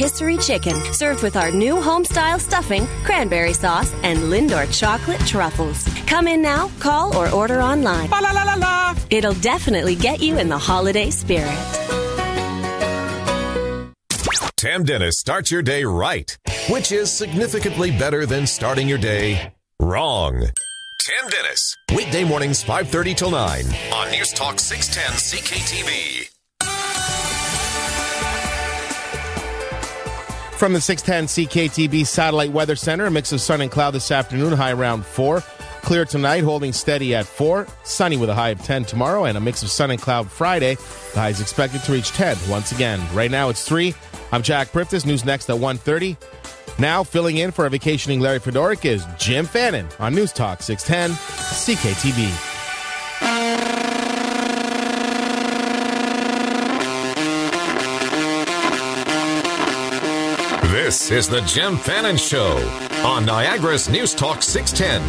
rotisserie chicken, served with our new home-style stuffing, cranberry sauce, and Lindor chocolate truffles. Come in now, call, or order online. La, la, la, la, la. It'll definitely get you in the holiday spirit. Tam Dennis starts your day right, which is significantly better than starting your day wrong. Tam Dennis, weekday mornings 5:30 till 9 on News Talk 610 CKTV. From the 610 CKTV Satellite Weather Center, a mix of sun and cloud this afternoon, high around 4. Clear tonight, holding steady at 4. Sunny with a high of 10 tomorrow, and a mix of sun and cloud Friday. The high is expected to reach 10 once again. Right now it's 3. I'm Jack Priftis. News next at 1:30. Now, filling in for a vacationing Larry Fedoruk is Jim Fannin on News Talk 610 CKTV. This is the Jim Fannin Show on Niagara's News Talk 610.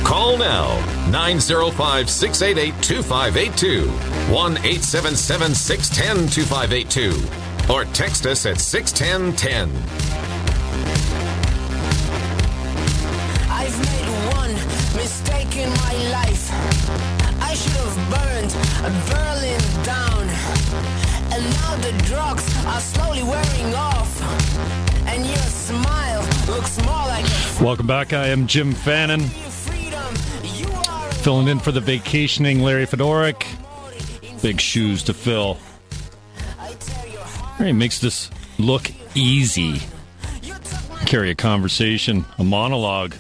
Call now, 905-688-2582, 1-877-610-2582, or text us at 61010. I've made one mistake in my life. I should have burned Berlin down. And now the drugs are slowly wearing off. And your smile looks more like a... Welcome back. I am Jim Fannin. Filling in for the vacationing Larry Fedoruk. Big shoes to fill. He makes this look easy. Carry a conversation, a monologue.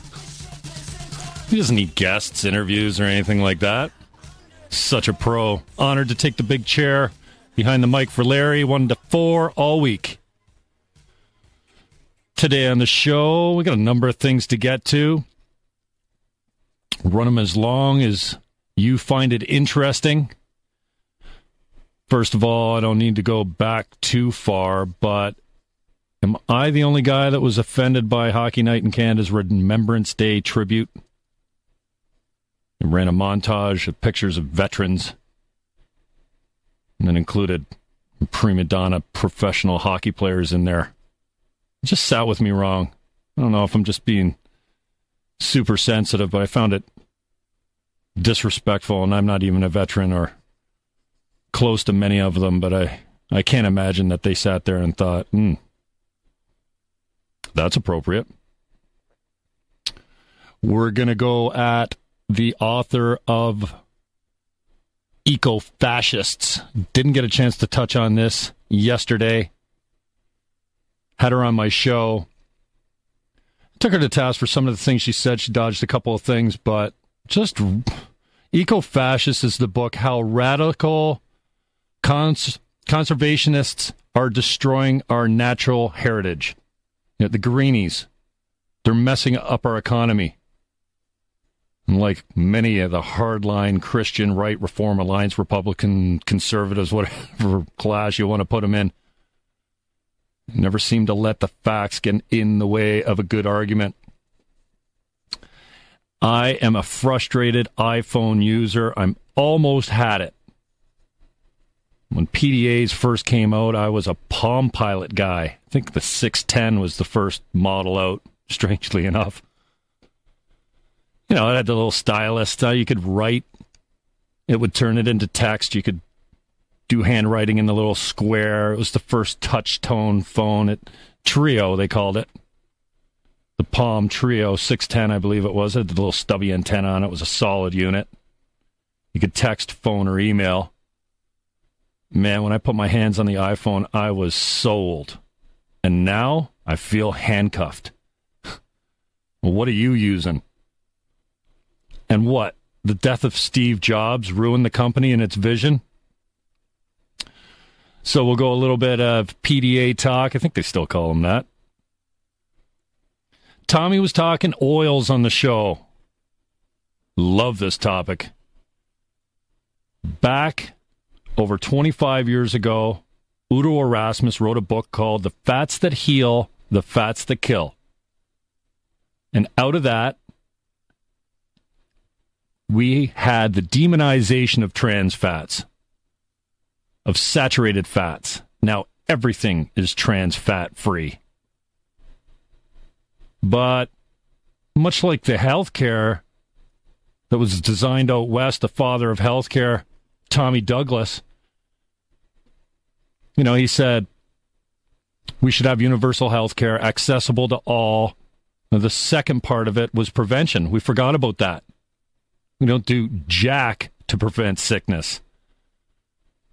He doesn't need guests, interviews, or anything like that. Such a pro. Honored to take the big chair behind the mic for Larry, 1 to 4 all week. Today on the show, we got a number of things to get to. Run them as long as you find it interesting. First of all, I don't need to go back too far, but am I the only guy that was offended by Hockey Night in Canada's Remembrance Day tribute? It ran a montage of pictures of veterans and then included prima donna professional hockey players in there. It just sat with me wrong. I don't know if I'm just being super sensitive, but I found it disrespectful, and I'm not even a veteran or close to many of them, but I can't imagine that they sat there and thought, that's appropriate. We're going to go at the author of Eco-Fascists. Didn't get a chance to touch on this yesterday. Had her on my show. Took her to task for some of the things she said. She dodged a couple of things, but just Eco-Fascist is the book, How Radical Conservationists Are Destroying Our Natural Heritage. You know, the Greenies, they're messing up our economy. And like many of the hardline Christian right, Reform Alliance, Republican, conservatives, whatever class you want to put them in, never seem to let the facts get in the way of a good argument. I am a frustrated iPhone user. I'm almost had it. When PDAs first came out, I was a Palm Pilot guy. I think the 610 was the first model out, strangely enough. You know, it had the little stylus. You could write. It would turn it into text. You could do handwriting in the little square. It was the first touch-tone phone. Trio, they called it. The Palm Trio 610, I believe it was. It had the little stubby antenna on it. It was a solid unit. You could text, phone, or email. Man, when I put my hands on the iPhone, I was sold. And now I feel handcuffed. Well, what are you using? And what? The death of Steve Jobs ruined the company and its vision? So we'll go a little bit of PDA talk. I think they still call them that. Tommy was talking oils on the show. Love this topic. Back over 25 years ago, Udo Erasmus wrote a book called The Fats That Heal, The Fats That Kill. And out of that, we had the demonization of trans fats, of saturated fats. Now, everything is trans fat free. But much like the healthcare that was designed out west, the father of healthcare, Tommy Douglas, he said we should have universal healthcare accessible to all. Now, the second part of it was prevention. We forgot about that. We don't do jack to prevent sickness.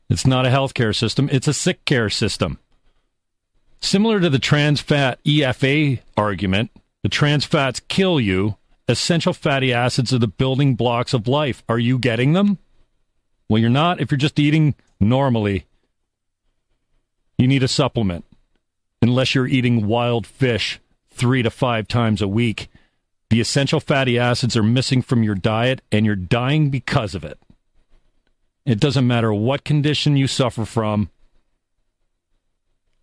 It's not a healthcare system. It's a sick care system. Similar to the trans fat EFA argument, the trans fats kill you. Essential fatty acids are the building blocks of life. Are you getting them? Well, you're not if you're just eating normally. You need a supplement. Unless you're eating wild fish 3 to 5 times a week. The essential fatty acids are missing from your diet, and you're dying because of it. It doesn't matter what condition you suffer from.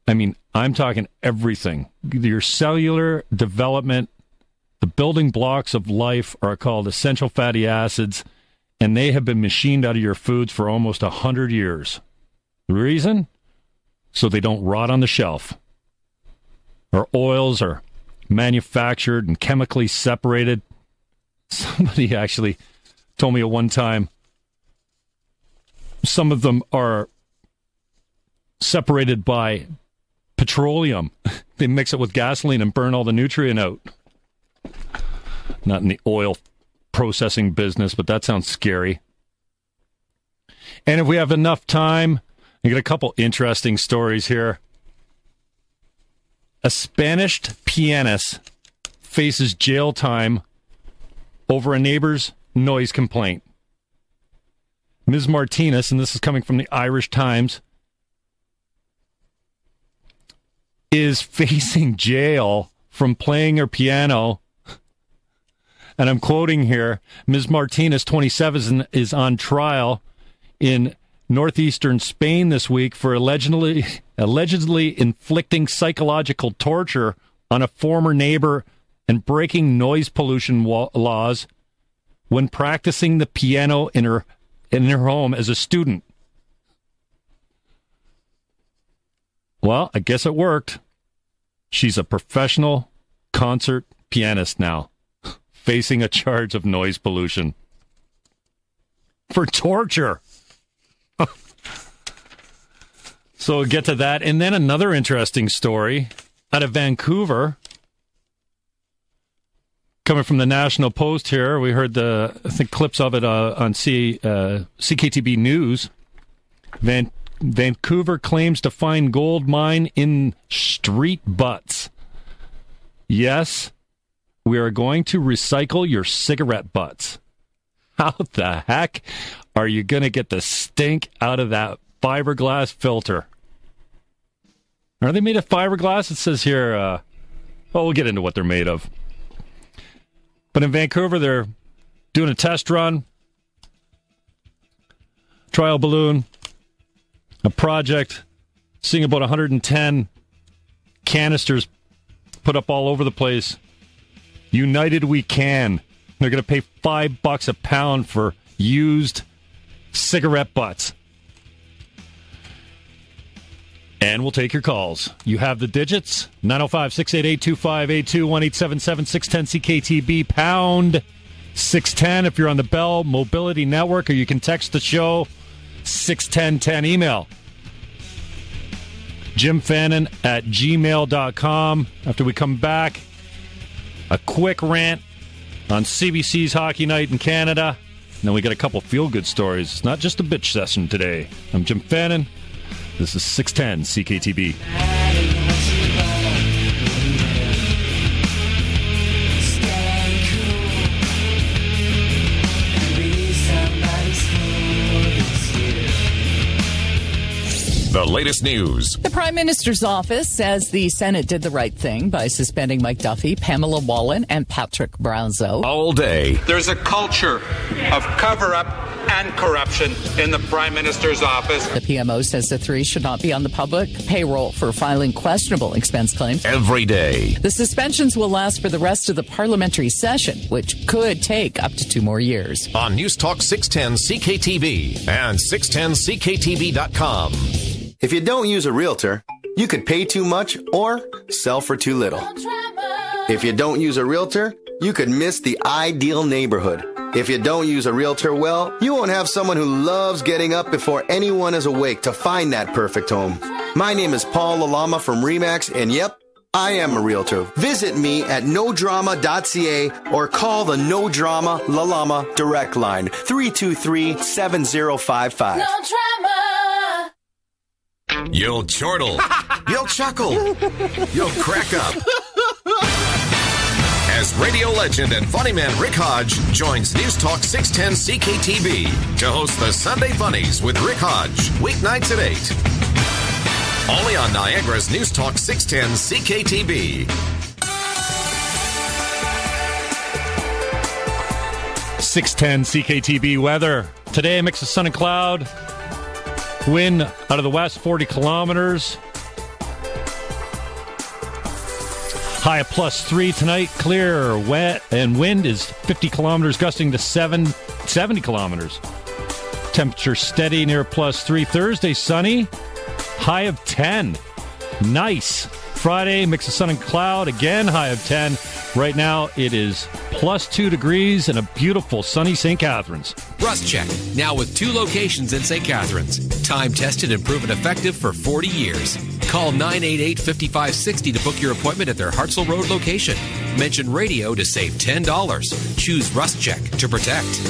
I mean, I'm talking everything. Your cellular development, the building blocks of life are called essential fatty acids, and they have been machined out of your foods for almost 100 years. The reason? So they don't rot on the shelf. Our oils are manufactured and chemically separated. Somebody actually told me at one time, some of them are separated by petroleum. They mix it with gasoline and burn all the nutrient out. Not in the oil processing business, but that sounds scary. And if we have enough time, I got a couple interesting stories here. A Spanish pianist faces jail time over a neighbor's noise complaint. Ms. Martinez, and this is coming from the Irish Times, is facing jail from playing her piano. And I'm quoting here, Ms. Martinez, 27, is on trial in northeastern Spain this week for allegedly inflicting psychological torture on a former neighbor and breaking noise pollution laws when practicing the piano in her home as a student. Well, I guess it worked. She's a professional concert pianist now, facing a charge of noise pollution for torture. So we'll get to that. And then another interesting story out of Vancouver. Coming from the National Post here, we heard clips of it on CKTB News. Vancouver claims to find gold mine in street butts. Yes, we are going to recycle your cigarette butts. How the heck are you going to get the stink out of that fiberglass filter? Are they made of fiberglass? It says here, we'll get into what they're made of. But in Vancouver, they're doing a test run, trial balloon, a project, seeing about 110 canisters put up all over the place. United we can. They're going to pay $5 a pound for used cigarette butts. And we'll take your calls. You have the digits, 905-688-2582, 1-877-610-CKTB, pound 610 if you're on the Bell Mobility Network, or you can text the show, 61010. Email, jimfannin@gmail.com. After we come back, a quick rant on CBC's Hockey Night in Canada. And then we got a couple feel-good stories. It's not just a bitch session today. I'm Jim Fannin. This is 610 CKTB. The latest news. The Prime Minister's office says the Senate did the right thing by suspending Mike Duffy, Pamela Wallin, and Patrick Brownzo. All day. There's a culture of cover-up and corruption in the Prime Minister's office. The PMO says the three should not be on the public payroll for filing questionable expense claims. Every day. The suspensions will last for the rest of the parliamentary session, which could take up to 2 more years. On News Talk 610 CKTB and 610CKTB.com. If you don't use a realtor, you could pay too much or sell for too little. If you don't use a realtor, you could miss the ideal neighborhood. If you don't use a realtor well, you won't have someone who loves getting up before anyone is awake to find that perfect home. My name is Paul Lalama from RE/MAX, and yep, I am a realtor. Visit me at nodrama.ca or call the No Drama Lalama direct line, 323-7055. No drama. You'll chortle. You'll chuckle. You'll crack up. As radio legend and funny man Rick Hodge joins News Talk 610 CKTB to host the Sunday Funnies with Rick Hodge, weeknights at 8. Only on Niagara's News Talk 610 CKTB. 610 CKTB weather. Today, a mix of sun and cloud. Wind out of the west, 40 kilometers. High of +3 tonight. Clear, wet, and wind is 50 kilometers, gusting to 70 kilometers. Temperature steady near +3. Thursday, sunny. High of 10. Nice. Friday, mix of sun and cloud. Again, high of 10. Right now, it is +2 degrees and a beautiful sunny St. Catharines. Rust Check, now with 2 locations in St. Catharines. Time tested and proven effective for 40 years. Call 988-5560 to book your appointment at their Hartsel Road location. Mention radio to save $10. Choose Rust Check to protect.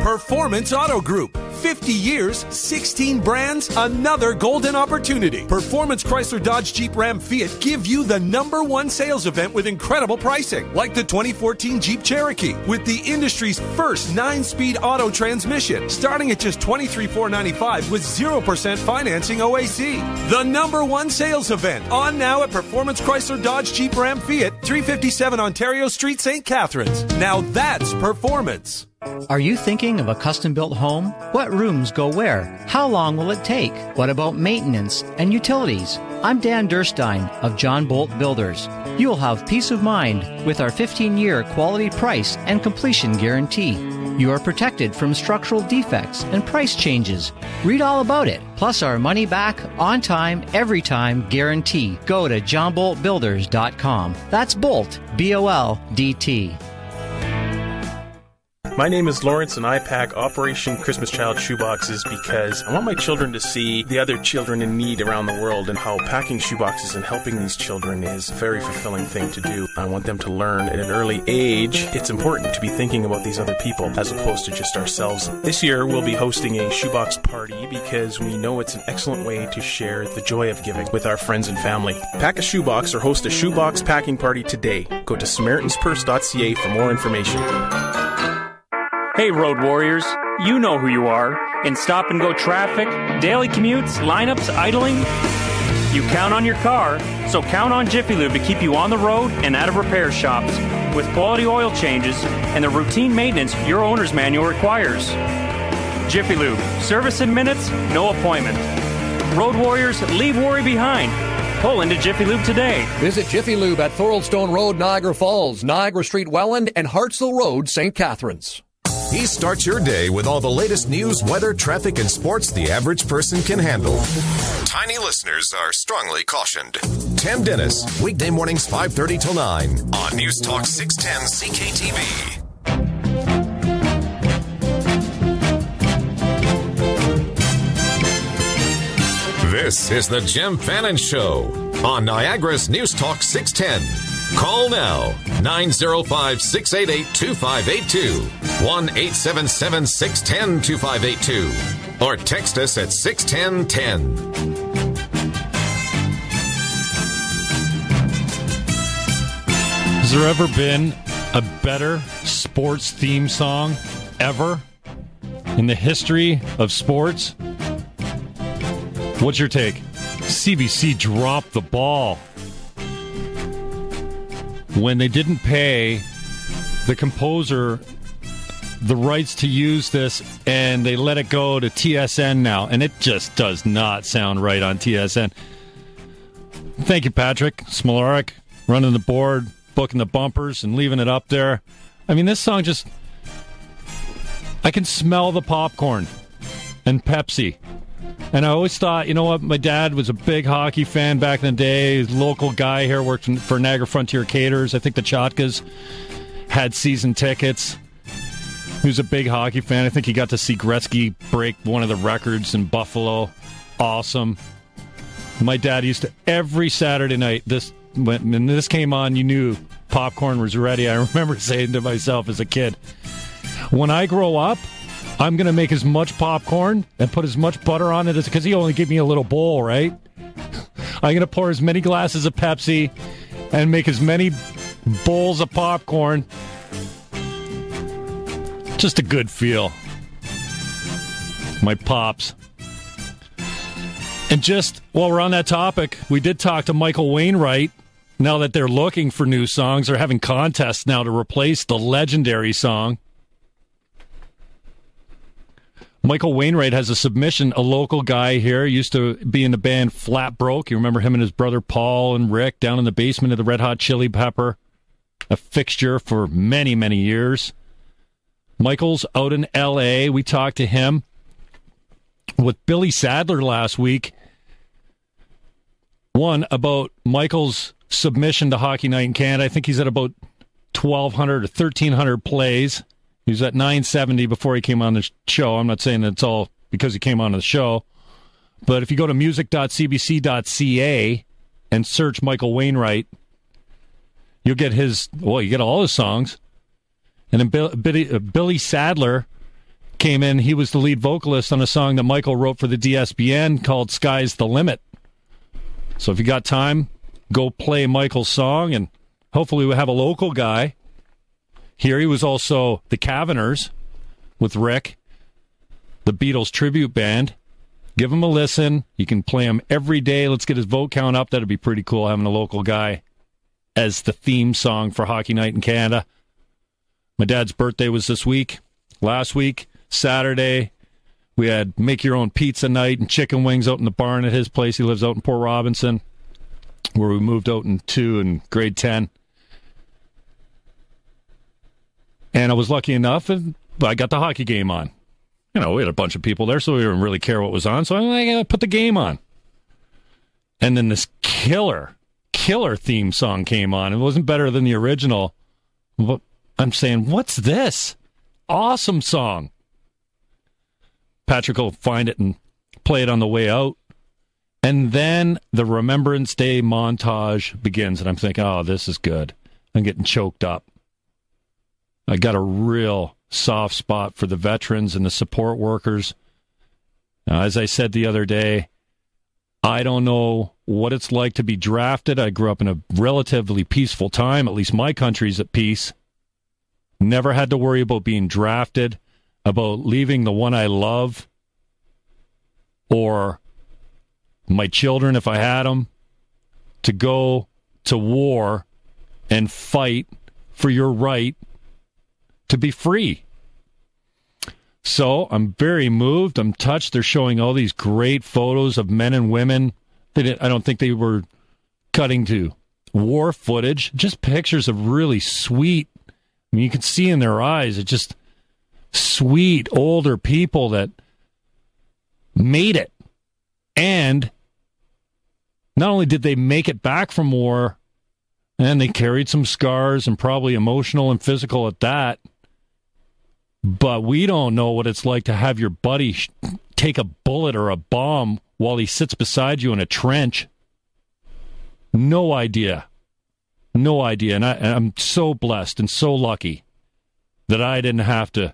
Performance Auto Group. 50 years, 16 brands, another golden opportunity. Performance Chrysler Dodge Jeep Ram Fiat give you the #1 sales event with incredible pricing, like the 2014 Jeep Cherokee, with the industry's first 9-speed auto transmission, starting at just $23,495 with 0% financing OAC. The #1 sales event, on now at Performance Chrysler Dodge Jeep Ram Fiat, 357 Ontario Street, St. Catharines. Now that's performance. Are you thinking of a custom-built home? What rooms go where? How long will it take? What about maintenance and utilities? I'm Dan Durstein of John Bolt Builders. You'll have peace of mind with our 15-year quality price and completion guarantee. You are protected from structural defects and price changes. Read all about it, plus our money back, on time, every time guarantee. Go to johnboltbuilders.com. That's Bolt, B-O-L-D-T. My name is Lawrence, and I pack Operation Christmas Child shoeboxes because I want my children to see the other children in need around the world and how packing shoeboxes and helping these children is a very fulfilling thing to do. I want them to learn at an early age it's important to be thinking about these other people as opposed to just ourselves. This year, we'll be hosting a shoebox party because we know it's an excellent way to share the joy of giving with our friends and family. Pack a shoebox or host a shoebox packing party today. Go to SamaritansPurse.ca for more information. Hey, Road Warriors, you know who you are. In stop-and-go traffic, daily commutes, lineups, idling, you count on your car, so count on Jiffy Lube to keep you on the road and out of repair shops with quality oil changes and the routine maintenance your owner's manual requires. Jiffy Lube, service in minutes, no appointment. Road Warriors, leave worry behind. Pull into Jiffy Lube today. Visit Jiffy Lube at Thoroldstone Road, Niagara Falls, Niagara Street, Welland, and Hartsel Road, St. Catharines. He starts your day with all the latest news, weather, traffic, and sports the average person can handle. Tiny listeners are strongly cautioned. Tam Dennis, weekday mornings 5:30 till 9 on News Talk 610 CKTB. This is the Jim Fannin Show on Niagara's News Talk 610. Call now, 905-688-2582, 1-877-610-2582, or text us at 61010. Has there ever been a better sports theme song ever in the history of sports? What's your take? CBC dropped the ball when they didn't pay the composer the rights to use this, and they let it go to TSN now, and it just does not sound right on TSN. Thank you, Patrick Smolarek, running the board, booking the bumpers, and leaving it up there. I mean, this song just... I can smell the popcorn and Pepsi And I always thought, you know what, my dad was a big hockey fan back in the day. He's a local guy here, worked for Niagara Frontier Caterers. I think the Chotkas had season tickets. He was a big hockey fan. I think he got to see Gretzky break one of the records in Buffalo. Awesome. My dad used to, every Saturday night, when this came on, you knew popcorn was ready. I remember saying to myself as a kid, when I grow up, I'm going to make as much popcorn and put as much butter on it as, because he only gave me a little bowl, right? I'm going to pour as many glasses of Pepsi and make as many bowls of popcorn. Just a good feel. My pops. And just while we're on that topic, we did talk to Michael Wainwright. Now that they're looking for new songs, they're having contests now to replace the legendary song. Michael Wainwright has a submission, a local guy here, used to be in the band Flat Broke. You remember him and his brother Paul and Rick down in the basement of the Red Hot Chili Pepper, a fixture for many, many years. Michael's out in L.A. We talked to him with Billy Sadler last week. One, about Michael's submission to Hockey Night in Canada. I think he's at about 1,200 or 1,300 plays. He was at 970 before he came on the show. I'm not saying that it's all because he came on the show. But if you go to music.cbc.ca and search Michael Wainwright, you'll get you get all his songs. And then Billy Sadler came in. He was the lead vocalist on a song that Michael wrote for the DSBN called Sky's the Limit. So if you got time, go play Michael's song, and hopefully we'll have a local guy. Here he was also the Caverners with Rick, the Beatles tribute band. Give him a listen. You can play him every day. Let's get his vote count up. That'd be pretty cool, having a local guy as the theme song for Hockey Night in Canada. My dad's birthday was this week. Last week, Saturday, we had make your own pizza night and chicken wings out in the barn at his place. He lives out in Port Robinson, where we moved out in grade 10. And I was lucky enough, and I got the hockey game on. You know, we had a bunch of people there, so we didn't really care what was on. So I'm like, I put the game on. And then this killer theme song came on. It wasn't better than the original. But I'm saying, what's this? Awesome song. Patrick will find it and play it on the way out. And then the Remembrance Day montage begins, and I'm thinking, oh, this is good. I'm getting choked up. I got a real soft spot for the veterans and the support workers. Now, as I said the other day, I don't know what it's like to be drafted. I grew up in a relatively peaceful time. At least my country's at peace. Never had to worry about being drafted, about leaving the one I love, or my children, if I had them, to go to war and fight for your right to be free. So I'm very moved. I'm touched. They're showing all these great photos of men and women. I don't think they were cutting to war footage, just pictures of really sweet, I mean, you can see in their eyes, it's just sweet older people that made it. And not only did they make it back from war, and they carried some scars and probably emotional and physical at that, but we don't know what it's like to have your buddy take a bullet or a bomb while he sits beside you in a trench. No idea. No idea. And I'm so blessed and so lucky that I didn't have to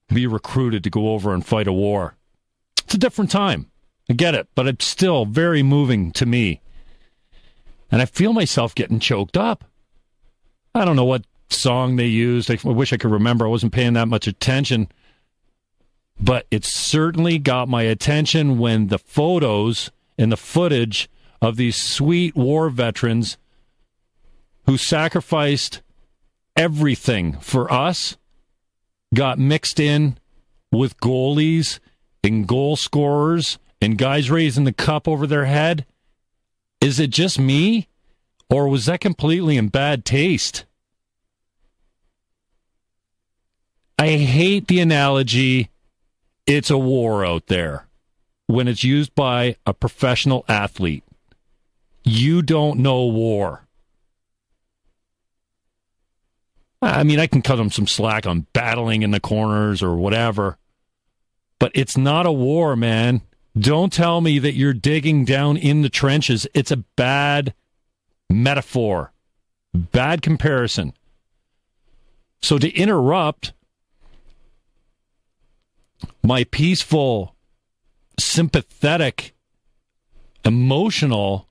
be recruited to go over and fight a war. It's a different time. I get it, but it's still very moving to me. And I feel myself getting choked up. I don't know what song they used. I wish I could remember. I wasn't paying that much attention. But it certainly got my attention when the photos and the footage of these sweet war veterans who sacrificed everything for us got mixed in with goalies and goal scorers and guys raising the cup over their head. Is it just me, or was that completely in bad taste? I hate the analogy, it's a war out there. when it's used by a professional athlete. You don't know war. I mean, I can cut them some slack on battling in the corners or whatever, but it's not a war, man. Don't tell me that you're digging down in the trenches. It's a bad metaphor, bad comparison. So to interrupt my peaceful, sympathetic, emotional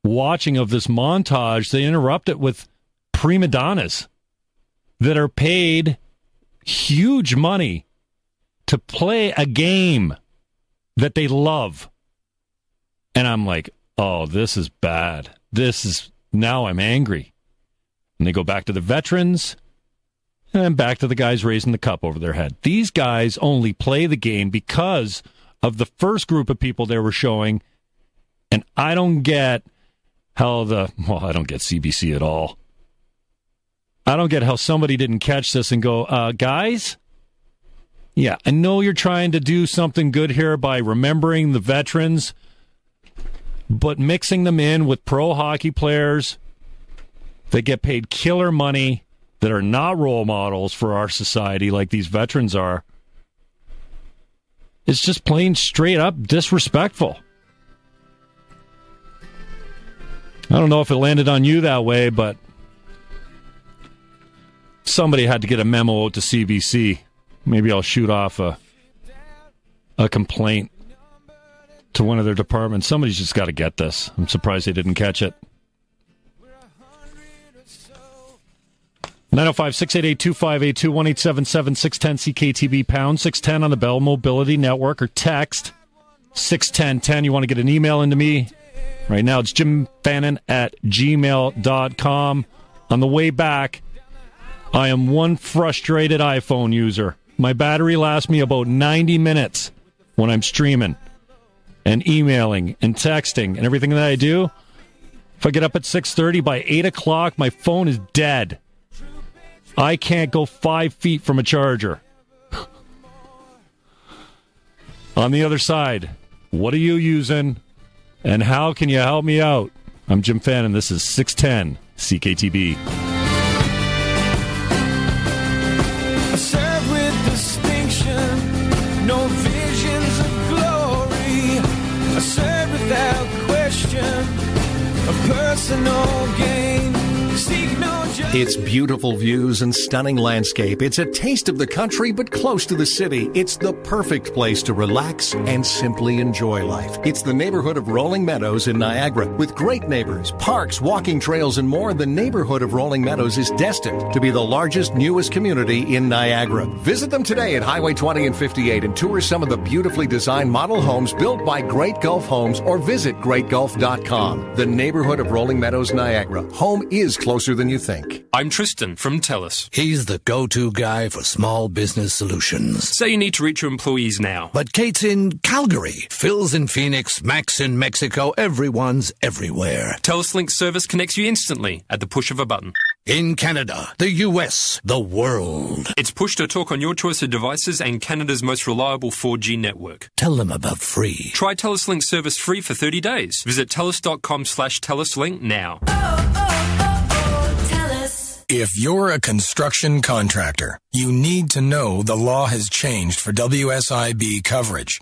watching of this montage, they interrupt it with prima donnas that are paid huge money to play a game that they love. And I'm like, oh, this is bad. Now I'm angry. And they go back to the veterans and back to the guys raising the cup over their head. These guys only play the game because of the first group of people they were showing. And I don't get how I don't get CBC at all. I don't get how somebody didn't catch this and go, guys, yeah, I know you're trying to do something good here by remembering the veterans, but mixing them in with pro hockey players that get paid killer money that are not role models for our society like these veterans are, it's just plain straight up disrespectful. I don't know if it landed on you that way, but somebody had to get a memo out to CBC. Maybe I'll shoot off a complaint to one of their departments. Somebody's just got to get this. I'm surprised they didn't catch it. 905-688-2582, 1-877-610-CKTB, pound 610 on the Bell Mobility Network, or text 61010. You want to get an email into me? Right now it's jimfannin@gmail.com. On the way back, I am one frustrated iPhone user. My battery lasts me about 90 minutes when I'm streaming and emailing and texting and everything that I do. If I get up at 6:30, by 8 o'clock, my phone is dead. I can't go 5 feet from a charger. On the other side, what are you using, and how can you help me out? I'm Jim Fannin. This is 610 CKTB. I serve with distinction, no visions of glory. I serve without question, of personal gain. Seek no justice. It's beautiful views and stunning landscape. It's a taste of the country, but close to the city. It's the perfect place to relax and simply enjoy life. It's the neighborhood of Rolling Meadows in Niagara. With great neighbors, parks, walking trails, and more, the neighborhood of Rolling Meadows is destined to be the largest, newest community in Niagara. Visit them today at Highway 20 and 58 and tour some of the beautifully designed model homes built by Great Gulf Homes, or visit greatgulf.com. The neighborhood of Rolling Meadows, Niagara. Home is closer than you think. I'm Tristan from TELUS. He's the go-to guy for small business solutions. Say you need to reach your employees now. But Kate's in Calgary, Phil's in Phoenix, Mac's in Mexico, everyone's everywhere. TELUS Link service connects you instantly at the push of a button. In Canada, the US, the world. It's push to talk on your choice of devices and Canada's most reliable 4G network. Tell them about free. Try TELUS Link service free for 30 days. Visit TELUS.com/TELUSLink now. If you're a construction contractor, you need to know the law has changed for WSIB coverage.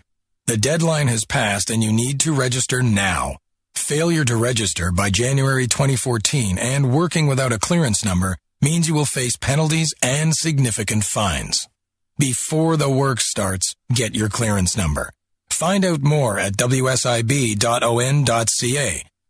The deadline has passed and you need to register now. Failure to register by January 2014 and working without a clearance number means you will face penalties and significant fines. Before the work starts, get your clearance number. Find out more at wsib.on.ca.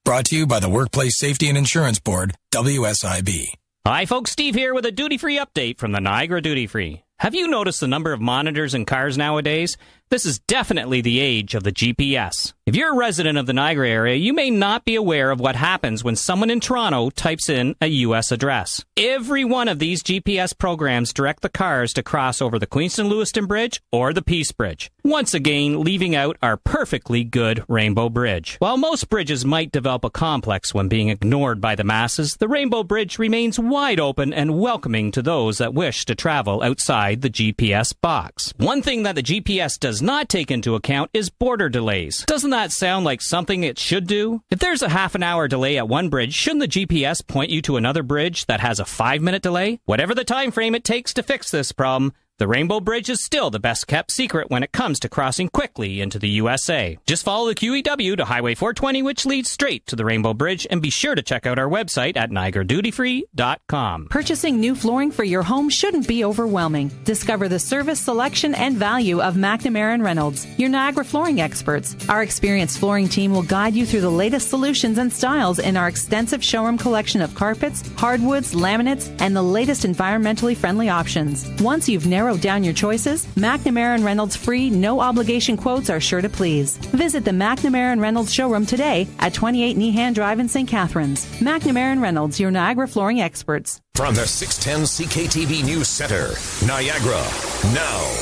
Brought to you by the Workplace Safety and Insurance Board, WSIB. Hi, folks. Steve here with a duty-free update from the Niagara Duty Free. Have you noticed the number of monitors in cars nowadays? This is definitely the age of the GPS. If you're a resident of the Niagara area, you may not be aware of what happens when someone in Toronto types in a U.S. address. Every one of these GPS programs direct the cars to cross over the Queenston-Lewiston Bridge or the Peace Bridge, once again leaving out our perfectly good Rainbow Bridge. While most bridges might develop a complex when being ignored by the masses, the Rainbow Bridge remains wide open and welcoming to those that wish to travel outside the GPS box. One thing that the GPS does does not take into account is border delays. Doesn't that sound like something it should do? If there's a half an hour delay at one bridge, shouldn't the GPS point you to another bridge that has a 5-minute delay? Whatever the time frame it takes to fix this problem, the Rainbow Bridge is still the best kept secret when it comes to crossing quickly into the USA. Just follow the QEW to Highway 420, which leads straight to the Rainbow Bridge, and be sure to check out our website at NiagaraDutyFree.com. Purchasing new flooring for your home shouldn't be overwhelming. Discover the service, selection, and value of McNamara & Reynolds, your Niagara flooring experts. Our experienced flooring team will guide you through the latest solutions and styles in our extensive showroom collection of carpets, hardwoods, laminates, and the latest environmentally friendly options. Once you've narrowed down your choices, McNamara & Reynolds free, no-obligation quotes are sure to please. Visit the McNamara & Reynolds showroom today at 28 Nehan Drive in St. Catharines. McNamara & Reynolds, your Niagara flooring experts. From the 610 CKTV News Center, Niagara, now.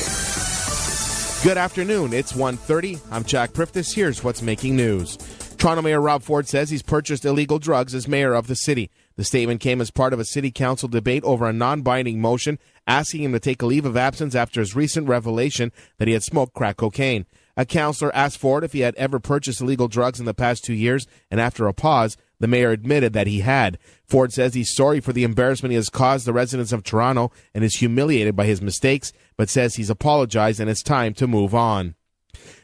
Good afternoon. It's 1:30. I'm Jack Priftis. Here's what's making news. Toronto Mayor Rob Ford says he's purchased illegal drugs as mayor of the city. The statement came as part of a city council debate over a non-binding motion asking him to take a leave of absence after his recent revelation that he had smoked crack cocaine. A councillor asked Ford if he had ever purchased illegal drugs in the past 2 years, and after a pause, the mayor admitted that he had. Ford says he's sorry for the embarrassment he has caused the residents of Toronto and is humiliated by his mistakes, but says he's apologized and it's time to move on.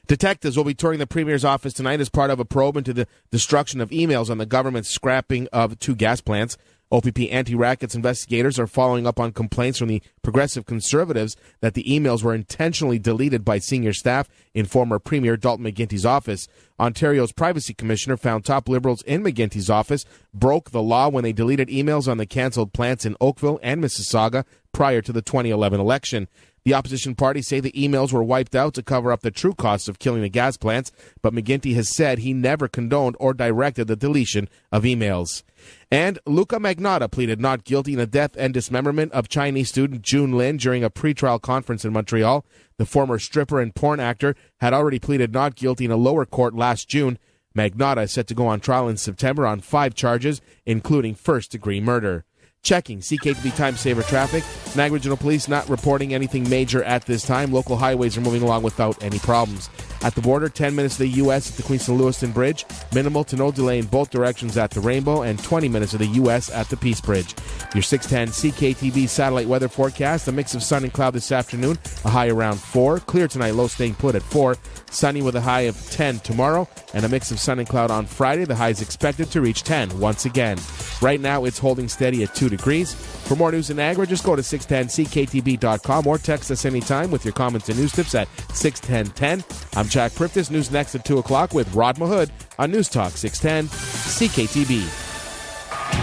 Detectives will be touring the Premier's office tonight as part of a probe into the destruction of emails on the government's scrapping of 2 gas plants. OPP anti-rackets investigators are following up on complaints from the Progressive Conservatives that the emails were intentionally deleted by senior staff in former Premier Dalton McGuinty's office. Ontario's Privacy Commissioner found top Liberals in McGuinty's office broke the law when they deleted emails on the cancelled plants in Oakville and Mississauga prior to the 2011 election. The opposition parties say the emails were wiped out to cover up the true costs of killing the gas plants, but McGuinty has said he never condoned or directed the deletion of emails. And Luca Magnotta pleaded not guilty in the death and dismemberment of Chinese student June Lin during a pretrial conference in Montreal. The former stripper and porn actor had already pleaded not guilty in a lower court last June. Magnotta is set to go on trial in September on 5 charges, including first-degree murder. Checking CKTV Time Saver traffic. Niagara Regional Police not reporting anything major at this time. Local highways are moving along without any problems. At the border, 10 minutes to the U.S. at the Queenston-Lewiston Bridge. Minimal to no delay in both directions at the Rainbow, and 20 minutes to the U.S. at the Peace Bridge. Your 610 CKTV satellite weather forecast. A mix of sun and cloud this afternoon. A high around 4. Clear tonight, low staying put at 4. Sunny with a high of 10 tomorrow. And a mix of sun and cloud on Friday. The high is expected to reach 10 once again. Right now, it's holding steady at 2 degrees. For more news in Niagara, just go to 610CKTB.com or text us anytime with your comments and news tips at 61010. I'm Jack Priftis. News next at 2 o'clock with Rod Mahood on News Talk 610 CKTB.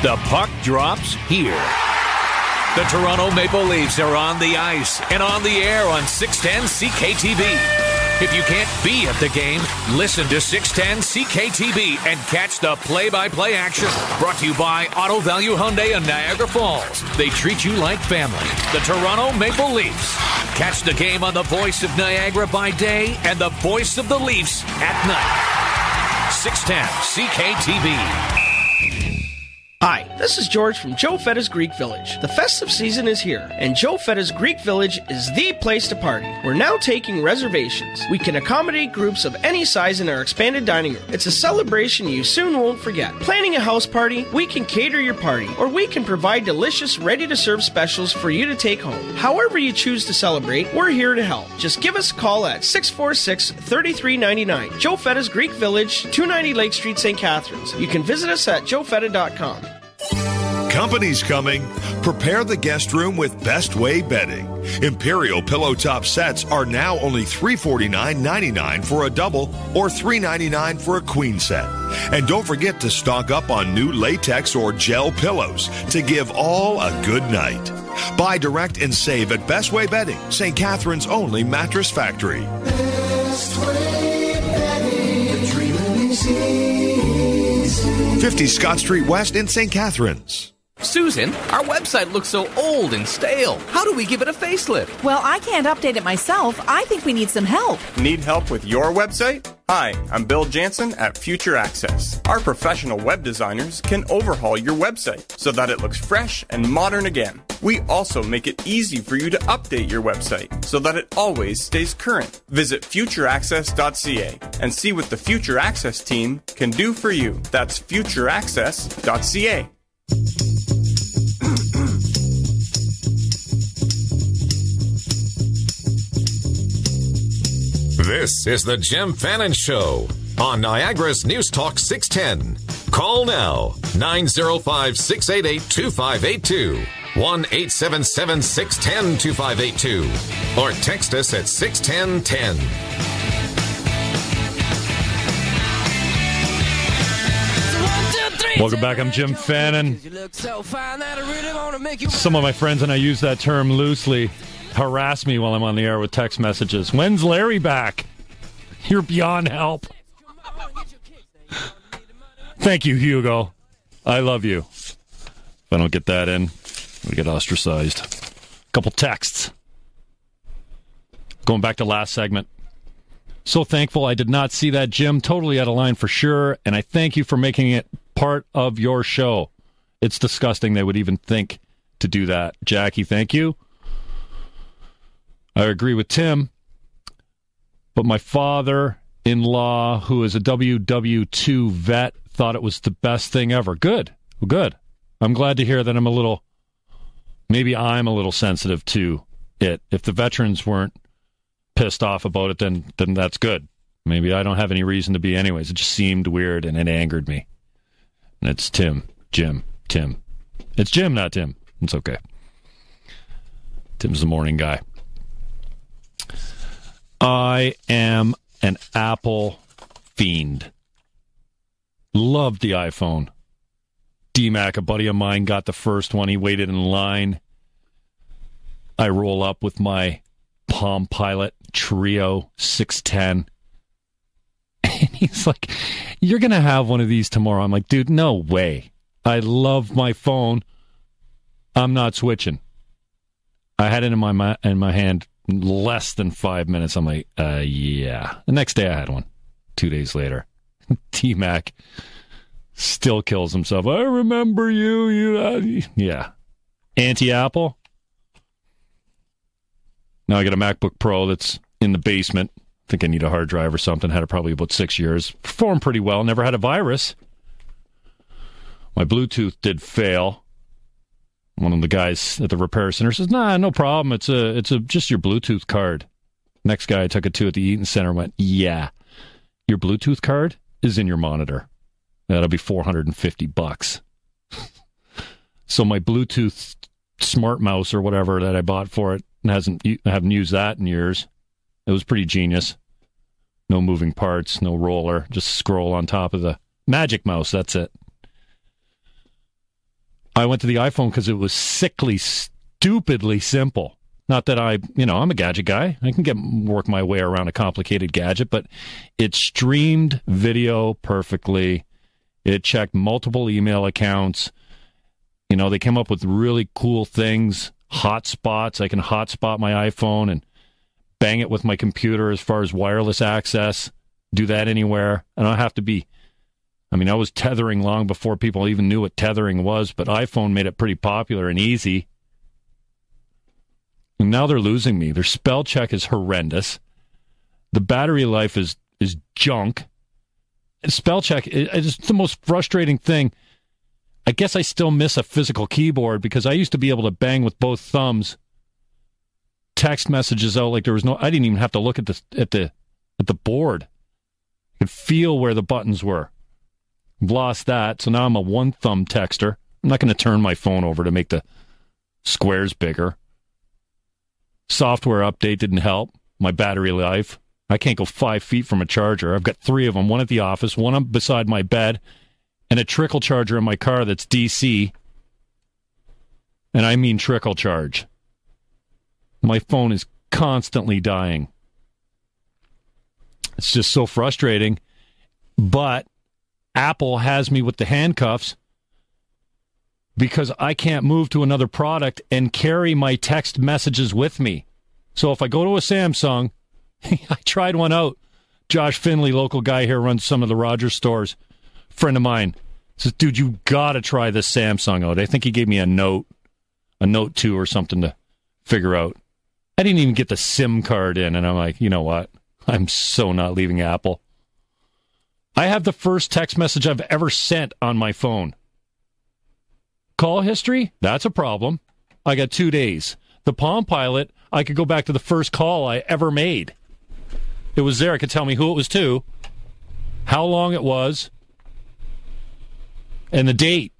The puck drops here. The Toronto Maple Leafs are on the ice and on the air on 610 CKTB. If you can't be at the game, listen to 610 CKTB and catch the play-by-play action. Brought to you by Auto Value Hyundai in Niagara Falls. They treat you like family. The Toronto Maple Leafs. Catch the game on the voice of Niagara by day and the voice of the Leafs at night. 610 CKTB. Hi, this is George from Joe Fetta's Greek Village. The festive season is here, and Joe Fetta's Greek Village is the place to party. We're now taking reservations. We can accommodate groups of any size in our expanded dining room. It's a celebration you soon won't forget. Planning a house party? We can cater your party, or we can provide delicious, ready-to-serve specials for you to take home. However you choose to celebrate, we're here to help. Just give us a call at 646-3399. Joe Fetta's Greek Village, 290 Lake Street, St. Catharines. You can visit us at joefetta.com. Company's coming. Prepare the guest room with Best Way bedding. Imperial pillow top sets are now only $349.99 for a double or $399 for a queen set. And don't forget to stock up on new latex or gel pillows to give all a good night. Buy direct and save at Best Way Bedding, St. Catharines' only mattress factory. Best Way Bedding, the dreaming is easy. 50 Scott Street West in St. Catharines. Susan, our website looks so old and stale. How do we give it a facelift? Well, I can't update it myself. I think we need some help. Need help with your website? Hi, I'm Bill Jansen at Future Access. Our professional web designers can overhaul your website so that it looks fresh and modern again. We also make it easy for you to update your website so that it always stays current. Visit futureaccess.ca and see what the Future Access team can do for you. That's futureaccess.ca. This is the Jim Fannin Show on Niagara's News Talk 610. Call now, 905-688-2582, 1-877-610-2582, or text us at 61010. Welcome back. I'm Jim Fannin. Some of my friends, and I use that term loosely, harass me while I'm on the air with text messages. When's Larry back? You're beyond help. Thank you, Hugo. I love you. If I don't get that in, we get ostracized. A couple texts. Going back to last segment. So thankful I did not see that, Jim. Totally out of line for sure. And I thank you for making it part of your show. It's disgusting they would even think to do that. Jackie, thank you. I agree with Tim, but my father-in-law, who is a WW2 vet, thought it was the best thing ever. Good. Good. I'm glad to hear that I'm a little sensitive to it. If the veterans weren't pissed off about it, then that's good. Maybe I don't have any reason to be anyways. It just seemed weird, and it angered me. And it's Tim. It's Jim, not Tim. It's okay. Tim's the morning guy. I am an Apple fiend. Loved the iPhone. D-Mac, a buddy of mine, got the first one. He waited in line. I roll up with my Palm Pilot Trio 610. And he's like, you're going to have one of these tomorrow. I'm like, dude, no way. I love my phone. I'm not switching. I had it in my hand less than 5 minutes. I'm like, yeah. The next day I had one. 2 days later. T-Mac still kills himself. I remember you. Yeah. Anti-Apple. Now I got a MacBook Pro that's in the basement. I think I need a hard drive or something. Had it probably about 6 years. Performed pretty well. Never had a virus. My Bluetooth did fail. One of the guys at the repair center says, nah, no problem. It's just your Bluetooth card. Next guy I took it to at the Eaton Center went, yeah, your Bluetooth card is in your monitor. That'll be $450. So my Bluetooth smart mouse or whatever that I bought for it, I haven't used that in years. It was pretty genius. No moving parts, no roller, just scroll on top of the Magic Mouse. That's it. I went to the iPhone because it was sickly, stupidly simple. Not that I'm a gadget guy. I can work my way around a complicated gadget, but it streamed video perfectly. It checked multiple email accounts. They came up with really cool things. Hotspots. I can hotspot my iPhone and bang it with my computer as far as wireless access. Do that anywhere. I don't have to be... I was tethering long before people even knew what tethering was, but iPhone made it pretty popular and easy. And now they're losing me. Their spell check is horrendous. The battery life is junk. Spell check is the most frustrating thing. I guess I still miss a physical keyboard because I used to be able to bang with both thumbs text messages out like I didn't even have to look at the board. I could feel where the buttons were. Lost that, so now I'm a one-thumb texter. I'm not going to turn my phone over to make the squares bigger. Software update didn't help. My battery life. I can't go 5 feet from a charger. I've got 3 of them, one at the office, one beside my bed, and a trickle charger in my car that's DC. And I mean trickle charge. My phone is constantly dying. It's just so frustrating. But Apple has me with the handcuffs because I can't move to another product and carry my text messages with me. So if I go to a Samsung, I tried one out. Josh Finley, local guy here, runs some of the Rogers stores. Friend of mine says, dude, you got to try this Samsung out. I think he gave me a Note 2 or something to figure out. I didn't even get the SIM card in, and I'm like, you know what? I'm so not leaving Apple. I have the first text message I've ever sent on my phone. Call history? That's a problem. I got 2 days. The Palm Pilot, I could go back to the first call I ever made. It was there. It could tell me who it was to, how long it was, and the date.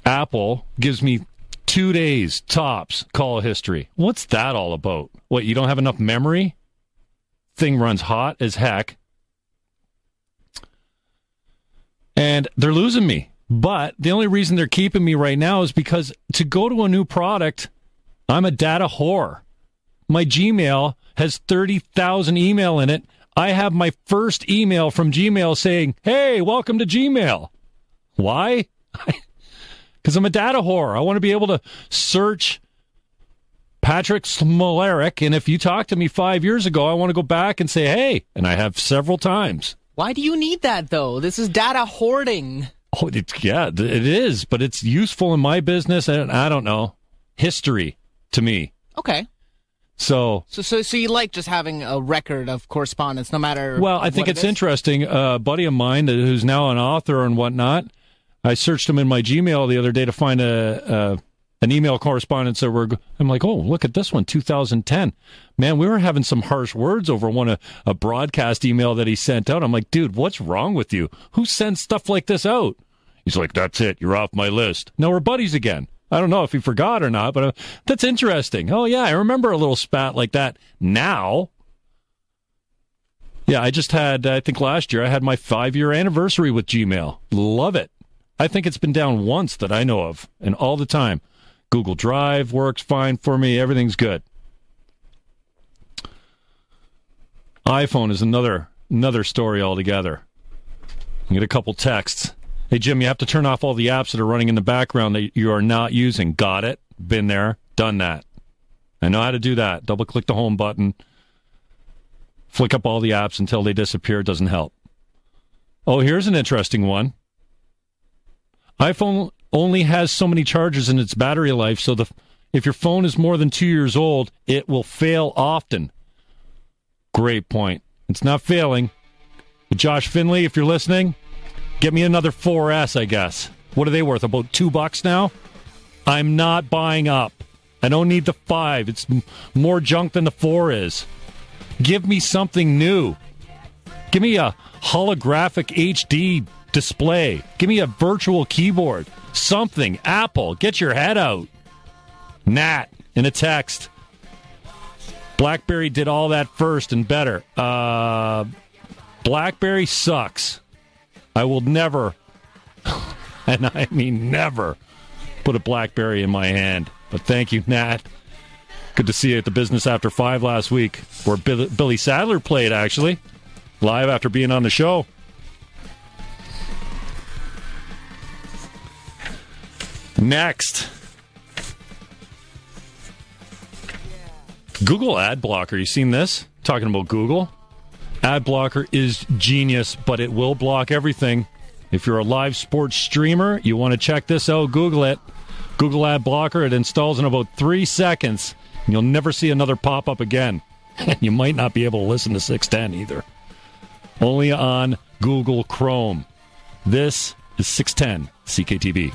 Apple gives me 2 days, tops, call history. What's that all about? What, you don't have enough memory? Thing runs hot as heck. And they're losing me. But the only reason they're keeping me right now is because to go to a new product, I'm a data whore. My Gmail has 30,000 email in it. I have my first email from Gmail saying, hey, welcome to Gmail. Why? Because I'm a data whore. I want to be able to search Patrick Smolarek, and if you talked to me 5 years ago, I want to go back and say, hey, and I have several times. Why do you need that, though? This is data hoarding. Oh, it is, but it's useful in my business, and I don't know, history to me. Okay. So you like just having a record of correspondence, no matter. Well, I think it's interesting. A buddy of mine who's now an author and whatnot, I searched him in my Gmail the other day to find an email correspondence that I'm like, oh, look at this one, 2010. Man, we were having some harsh words over a broadcast email that he sent out. I'm like, dude, what's wrong with you? Who sends stuff like this out? He's like, that's it. You're off my list. Now we're buddies again. I don't know if he forgot or not, but that's interesting. Oh, yeah, I remember a little spat like that now. Yeah, I just had, I think last year, I had my 5-year anniversary with Gmail. Love it. I think it's been down once that I know of, and all the time. Google Drive works fine for me. Everything's good. iPhone is another story altogether. I get a couple texts. Hey, Jim, you have to turn off all the apps that are running in the background that you are not using. Got it. Been there. Done that. I know how to do that. Double-click the home button. Flick up all the apps until they disappear. It doesn't help. Oh, here's an interesting one. iPhone only has so many charges in its battery life, so if your phone is more than 2 years old, it will fail often. Great point. It's not failing. But Josh Finley, if you're listening, get me another 4S, I guess. What are they worth? About $2 now? I'm not buying up. I don't need the 5. It's more junk than the 4 is. Give me something new. Give me a holographic HD display. Give me a virtual keyboard. Something. Apple, get your head out. Nat, in a text. BlackBerry did all that first and better. BlackBerry sucks. I will never, and I mean never, put a BlackBerry in my hand. But thank you, Nat. Good to see you at the Business After 5 last week, where Billy Sadler played, actually, live after being on the show. Next. Google AdBlocker. You seen this? Talking about Google. AdBlocker is genius, but it will block everything. If you're a live sports streamer, you want to check this out, Google it. Google AdBlocker. It installs in about 3 seconds. And you'll never see another pop-up again. And you might not be able to listen to 610 either. Only on Google Chrome. This is 610 CKTB.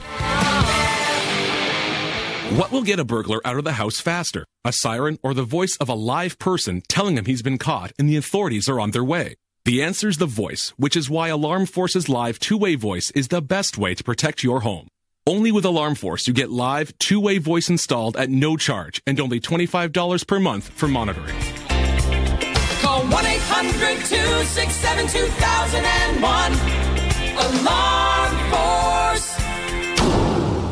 What will get a burglar out of the house faster? A siren or the voice of a live person telling him he's been caught and the authorities are on their way? The answer's the voice, which is why Alarm Force's live two-way voice is the best way to protect your home. Only with Alarm Force you get live two-way voice installed at no charge and only $25 per month for monitoring. Call 1-800-267-2001. Alarm Force.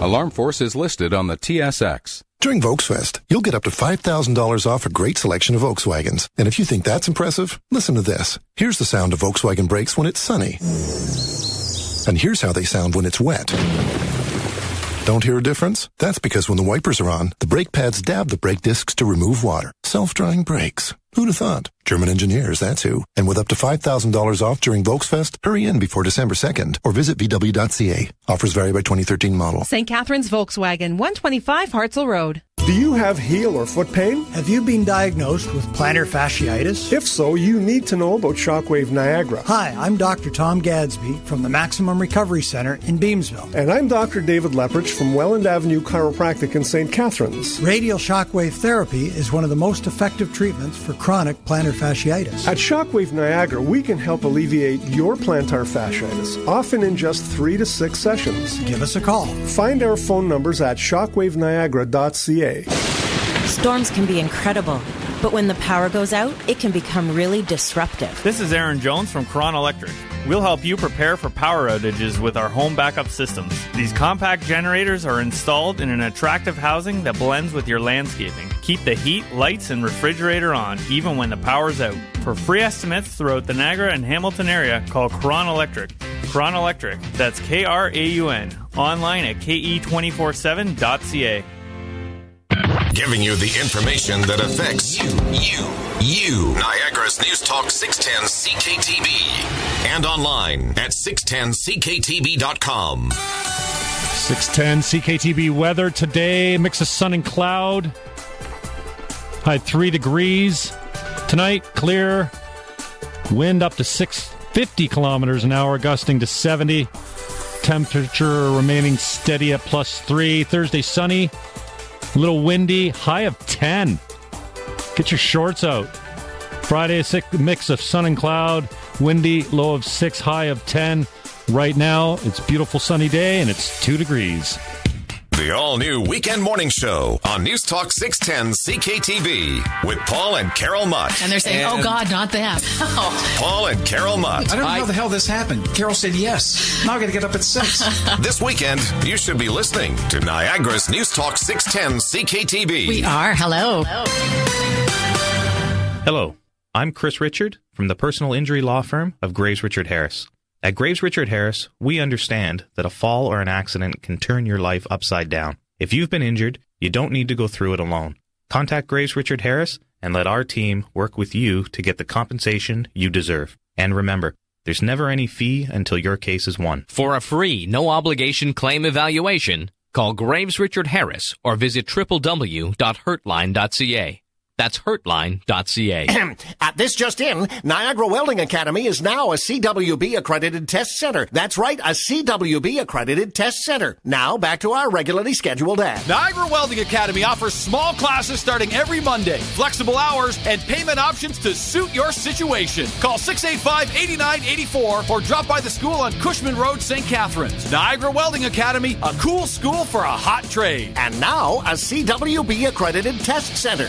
Alarm Force is listed on the TSX. During Volksfest, you'll get up to $5,000 off a great selection of Volkswagens. And if you think that's impressive, listen to this. Here's the sound of Volkswagen brakes when it's sunny. And here's how they sound when it's wet. Don't hear a difference? That's because when the wipers are on, the brake pads dab the brake discs to remove water. Self-drying brakes. Who'd have thought? German engineers, that's who. And with up to $5,000 off during Volksfest, hurry in before December 2nd or visit VW.ca. Offers vary by 2013 model. St. Catharines Volkswagen, 125 Hartzell Road. Do you have heel or foot pain? Have you been diagnosed with plantar fasciitis? If so, you need to know about Shockwave Niagara. Hi, I'm Dr. Tom Gadsby from the Maximum Recovery Center in Beamsville. And I'm Dr. David Lepperich from Welland Avenue Chiropractic in St. Catharines. Radial shockwave therapy is one of the most effective treatments for chronic plantar fasciitis. At Shockwave Niagara, we can help alleviate your plantar fasciitis, often in just 3 to 6 sessions. Give us a call. Find our phone numbers at shockwaveniagara.ca. Storms can be incredible, but when the power goes out, it can become really disruptive. This is Aaron Jones from Cron Electric. We'll help you prepare for power outages with our home backup systems. These compact generators are installed in an attractive housing that blends with your landscaping. Keep the heat, lights, and refrigerator on, even when the power's out. For free estimates throughout the Niagara and Hamilton area, call Cron Electric. Cron Electric, that's KRAUN. Online at ke247.ca. Giving you the information that affects you. Niagara's News Talk 610 CKTB. And online at 610CKTB.com. 610 CKTB weather today. Mix of sun and cloud. High 3 degrees. Tonight, clear. Wind up to 50 kilometers an hour, gusting to 70. Temperature remaining steady at +3. Thursday, sunny. A little windy, high of 10. Get your shorts out. Friday, a mix of sun and cloud. Windy, low of 6, high of 10. Right now, it's a beautiful sunny day, and it's 2 degrees. The all-new Weekend Morning Show on News Talk 610 CKTV with Paul and Carol Mutt. And they're saying, oh, God, not that. Paul and Carol Mutt. I don't know how the hell this happened. Carol said yes. Now I got to get up at 6. This weekend, you should be listening to Niagara's News Talk 610 CKTV. We are. Hello. Hello. I'm Chris Richard from the personal injury law firm of Graves Richard Harris. At Graves Richard Harris, we understand that a fall or an accident can turn your life upside down. If you've been injured, you don't need to go through it alone. Contact Graves Richard Harris and let our team work with you to get the compensation you deserve. And remember, there's never any fee until your case is won. For a free, no-obligation claim evaluation, call Graves Richard Harris or visit www.hurtline.ca. That's hurtline.ca. This just in, Niagara Welding Academy is now a CWB-accredited test center. That's right, a CWB-accredited test center. Now, back to our regularly scheduled ad. Niagara Welding Academy offers small classes starting every Monday, flexible hours, and payment options to suit your situation. Call 685-8984 or drop by the school on Cushman Road, St. Catharines. Niagara Welding Academy, a cool school for a hot trade. And now, a CWB-accredited test center.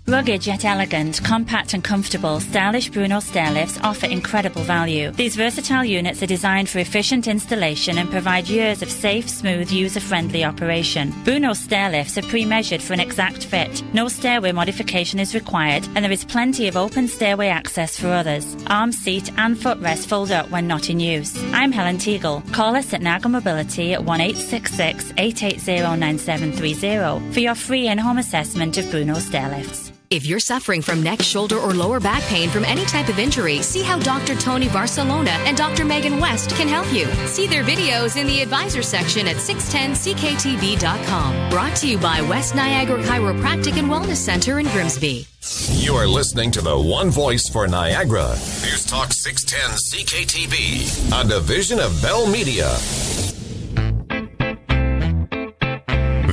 Rugged yet elegant, compact and comfortable, stylish Bruno stairlifts offer incredible value. These versatile units are designed for efficient installation and provide years of safe, smooth, user-friendly operation. Bruno stairlifts are pre-measured for an exact fit. No stairway modification is required, and there is plenty of open stairway access for others. Arm, seat and footrest fold up when not in use. I'm Helen Teagle. Call us at Niagara Mobility at 1-866-880-9730 for your free in-home assessment of Bruno stairlifts. If you're suffering from neck, shoulder, or lower back pain from any type of injury, see how Dr. Tony Barcelona and Dr. Megan West can help you. See their videos in the advisor section at 610CKTB.com. Brought to you by West Niagara Chiropractic and Wellness Center in Grimsby. You are listening to the one voice for Niagara. News Talk 610 CKTB, a division of Bell Media.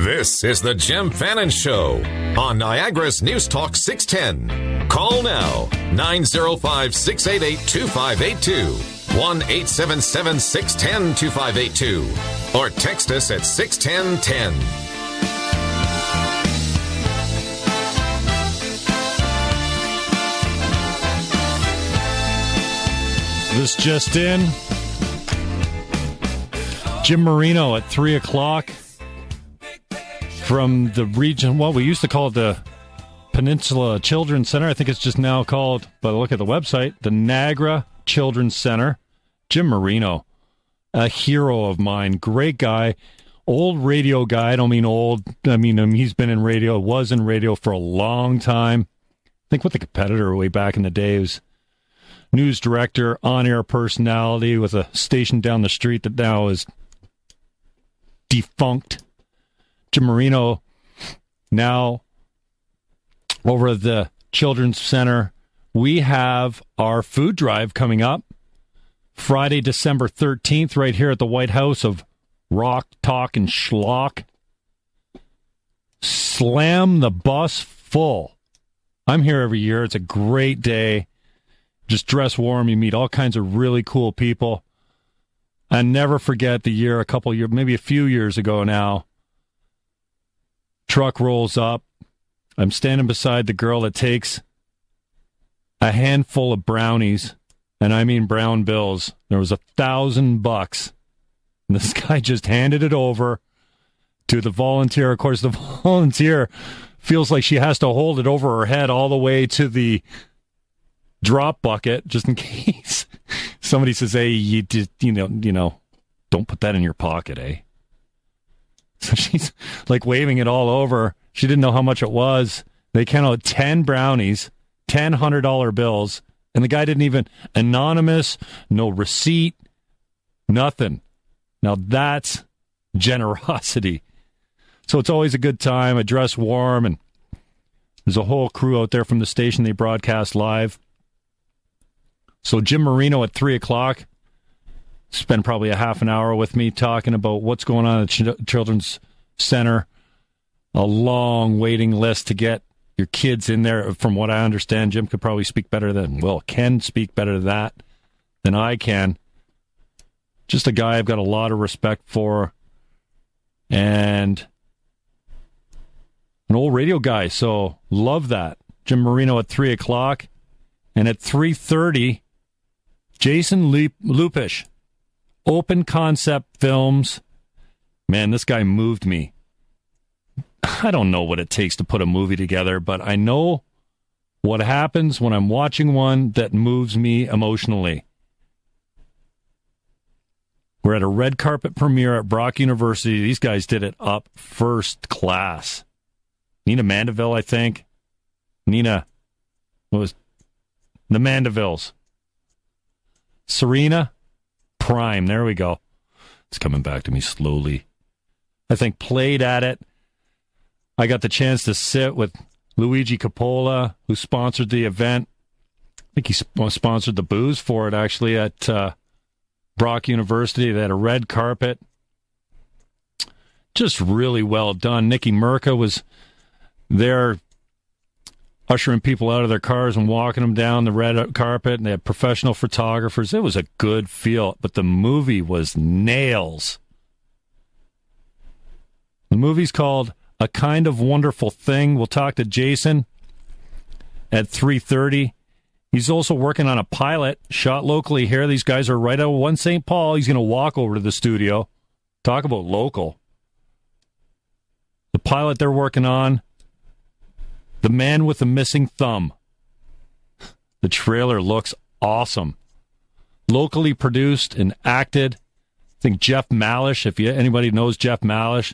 This is the Jim Fannin Show on Niagara's News Talk 610. Call now, 905-688-2582, 1-877-610-2582, or text us at 61010. This just in. Jim Marino at 3 o'clock. From the region, what we used to call the Peninsula Children's Center. I think it's just now called, by the look at the website, the Niagara Children's Center. Jim Marino, a hero of mine, great guy, old radio guy. I don't mean old. I mean, he's been in radio, was in radio for a long time. I think with the competitor way back in the day, he was news director, on-air personality with a station down the street that now is defunct. Jim Marino now over at the Children's Center. We have our food drive coming up Friday, December 13th, right here at the White House of Rock, Talk, and Schlock. Slam the bus full. I'm here every year. It's a great day. Just dress warm. You meet all kinds of really cool people. And never forget the year, maybe a few years ago now. Truck rolls up. I'm standing beside the girl that takes a handful of brownies, and I mean brown bills. There was $1,000. And this guy just handed it over to the volunteer. Of course, the volunteer feels like she has to hold it over her head all the way to the drop bucket, just in case somebody says, "Hey, you know, don't put that in your pocket, eh?" So she's like waving it all over. She didn't know how much it was. They counted 10 brownies, 10 $100 bills, and the guy didn't even, anonymous, no receipt, nothing. Now that's generosity. So it's always a good time. I dress warm, and there's a whole crew out there from the station. They broadcast live. So Jim Marino at 3 o'clock, spend probably a half an hour with me talking about what's going on at the Children's Center. A long waiting list to get your kids in there. From what I understand, Jim could probably speak better can speak better than that than I can. Just a guy I've got a lot of respect for. And an old radio guy, so love that. Jim Marino at 3 o'clock. And at 3:30, Jason Lupish, Open Concept Films. Man, this guy moved me. I don't know what it takes to put a movie together, but I know what happens when I'm watching one that moves me emotionally. We're at a red carpet premiere at Brock University. These guys did it up first class. Nina Mandeville, I think. The Mandevilles. Serena Prime. There we go. It's coming back to me slowly. I think played at it. I got the chance to sit with Luigi Coppola, who sponsored the event. I think he sponsored the booze for it, actually, at Brock University. They had a red carpet. Just really well done. Nikki Merca was there ushering people out of their cars and walking them down the red carpet, and they had professional photographers. It was a good feel, but the movie was nails. The movie's called A Kind of Wonderful Thing. We'll talk to Jason at 3:30. He's also working on a pilot shot locally here. These guys are right out of 1 St. Paul. He's going to walk over to the studio. Talk about local. The pilot they're working on, The Man with the Missing Thumb. The trailer looks awesome. Locally produced and acted. I think Jeff Malish, if anybody knows Jeff Malish,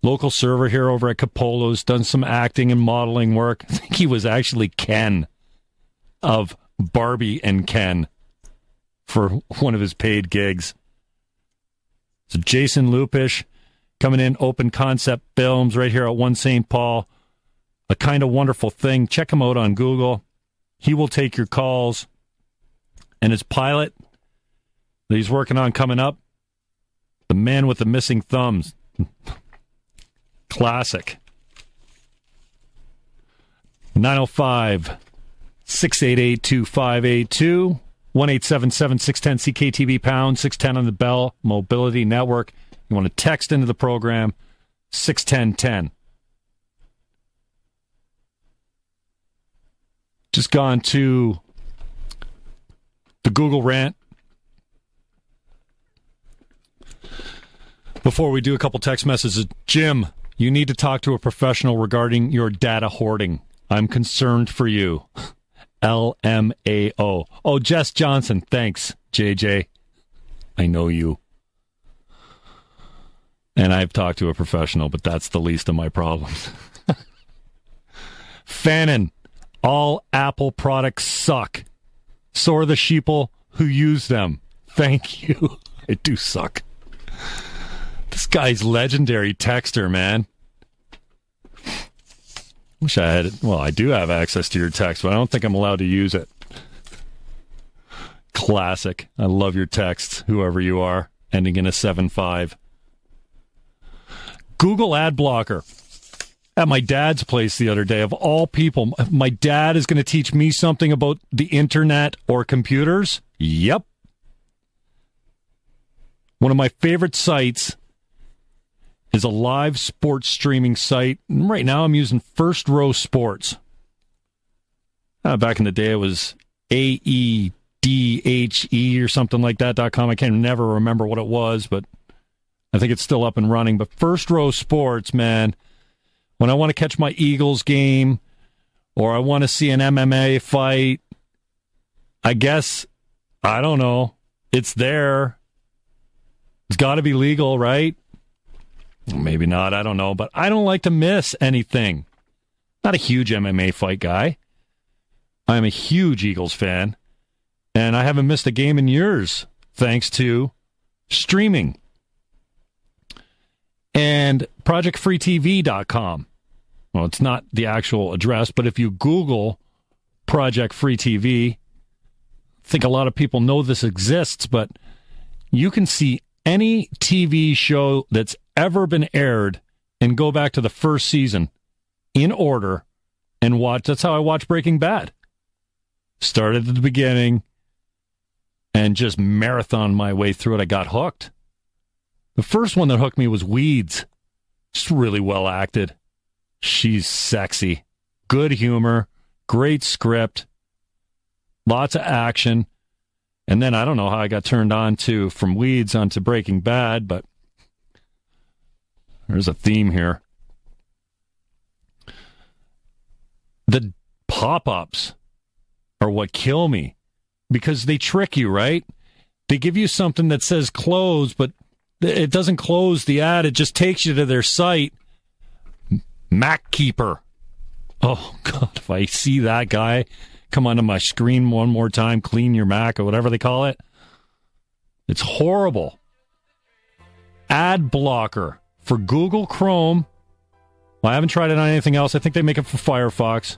local server here over at Capolo's, done some acting and modeling work. I think he was actually Ken of Barbie and Ken for one of his paid gigs. So Jason Lupish coming in, Open Concept Films, right here at 1 St. Paul. A Kind of Wonderful Thing. Check him out on Google. He will take your calls. And his pilot that he's working on coming up, The Man with the Missing Thumbs. Classic. 905-688-2582. 1-877-610-CKTB pound. 610 on the Bell Mobility Network. You want to text into the program, 61010. Just gone to the Google rant. Before we do a couple text messages, Jim, you need to talk to a professional regarding your data hoarding. I'm concerned for you. LMAO. Oh, Jess Johnson. Thanks, JJ. I know you. And I've talked to a professional, but that's the least of my problems. Fannin. All Apple products suck. So are the sheeple who use them. Thank you. I do suck. This guy's legendary texter, man. Wish I had, well, I do have access to your text, but I don't think I'm allowed to use it. Classic. I love your texts, whoever you are, ending in a 7.5. Google AdBlocker. At my dad's place the other day, of all people, my dad is going to teach me something about the internet or computers? Yep. One of my favorite sites is a live sports streaming site. Right now I'm using First Row Sports. Back in the day it was AEDHE or something like that.com. I can never remember what it was, but I think it's still up and running. But First Row Sports, man, when I want to catch my Eagles game or I want to see an MMA fight, I guess, I don't know, it's there. It's got to be legal, right? Maybe not, I don't know, but I don't like to miss anything. Not a huge MMA fight guy. I'm a huge Eagles fan, and I haven't missed a game in years thanks to streaming. And ProjectFreeTV.com. Well, it's not the actual address, but if you Google Project Free TV, I think a lot of people know this exists, but you can see any TV show that's ever been aired and go back to the first season in order and watch. That's how I watch Breaking Bad. Started at the beginning and just marathon my way through it. I got hooked. The first one that hooked me was Weeds. Just really well acted. She's sexy. Good humor. Great script. Lots of action. And then I don't know how I got turned on to from Weeds onto Breaking Bad, but there's a theme here. The pop-ups are what kill me because they trick you, right? They give you something that says close, but it doesn't close the ad. It just takes you to their site. Mac Keeper. Oh, God, if I see that guy come onto my screen one more time, clean your Mac or whatever they call it, it's horrible. AdBlocker for Google Chrome. Well, I haven't tried it on anything else. I think they make it for Firefox.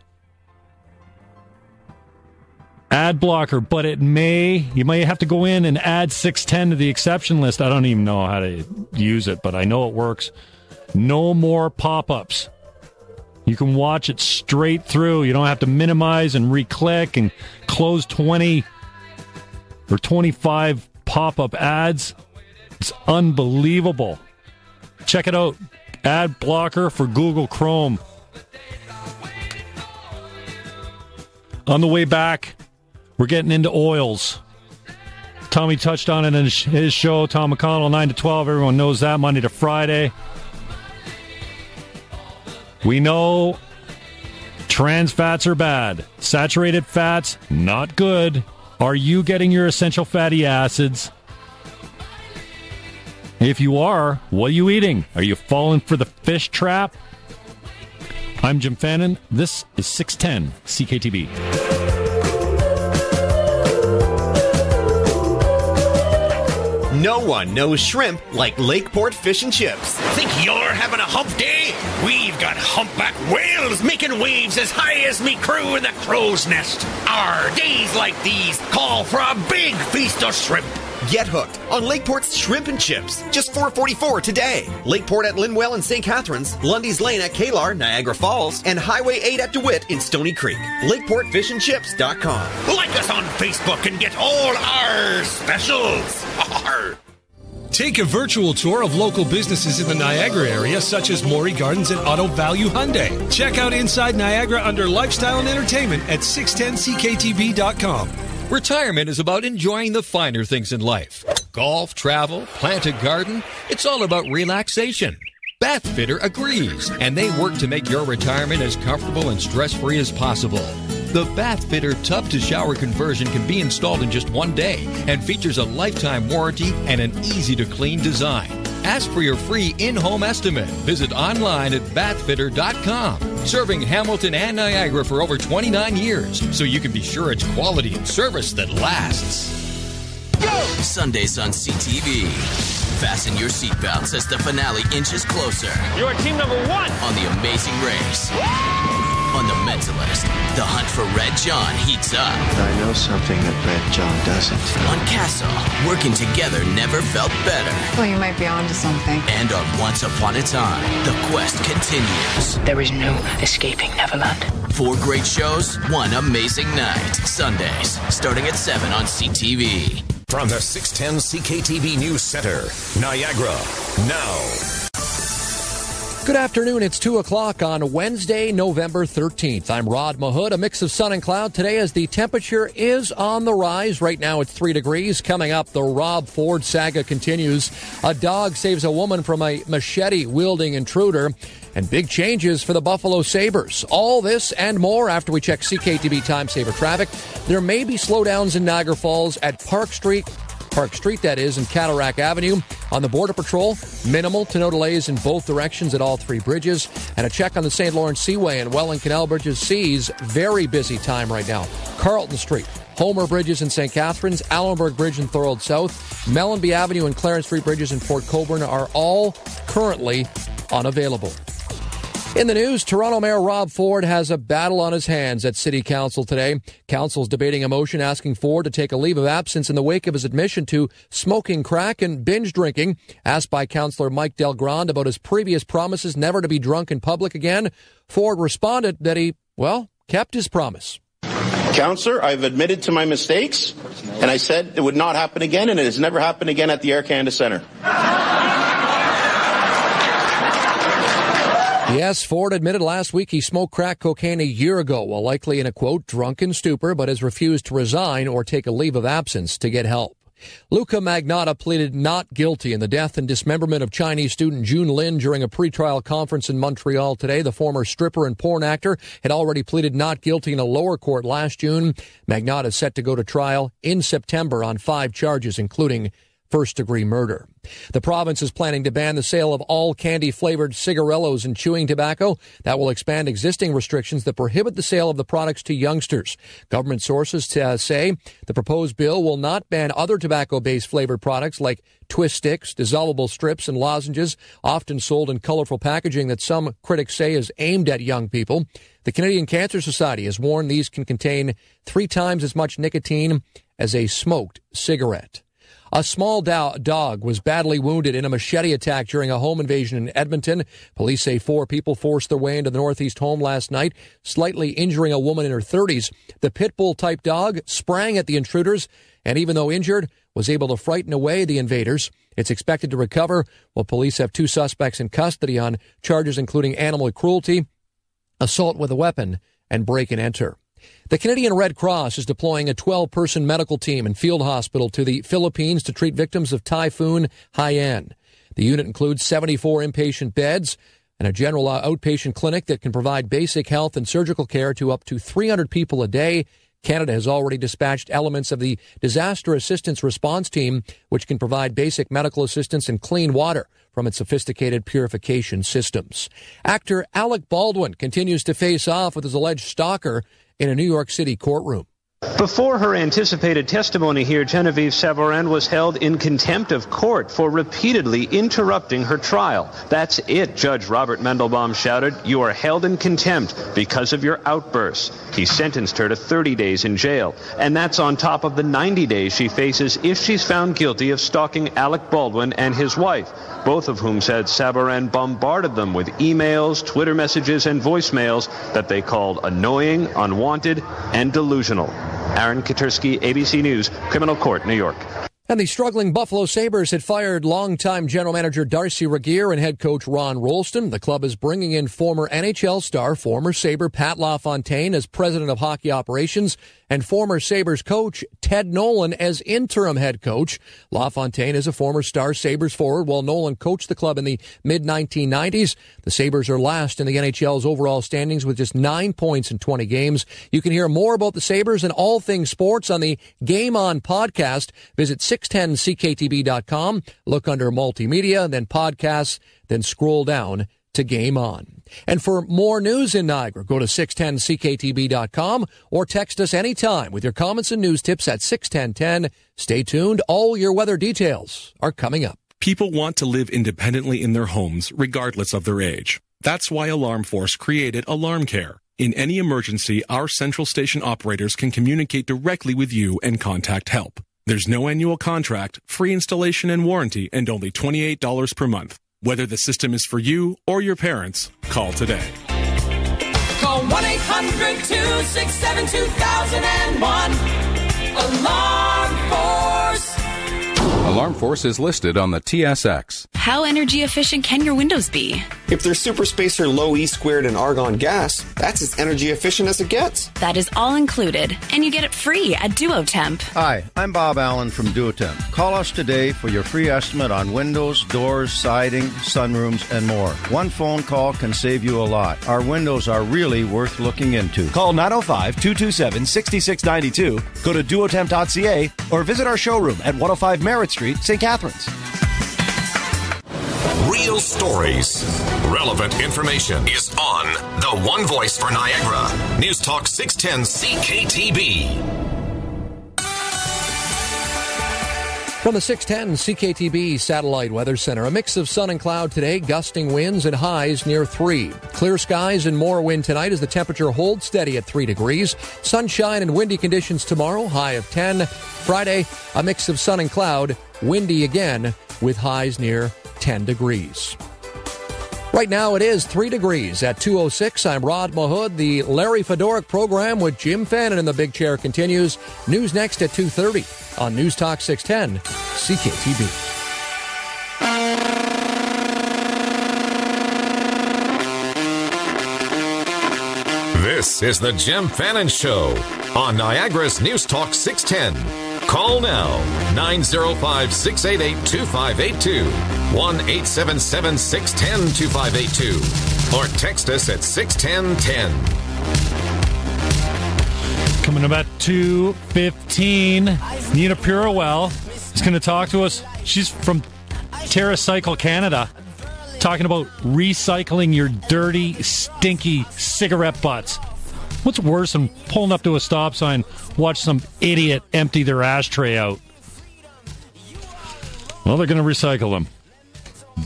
AdBlocker, but you may have to go in and add 610 to the exception list. I don't even know how to use it, but I know it works. No more pop-ups. You can watch it straight through. You don't have to minimize and re-click and close 20 or 25 pop-up ads. It's unbelievable. Check it out. AdBlocker for Google Chrome. On the way back, we're getting into oils. Tommy touched on it in his show, Tom McConnell, 9 to 12. Everyone knows that, Monday to Friday. We know trans fats are bad. Saturated fats, not good. Are you getting your essential fatty acids? If you are, what are you eating? Are you falling for the fish trap? I'm Jim Fannin. This is 610 CKTB. No one knows shrimp like Lakeport Fish and Chips. Think you're having a hump day? We've got humpback whales making waves as high as me crew in the crow's nest. Our days like these call for a big feast of shrimp. Get hooked on Lakeport's Shrimp and Chips. Just $4.44 today. Lakeport at Linwell and St. Catharines, Lundy's Lane at Kalar, Niagara Falls, and Highway 8 at DeWitt in Stony Creek. LakeportFishandChips.com. Like us on Facebook and get all our specials. Take a virtual tour of local businesses in the Niagara area, such as Maury Gardens and Auto Value Hyundai. Check out Inside Niagara under Lifestyle and Entertainment at 610CKTB.com. Retirement is about enjoying the finer things in life. Golf, travel, plant a garden. It's all about relaxation. Bathfitter agrees, and they work to make your retirement as comfortable and stress-free as possible. The Bath Fitter tub-to-shower conversion can be installed in just one day and features a lifetime warranty and an easy-to-clean design. Ask for your free in-home estimate. Visit online at bathfitter.com. Serving Hamilton and Niagara for over 29 years, so you can be sure it's quality and service that lasts. Sundays on CTV. Fasten your seatbelts as the finale inches closer. You are team number 1 on The Amazing Race. On The Mentalist, the hunt for Red John heats up. I know something that Red John doesn't. On Castle, working together never felt better. Well, you might be onto something. And on Once Upon a Time, the quest continues. There is no escaping Neverland. 4 great shows, 1 amazing night. Sundays, starting at 7 on CTV. From the 610 CKTV News Center, Niagara, now. Good afternoon. It's 2 o'clock on Wednesday, November 13th. I'm Rod Mahood. A mix of sun and cloud today as the temperature is on the rise. Right now it's 3 degrees. Coming up, the Rob Ford saga continues. A dog saves a woman from a machete-wielding intruder. And big changes for the Buffalo Sabres. All this and more after we check CKTV Time Saver traffic. There may be slowdowns in Niagara Falls at Park Street, that is, and Cataract Avenue. On the Border Patrol, minimal to no delays in both directions at all 3 bridges. And a check on the St. Lawrence Seaway and Welland Canal Bridges Seas. Very busy time right now. Carlton Street, Homer Bridges in St. Catharines, Allenberg Bridge in Thorold South, Mellenby Avenue and Clarence Street Bridges in Port Colborne are all currently unavailable. In the news, Toronto Mayor Rob Ford has a battle on his hands at City Council today. Council's debating a motion asking Ford to take a leave of absence in the wake of his admission to smoking crack and binge drinking. Asked by Councillor Mike Delgrand about his previous promises never to be drunk in public again, Ford responded that he, kept his promise. Councillor, I've admitted to my mistakes, and I said it would not happen again, and it has never happened again at the Air Canada Centre. Yes, Ford admitted last week he smoked crack cocaine a year ago while likely in a, quote, drunken stupor, but has refused to resign or take a leave of absence to get help. Luca Magnotta pleaded not guilty in the death and dismemberment of Chinese student June Lin during a pretrial conference in Montreal today. The former stripper and porn actor had already pleaded not guilty in a lower court last June. Magnotta is set to go to trial in September on 5 charges, including first-degree murder. The province is planning to ban the sale of all candy-flavored cigarillos and chewing tobacco. That will expand existing restrictions that prohibit the sale of the products to youngsters. Government sources say the proposed bill will not ban other tobacco-based flavored products like twist sticks, dissolvable strips, and lozenges, often sold in colorful packaging that some critics say is aimed at young people. The Canadian Cancer Society has warned these can contain 3 times as much nicotine as a smoked cigarette. A small dog was badly wounded in a machete attack during a home invasion in Edmonton. Police say 4 people forced their way into the Northeast home last night, slightly injuring a woman in her 30s. The pit bull-type dog sprang at the intruders and, even though injured, was able to frighten away the invaders. It's expected to recover, while police have 2 suspects in custody on charges including animal cruelty, assault with a weapon, and break and enter. The Canadian Red Cross is deploying a 12-person medical team and field hospital to the Philippines to treat victims of Typhoon Haiyan. The unit includes 74 inpatient beds and a general outpatient clinic that can provide basic health and surgical care to up to 300 people a day. Canada has already dispatched elements of the Disaster Assistance Response Team, which can provide basic medical assistance and clean water from its sophisticated purification systems. Actor Alec Baldwin continues to face off with his alleged stalker in a New York City courtroom. Before her anticipated testimony here, Genevieve Savarin was held in contempt of court for repeatedly interrupting her trial. That's it, Judge Robert Mendelbaum shouted. You are held in contempt because of your outbursts. He sentenced her to 30 days in jail, and that's on top of the 90 days she faces if she's found guilty of stalking Alec Baldwin and his wife, both of whom said Savarin bombarded them with emails, Twitter messages, and voicemails that they called annoying, unwanted, and delusional. Aaron Katursky, ABC News, Criminal Court, New York. And the struggling Buffalo Sabres had fired longtime general manager Darcy Regier and head coach Ron Rolston. The club is bringing in former NHL star, former Sabre Pat LaFontaine as president of hockey operations, and former Sabres coach Ted Nolan as interim head coach. LaFontaine is a former star Sabres forward, while Nolan coached the club in the mid-1990s. The Sabres are last in the NHL's overall standings with just 9 points in 20 games. You can hear more about the Sabres and all things sports on the Game On podcast. Visit 610ckTB.com, look under multimedia, then podcasts, then scroll down to Game On. And for more news in Niagara, go to 610ckTB.com or text us anytime with your comments and news tips at 61010. Stay tuned. All your weather details are coming up. People want to live independently in their homes, regardless of their age. That's why Alarm Force created Alarm Care. In any emergency, our central station operators can communicate directly with you and contact help. There's no annual contract, free installation and warranty, and only $28 per month. Whether the system is for you or your parents, call today. Call 1-800-267-2001. Alarm Force. Alarm Force is listed on the TSX. How energy efficient can your windows be? If they're super spacer, low E squared, and argon gas, that's as energy efficient as it gets. That is all included, and you get it free at Duotemp. Hi, I'm Bob Allen from Duotemp. Call us today for your free estimate on windows, doors, siding, sunrooms, and more. One phone call can save you a lot. Our windows are really worth looking into. Call 905-227-6692, go to duotemp.ca, or visit our showroom at 105 Merritt Street, St. Catharines. Real stories. Relevant information is on the One Voice for Niagara. News Talk 610 CKTB. From the 610 CKTB Satellite Weather Center, a mix of sun and cloud today, gusting winds and highs near 3. Clear skies and more wind tonight as the temperature holds steady at 3 degrees. Sunshine and windy conditions tomorrow, high of 10. Friday, a mix of sun and cloud, windy again with highs near 10 degrees. Right now it is 3 degrees at 2:06. I'm Rod Mahood. The Larry Fedoruk program with Jim Fannin in the big chair continues. News next at 2:30 on News Talk 610 CKTB. This is the Jim Fannin Show on Niagara's News Talk 610. Call now, 905-688-2582, 1-877-610-2582, or text us at 61010. Coming up at 2:15, Nina Purewell is going to talk to us. She's from TerraCycle Canada, talking about recycling your dirty, stinky cigarette butts. What's worse than pulling up to a stop sign, watch some idiot empty their ashtray out? Well, they're going to recycle them.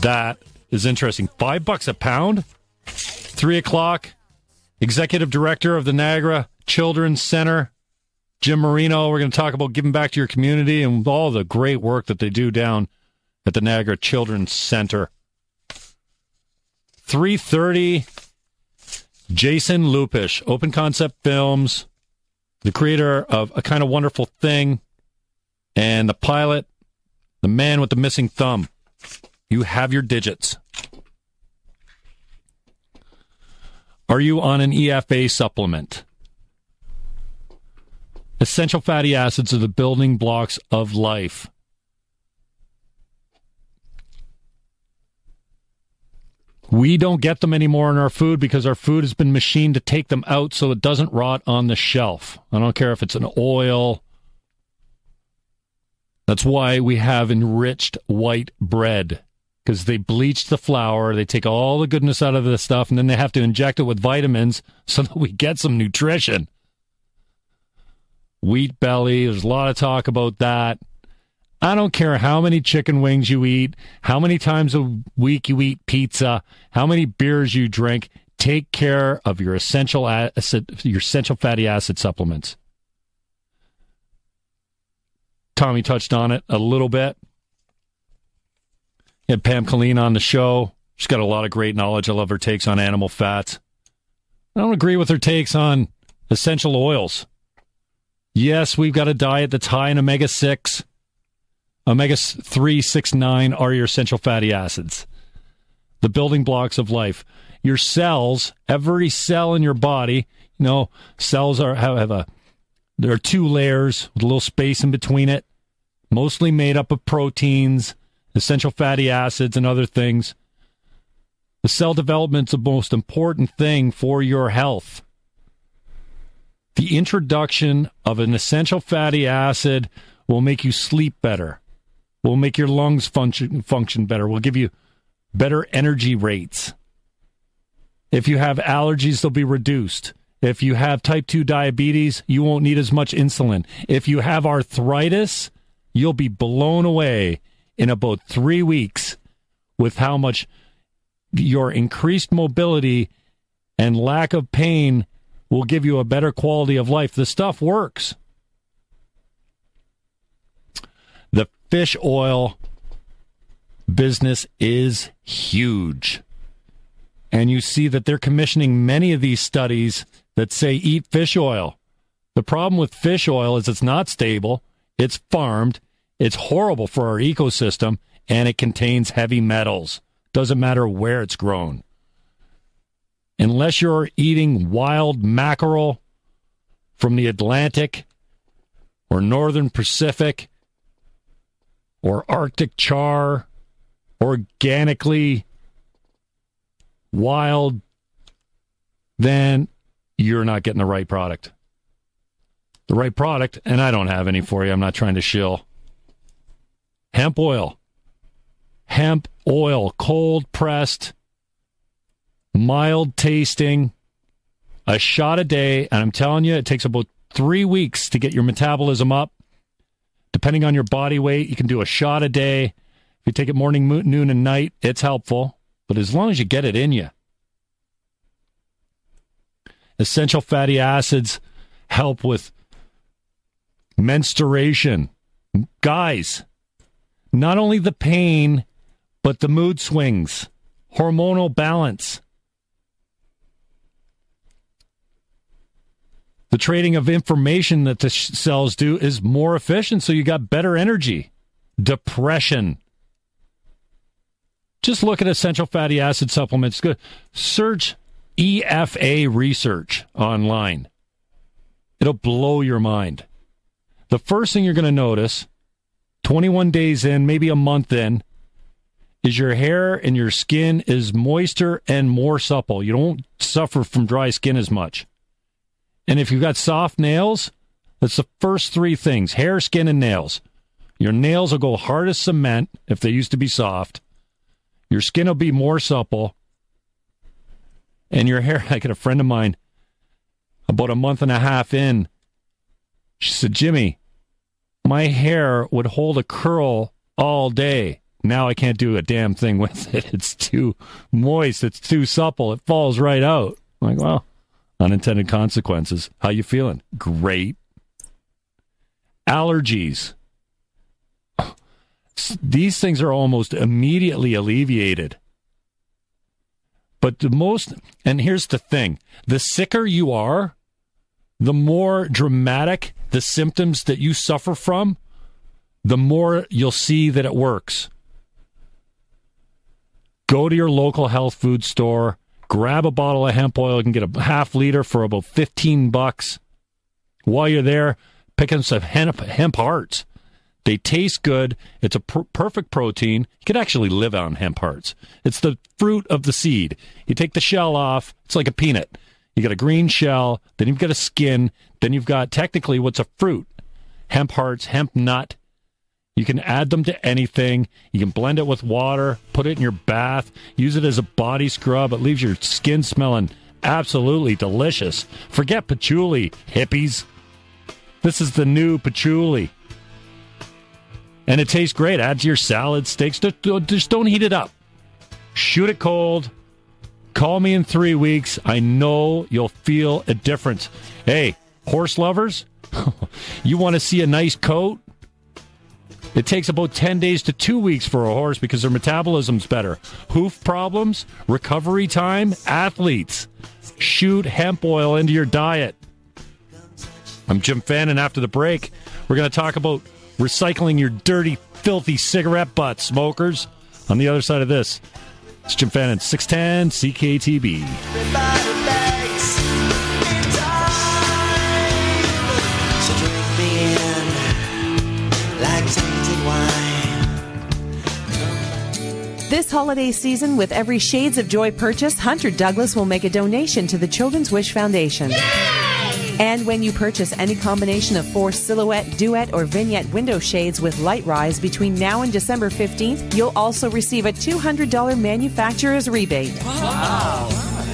That is interesting. $5 a pound? 3 o'clock. Executive Director of the Niagara Children's Center, Jim Marino. We're going to talk about giving back to your community and all the great work that they do down at the Niagara Children's Center. 3:30. Jason Lupish, Open Concept Films, the creator of A Kind of Wonderful Thing, and the pilot, The Man with the Missing Thumb. You have your digits. Are you on an EFA supplement? Essential fatty acids are the building blocks of life. We don't get them anymore in our food because our food has been machined to take them out so it doesn't rot on the shelf. I don't care if it's an oil. That's why we have enriched white bread, because they bleach the flour, they take all the goodness out of the stuff, and then they have to inject it with vitamins so that we get some nutrition. Wheat belly, there's a lot of talk about that. I don't care how many chicken wings you eat, how many times a week you eat pizza, how many beers you drink. Take care of your essential fatty acid supplements. Tommy touched on it a little bit. You had Pam Colleen on the show. She's got a lot of great knowledge. I love her takes on animal fats. I don't agree with her takes on essential oils. Yes, we've got a diet that's high in omega-6. Omega-3, 6, 9 are your essential fatty acids, the building blocks of life. Your cells, every cell in your body, cells there are 2 layers with a little space in between it, mostly made up of proteins, essential fatty acids, and other things. The cell development's the most important thing for your health. The introduction of an essential fatty acid will make you sleep better, will make your lungs function better, will give you better energy rates. If you have allergies, they'll be reduced. If you have type 2 diabetes, you won't need as much insulin. If you have arthritis, you'll be blown away in about 3 weeks with how much your increased mobility and lack of pain will give you a better quality of life. The stuff works. The fish oil business is huge. And you see that they're commissioning many of these studies that say eat fish oil. The problem with fish oil is it's not stable, it's farmed, it's horrible for our ecosystem, and it contains heavy metals. Doesn't matter where it's grown. Unless you're eating wild mackerel from the Atlantic or Northern Pacific or Arctic char, organically wild, then you're not getting the right product. The right product, and I don't have any for you, I'm not trying to shill. Hemp oil. Hemp oil, cold pressed, mild tasting, a shot a day, and I'm telling you, it takes about 3 weeks to get your metabolism up. Depending on your body weight, you can do a shot a day. If you take it morning, noon, and night, it's helpful. But as long as you get it in you. Essential fatty acids help with menstruation. Guys, not only the pain, but the mood swings, hormonal balance. The trading of information that the cells do is more efficient, so you got better energy. Depression. Just look at essential fatty acid supplements. Good. Search EFA research online. It'll blow your mind. The first thing you're going to notice, 21 days in, maybe a month in, is your hair and your skin is moister and more supple. You don't suffer from dry skin as much. And if you've got soft nails, that's the first 3 things: hair, skin, and nails. Your nails will go hard as cement if they used to be soft. Your skin will be more supple. And your hair, I got a friend of mine, about a month and a half in, she said, Jimmy, my hair would hold a curl all day. Now I can't do a damn thing with it. It's too moist. It's too supple. It falls right out. I'm like, well, unintended consequences. How you feeling? Great. Allergies. These things are almost immediately alleviated. But and here's the thing, the sicker you are, the more dramatic the symptoms that you suffer from, the more you'll see that it works. Go to your local health food store, grab a bottle of hemp oil. You can get a half liter for about $15. While you're there, pick up some hemp hearts. They taste good. It's a perfect protein. You can actually live on hemp hearts. It's the fruit of the seed. You take the shell off. It's like a peanut. You got a green shell, then you've got a skin, then you've got technically what's a fruit. Hemp hearts, hemp nut. You can add them to anything. You can blend it with water, put it in your bath, use it as a body scrub. It leaves your skin smelling absolutely delicious. Forget patchouli, hippies. This is the new patchouli. And it tastes great. Add to your salad, steaks. Just don't heat it up. Shoot it cold. Call me in 3 weeks. I know you'll feel a difference. Hey, horse lovers, you want to see a nice coat? It takes about 10 days to 2 weeks for a horse because their metabolism's better. Hoof problems, recovery time, athletes. Shoot hemp oil into your diet. I'm Jim Fannin. After the break, we're going to talk about recycling your dirty filthy cigarette butt smokers. On the other side of this, it's Jim Fannin, 610 CKTB. This holiday season, with every Shades of Joy purchase, Hunter Douglas will make a donation to the Children's Wish Foundation. Yay! And when you purchase any combination of 4 silhouette, duet, or vignette window shades with light rise between now and December 15th, you'll also receive a $200 manufacturer's rebate. Wow!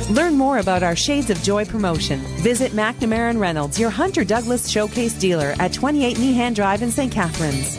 Learn more about our Shades of Joy promotion. Visit McNamara & Reynolds, your Hunter Douglas Showcase dealer at 28 Meehan Drive in St. Catharines.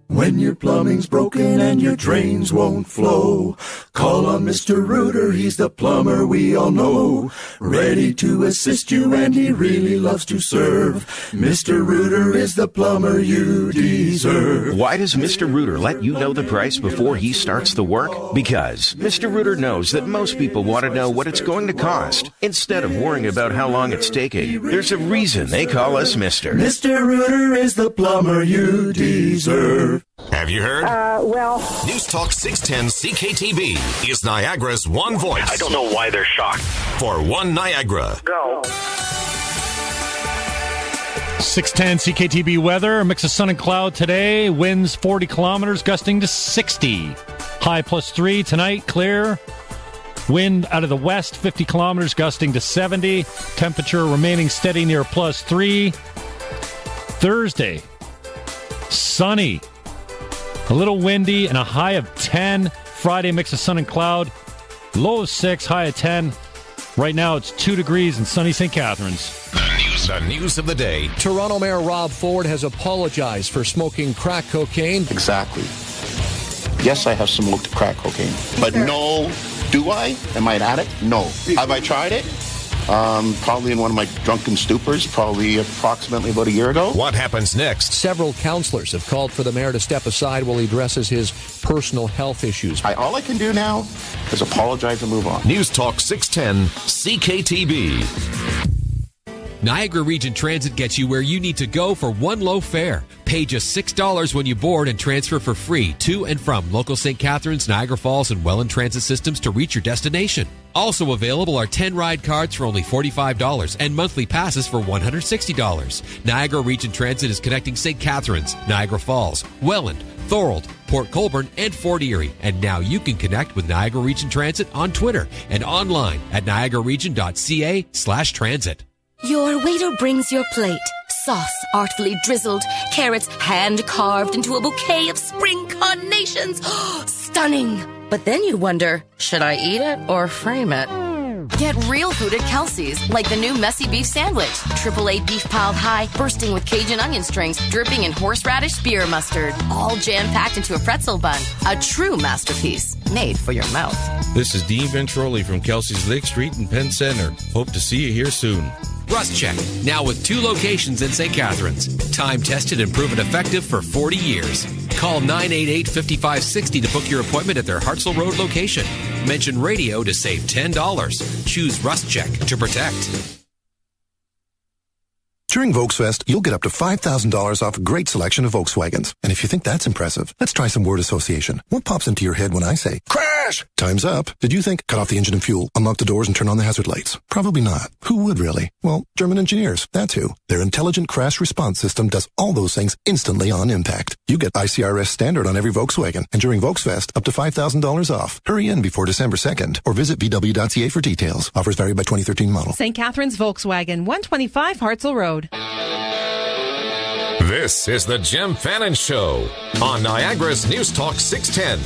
When your plumbing's broken and your drains won't flow, call on Mr. Rooter, he's the plumber we all know. Ready to assist you and he really loves to serve. Mr. Rooter is the plumber you deserve. Why does Mr. Rooter let you know the price before he starts the work? Because Mr. Rooter knows that most people want to know what it's going to cost instead of worrying about how long it's taking. There's a reason they call us Mr. Mr. Rooter is the plumber you deserve. Have you heard? Well. News Talk 610 CKTB is Niagara's one voice. I don't know why they're shocked. For one Niagara. Go. 610 CKTB weather, a mix of sun and cloud today. Winds 40 kilometers, gusting to 60. High +3 tonight, clear. Wind out of the west, 50 kilometers, gusting to 70. Temperature remaining steady near +3. Thursday, sunny. A little windy and a high of 10. Friday, mix of sun and cloud. Low of 6, high of 10. Right now, it's 2 degrees in sunny St. Catharines. The news of the day. Toronto Mayor Rob Ford has apologized for smoking crack cocaine. Exactly. Yes, I have smoked crack cocaine. But no, do I? Am I an addict? No. Have I tried it? Probably in one of my drunken stupors, probably approximately about a year ago. What happens next? Several counselors have called for the mayor to step aside while he addresses his personal health issues. All I can do now is apologize and move on. News Talk 610 CKTB. Niagara Region Transit gets you where you need to go for one low fare. Pay just $6 when you board and transfer for free to and from local St. Catharines, Niagara Falls, and Welland Transit systems to reach your destination. Also available are 10 ride cards for only $45 and monthly passes for $160. Niagara Region Transit is connecting St. Catharines, Niagara Falls, Welland, Thorold, Port Colborne, and Fort Erie. And now you can connect with Niagara Region Transit on Twitter and online at niagararegion.ca/transit. Your waiter brings your plate. Sauce artfully drizzled, carrots hand-carved into a bouquet of spring carnations. Stunning! But then you wonder, should I eat it or frame it? Get real food at Kelsey's, like the new messy beef sandwich. AAA beef piled high, bursting with Cajun onion strings, dripping in horseradish spear mustard. All jam-packed into a pretzel bun. A true masterpiece, made for your mouth. This is Dean Ventroli from Kelsey's Lake Street and Penn Center. Hope to see you here soon. Rust Check, now with 2 locations in St. Catharines. Time tested and proven effective for 40 years. Call 988-5560 to book your appointment at their Hartzell Road location. Mention radio to save $10. Choose Rust Check to protect. During Volksfest, you'll get up to $5,000 off a great selection of Volkswagens. And if you think that's impressive, let's try some word association. What pops into your head when I say, crash? Time's up. Did you think, cut off the engine and fuel, unlock the doors and turn on the hazard lights? Probably not. Who would really? Well, German engineers. That's who. Their intelligent crash response system does all those things instantly on impact. You get ICRS standard on every Volkswagen. And during Volksfest, up to $5,000 off. Hurry in before December 2nd or visit VW.ca for details. Offers vary by 2013 model. St. Catharines Volkswagen, 125 Hartzell Road. This is the Jim Fannin Show on Niagara's News Talk 610.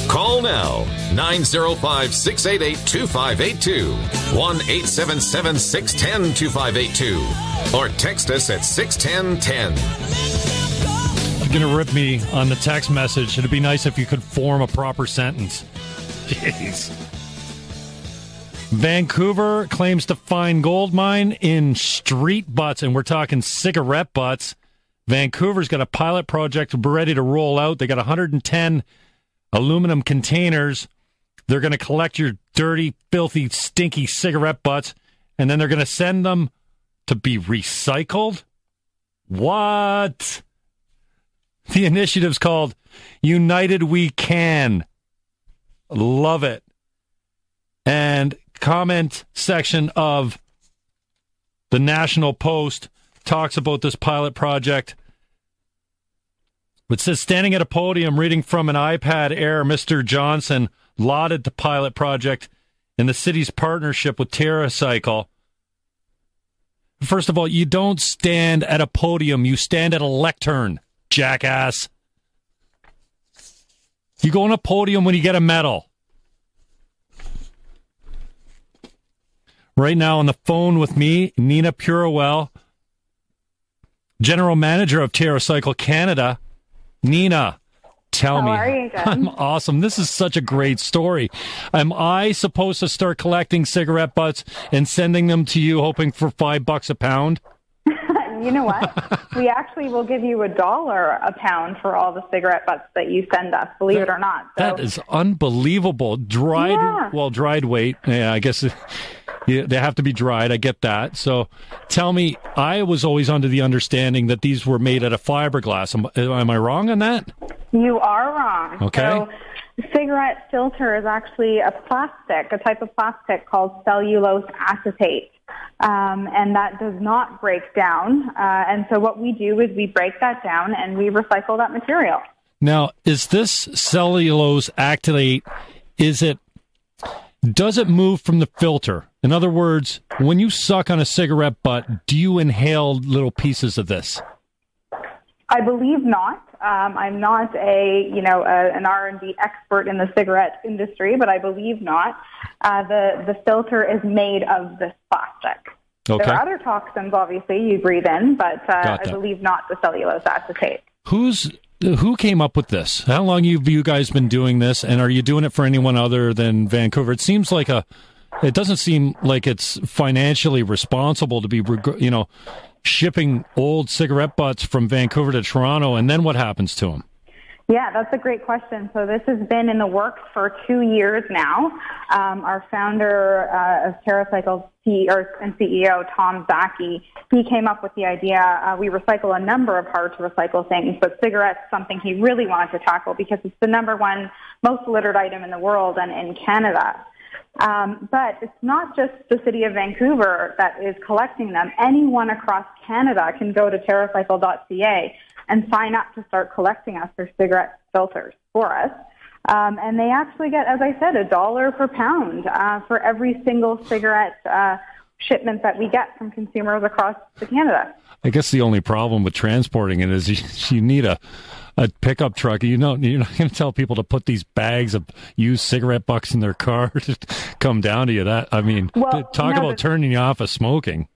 Call now, 905-688-2582, 1-877-610-2582, or text us at 61010. You're going to rip me on the text message. It'd be nice if you could form a proper sentence. Jeez. Vancouver claims to find gold mine in street butts, and we're talking cigarette butts. Vancouver's got a pilot project ready to roll out. They got 110 aluminum containers. They're going to collect your dirty, filthy, stinky cigarette butts, and then they're going to send them to be recycled? What? The initiative's called United We Can. Love it. And comment section of the National Post talks about this pilot project. It says, standing at a podium reading from an iPad Air, Mr. Johnson lauded the pilot project and the city's partnership with TerraCycle. First of all, you don't stand at a podium. You stand at a lectern, jackass. You go on a podium when you get a medal. Right now on the phone with me, Nina Purewell, General Manager of TerraCycle Canada. Nina, tell me. How are you, Jen? I'm awesome. This is such a great story. Am I supposed to start collecting cigarette butts and sending them to you, hoping for $5 a pound? You know what? We actually will give you $1 a pound for all the cigarette butts that you send us, believe it or not. So, that is unbelievable. Dried weight. Yeah, I guess they have to be dried. I get that. So tell me, I was always under the understanding that these were made out of fiberglass. Am I wrong on that? You are wrong. Okay. So cigarette filter is actually a type of plastic called cellulose acetate. And that does not break down. And so what we do is we break that down and we recycle that material. Now, is this cellulose acetate, does it move from the filter? In other words, when you suck on a cigarette butt, do you inhale little pieces of this? I believe not. I'm not an R&D expert in the cigarette industry, but I believe not. The filter is made of this plastic. Okay. There are other toxins, obviously, you breathe in, but I believe not the cellulose acetate. Who came up with this? How long have you guys been doing this, and are you doing it for anyone other than Vancouver? It doesn't seem like it's financially responsible to be, shipping old cigarette butts from Vancouver to Toronto, and then what happens to them? Yeah, that's a great question. So this has been in the works for 2 years now. Our founder of TerraCycle and CEO, Tom Zaki, he came up with the idea. We recycle a number of hard-to-recycle things, but cigarettes something he really wanted to tackle because it's the number one most littered item in the world and in Canada. But it's not just the city of Vancouver that is collecting them. Anyone across Canada can go to TerraCycle.ca and sign up to start collecting us their cigarette filters for us. And they actually get, as I said, $1 per pound for every single cigarette shipment that we get from consumers across Canada. I guess the only problem with transporting it is you need a pickup truck. You're not going to tell people to put these bags of used cigarette butts in their car to come down to you. Talk about turning you off of smoking.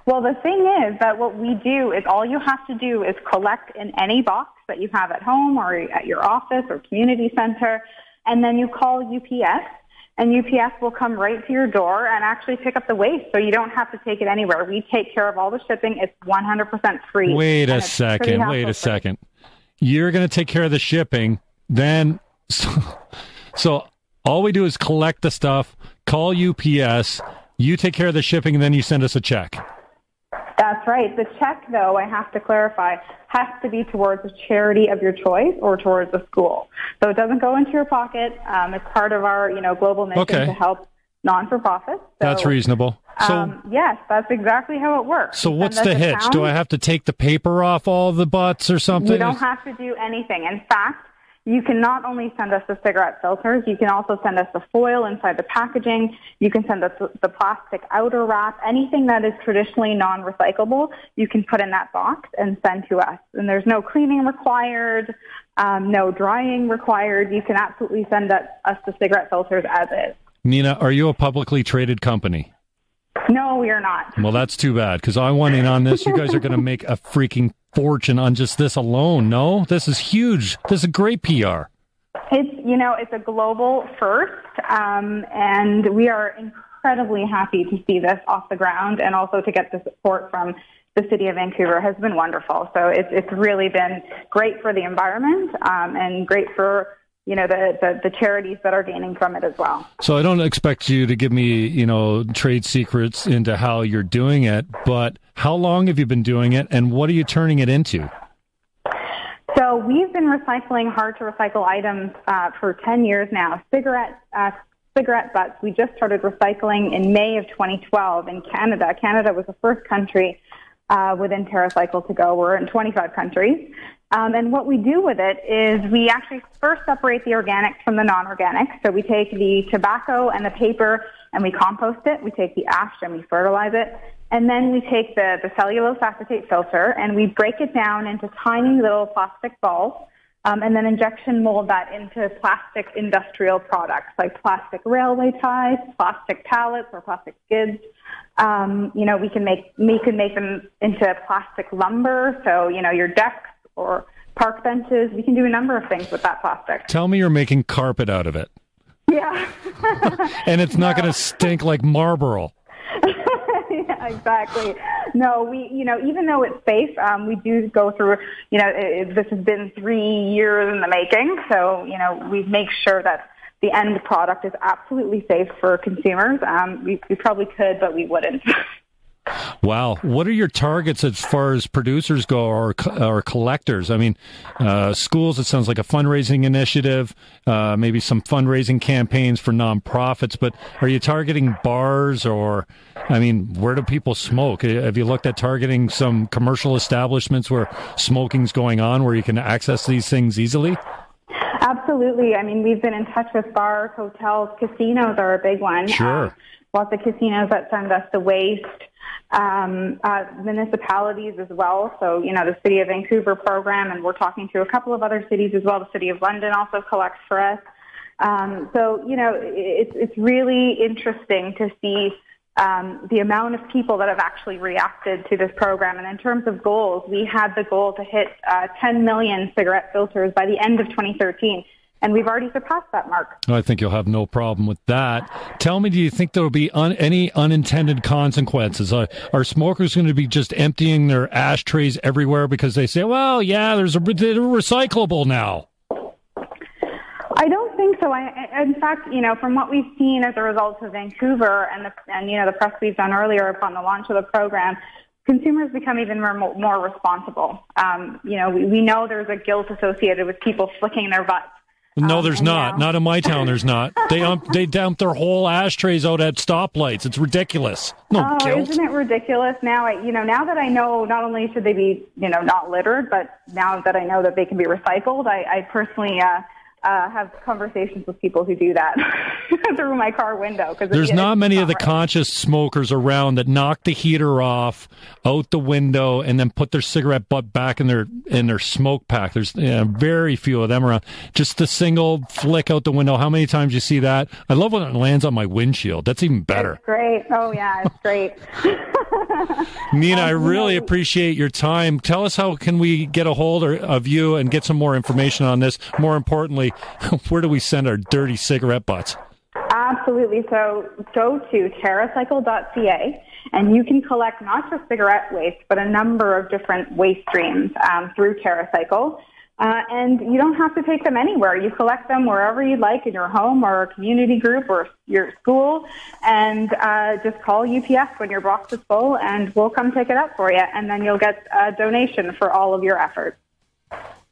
Well, the thing is that what we do is all you have to do is collect in any box that you have at home or at your office or community center, and then you call UPS, and UPS will come right to your door and actually pick up the waste, so you don't have to take it anywhere. We take care of all the shipping. It's 100% free. Wait a second. You're going to take care of the shipping, then so all we do is collect the stuff, call UPS, you take care of the shipping, and then you send us a check. That's right. The check, though, I have to clarify, has to be towards a charity of your choice or towards a school. So it doesn't go into your pocket. It's part of our, global mission to help non-for-profits. So, that's reasonable. So yes, that's exactly how it works. So what's the hitch? Do I have to take the paper off all the butts or something? You don't have to do anything. In fact, you can not only send us the cigarette filters, you can also send us the foil inside the packaging. You can send us the plastic outer wrap. Anything that is traditionally non-recyclable, you can put in that box and send to us. And there's no cleaning required, no drying required. You can absolutely send us the cigarette filters as is. Nina, are you a publicly traded company? No, we are not. Well, that's too bad, because I want in on this. You guys are going to make a freaking fortune on just this alone. No, this is huge. This is great PR. It's a global first, and we are incredibly happy to see this off the ground, and also to get the support from the city of Vancouver has been wonderful. So it's really been great for the environment, and great for the charities that are gaining from it as well. So I don't expect you to give me, trade secrets into how you're doing it, but how long have you been doing it, and what are you turning it into? So we've been recycling hard-to-recycle items for 10 years now. Cigarette butts, we just started recycling in May of 2012 in Canada. Canada was the first country within TerraCycle to go. We're in 25 countries. And what we do with it is we actually first separate the organics from the non-organics. So we take the tobacco and the paper and we compost it. We take the ash and we fertilize it. And then we take the cellulose acetate filter and we break it down into tiny little plastic balls and then injection mold that into plastic industrial products like plastic railway ties, plastic pallets or plastic skids. We can make them into plastic lumber. So, your decks or park benches. We can do a number of things with that plastic. Tell me you're making carpet out of it. Yeah. And it's not going to stink like Marlboro. Yeah, exactly. No, we, even though it's safe, we do go through, this has been 3 years in the making. So, we make sure that the end product is absolutely safe for consumers. We probably could, but we wouldn't. Wow. What are your targets as far as producers go or collectors? I mean, schools, it sounds like a fundraising initiative, maybe some fundraising campaigns for nonprofits, but are you targeting bars or, where do people smoke? Have you looked at targeting some commercial establishments where smoking's going on, where you can access these things easily? Absolutely. We've been in touch with bars, hotels, casinos are a big one. Sure. Lots of casinos that send us the waste. Municipalities as well. So, the City of Vancouver program, and we're talking to a couple of other cities as well. The City of London also collects for us. It's really interesting to see the amount of people that have actually reacted to this program. And in terms of goals, we had the goal to hit 10 million cigarette filters by the end of 2013. And we've already surpassed that mark. I think you'll have no problem with that. Tell me, do you think there will be any unintended consequences? Are smokers going to be just emptying their ashtrays everywhere because they say, well, yeah, they're recyclable now? I don't think so. In fact, from what we've seen as a result of Vancouver and the press we've done earlier upon the launch of the program, consumers become even more responsible. We know there's a guilt associated with people flicking their butts. No, there's not. Not in my town, there's not. They dump their whole ashtrays out at stoplights. It's ridiculous. No guilt. Isn't it ridiculous now? Now that I know not only should they be, not littered, but now that I know that they can be recycled, I personally have conversations with people who do that through my car window. There's not many of the conscious smokers around that knock the heater off out the window and then put their cigarette butt back in their smoke pack. There's very few of them around. Just the single flick out the window. How many times you see that? I love when it lands on my windshield. That's even better. It's great. Oh, yeah, it's great. Nina, I really appreciate your time. Tell us how can we get a hold of you and get some more information on this. More importantly, where do we send our dirty cigarette butts? Absolutely. So go to TerraCycle.ca and you can collect not just cigarette waste, but a number of different waste streams through TerraCycle. And you don't have to take them anywhere. You collect them wherever you'd like, in your home or a community group or your school, and just call UPS when your box is full, and we'll come pick it up for you. And then you'll get a donation for all of your efforts.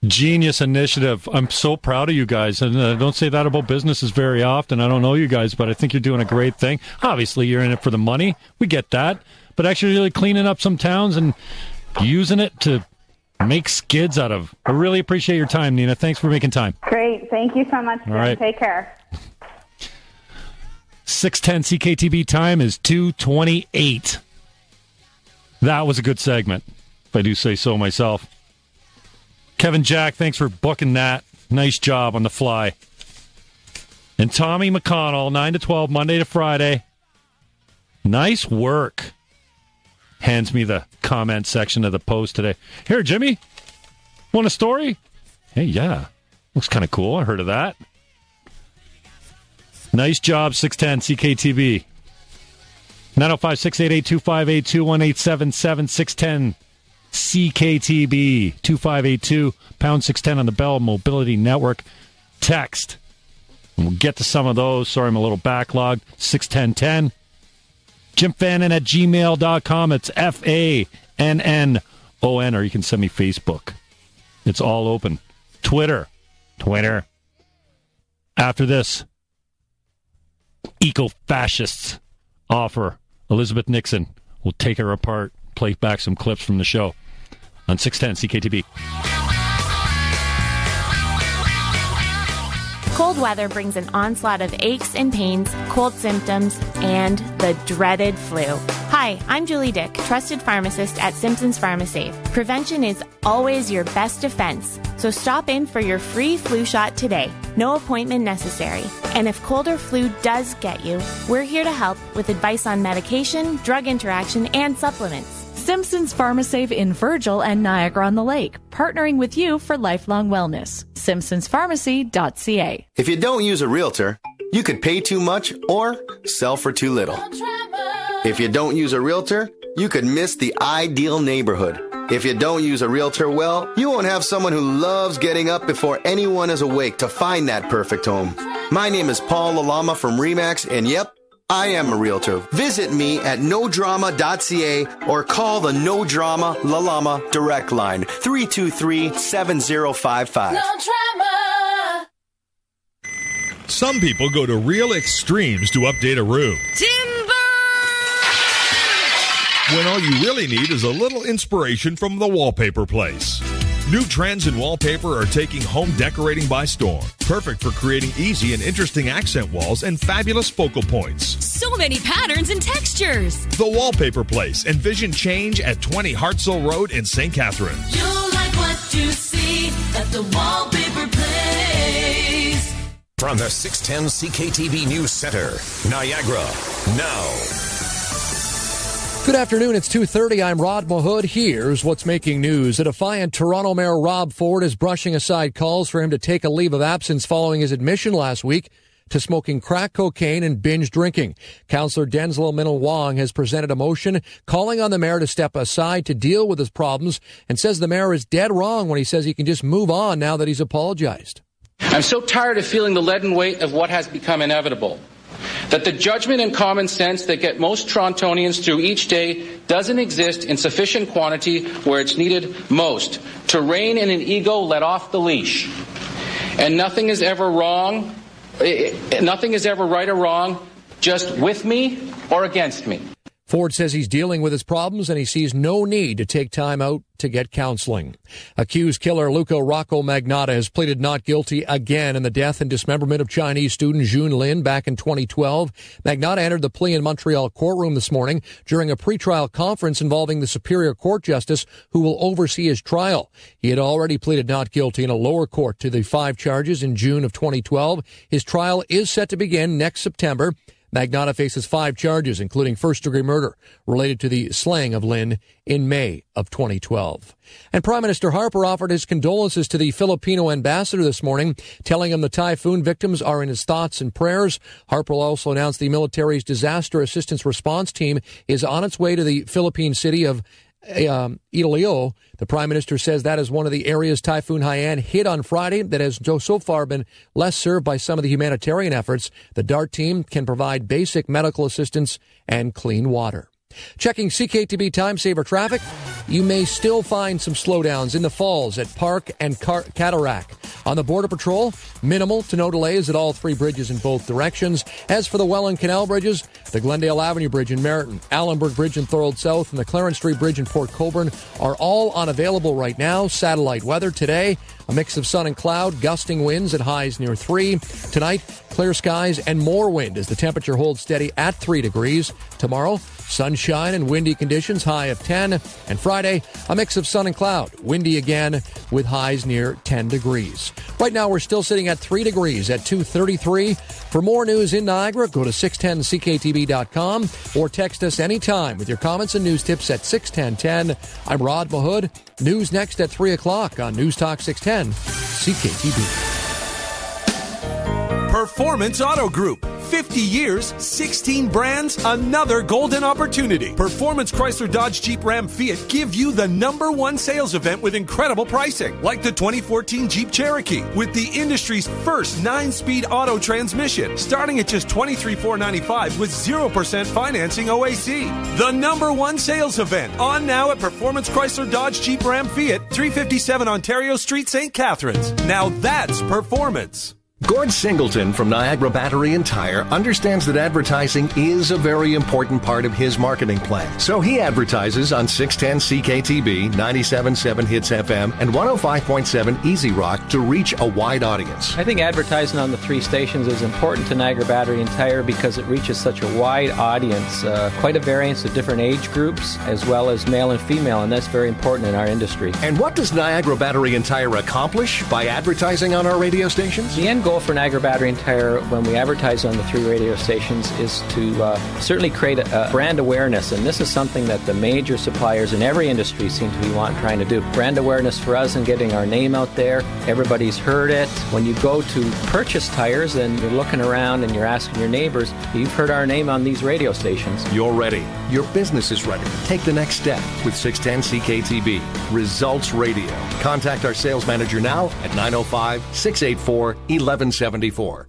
Genius initiative. I'm so proud of you guys. And I don't say that about businesses very often. I don't know you guys, but I think you're doing a great thing. Obviously, you're in it for the money. We get that. But actually really cleaning up some towns and using it to make skids out of. I really appreciate your time, Nina. Thanks for making time. Great. Thank you so much. All right. Take care. 6:10 CKTB time is 2:28. That was a good segment, if I do say so myself. Kevin Jack, thanks for booking that. Nice job on the fly. And Tommy McConnell, 9 to 12, Monday to Friday. Nice work. Hands me the comment section of the post today. Here, Jimmy, want a story? Hey, yeah. Looks kind of cool. I heard of that. Nice job, 610 CKTB. 905-688-2582, 1-877-610 CKTB 2582 pound 610 on the Bell Mobility Network text. And we'll get to some of those. Sorry, I'm a little backlogged. 61010. JimFannon@gmail.com. It's FANNON, or you can send me Facebook. It's all open. Twitter. After this, eco-fascists offer Elizabeth Nixon. We'll take her apart, play back some clips from the show on 610 CKTB. Cold weather brings an onslaught of aches and pains, cold symptoms, and the dreaded flu. Hi, I'm Julie Dick, trusted pharmacist at Simpson's PharmaSafe. Prevention is always your best defense, so stop in for your free flu shot today. No appointment necessary. And if cold or flu does get you, we're here to help with advice on medication, drug interaction, and supplements. Simpson's PharmaSafe in Virgil and Niagara-on-the-Lake, partnering with you for lifelong wellness. SimpsonsPharmacy.ca. If you don't use a realtor, you could pay too much or sell for too little. If you don't use a realtor, you could miss the ideal neighborhood. If you don't use a realtor well, you won't have someone who loves getting up before anyone is awake to find that perfect home. My name is Paul Lalama from RE/MAX, and yep, I am a realtor. Visit me at nodrama.ca or call the No Drama Lalama direct line, 323-7055. No drama. Some people go to real extremes to update a room. Timber! When all you really need is a little inspiration from the Wallpaper Place. New trends in wallpaper are taking home decorating by storm. Perfect for creating easy and interesting accent walls and fabulous focal points. So many patterns and textures. The Wallpaper Place. Envision change at 20 Hartselle Road in St. Catharines. You'll like what you see at the Wallpaper Place. From the 610 CKTB News Center, Niagara, now. Good afternoon, it's 2:30. I'm Rod Mahood. Here's what's making news. A defiant Toronto Mayor Rob Ford is brushing aside calls for him to take a leave of absence following his admission last week to smoking crack cocaine and binge drinking. Councillor Denzil Minal-Wong has presented a motion calling on the mayor to step aside to deal with his problems and says the mayor is dead wrong when he says he can just move on now that he's apologized. I'm so tired of feeling the leaden weight of what has become inevitable. That the judgment and common sense that get most Torontonians through each day doesn't exist in sufficient quantity where it's needed most. To rein in an ego let off the leash. And nothing is ever wrong, nothing is ever right or wrong, just with me or against me. Ford says he's dealing with his problems and he sees no need to take time out to get counseling. Accused killer Luca Rocco Magnotta has pleaded not guilty again in the death and dismemberment of Chinese student Jun Lin back in 2012. Magnotta entered the plea in Montreal courtroom this morning during a pretrial conference involving the Superior Court justice who will oversee his trial. He had already pleaded not guilty in a lower court to the 5 charges in June of 2012. His trial is set to begin next September. Magnotta faces 5 charges, including first-degree murder, related to the slaying of Lin in May of 2012. And Prime Minister Harper offered his condolences to the Filipino ambassador this morning, telling him the typhoon victims are in his thoughts and prayers. Harper also announced the military's disaster assistance response team is on its way to the Philippine city of Iloilo. The Prime Minister says that is one of the areas Typhoon Haiyan hit on Friday that has so far been less served by some of the humanitarian efforts. The DART team can provide basic medical assistance and clean water. Checking CKTB Time Saver traffic, you may still find some slowdowns in the Falls at Park and Cataract. On the Border Patrol, minimal to no delays at all 3 bridges in both directions. As for the Welland Canal bridges, the Glendale Avenue Bridge in Merritton, Allenburg Bridge in Thorold South, and the Clarence Street Bridge in Port Colborne are all unavailable right now. Satellite weather today, a mix of sun and cloud, gusting winds at highs near 3. Tonight, clear skies and more wind as the temperature holds steady at 3 degrees. Tomorrow, sunshine and windy conditions, high of 10. And Friday, a mix of sun and cloud, windy again with highs near 10 degrees. Right now, we're still sitting at 3 degrees at 2:33. For more news in Niagara, go to 610ckTB.com or text us anytime with your comments and news tips at 61010. I'm Rod Mahood. News next at 3 o'clock on News Talk 610 CKTB. Performance Auto Group. 50 years, 16 brands, another golden opportunity. Performance Chrysler Dodge Jeep Ram Fiat give you the #1 sales event with incredible pricing, like the 2014 Jeep Cherokee, with the industry's first 9-speed auto transmission, starting at just $23,495 with 0% financing OAC. The #1 sales event, on now at Performance Chrysler Dodge Jeep Ram Fiat, 357 Ontario Street, St. Catharines. Now that's performance. Gord Singleton from Niagara Battery and Tire understands that advertising is a very important part of his marketing plan. So he advertises on 610 CKTB, 97.7 Hits FM, and 105.7 Easy Rock to reach a wide audience. I think advertising on the 3 stations is important to Niagara Battery and Tire because it reaches such a wide audience, quite a variance of different age groups, as well as male and female, and that's very important in our industry. And what does Niagara Battery and Tire accomplish by advertising on our radio stations? The end goal for Niagara Battery and Tire when we advertise on the 3 radio stations is to certainly create a brand awareness, and this is something that the major suppliers in every industry seem to be trying to do. Brand awareness for us and getting our name out there. Everybody's heard it. When you go to purchase tires and you're looking around and you're asking your neighbors, you've heard our name on these radio stations. You're ready. Your business is ready. Take the next step with 610 CKTB. Results Radio. Contact our sales manager now at 905-684-1174.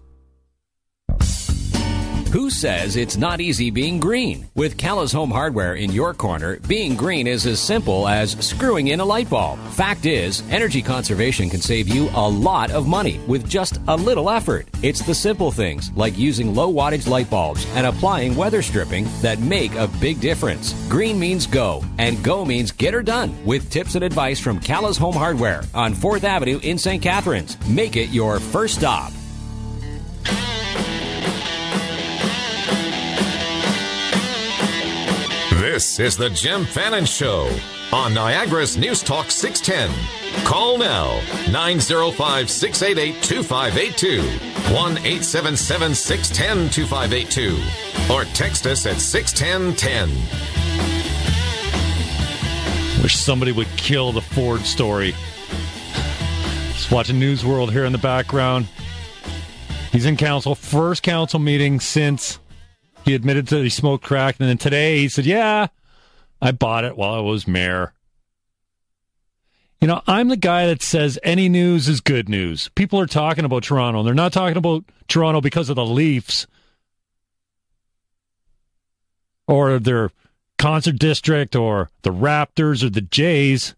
Who says it's not easy being green? With Callis Home Hardware in your corner, being green is as simple as screwing in a light bulb. Fact is, energy conservation can save you a lot of money with just a little effort. It's the simple things, like using low wattage light bulbs and applying weather stripping, that make a big difference. Green means go, and go means get her done with tips and advice from Callis Home Hardware on 4th Avenue in St. Catharines. Make it your first stop. This is the Jim Fannin Show on Niagara's News Talk 610. Call now, 905-688-2582, 1-877-610-2582, or text us at 61010. Wish somebody would kill the Ford story. Just watching News World here in the background. He's in council, first council meeting since he admitted that he smoked crack, and then today he said, yeah, I bought it while I was mayor. You know, I'm the guy that says any news is good news. People are talking about Toronto, and they're not talking about Toronto because of the Leafs or their concert district or the Raptors or the Jays.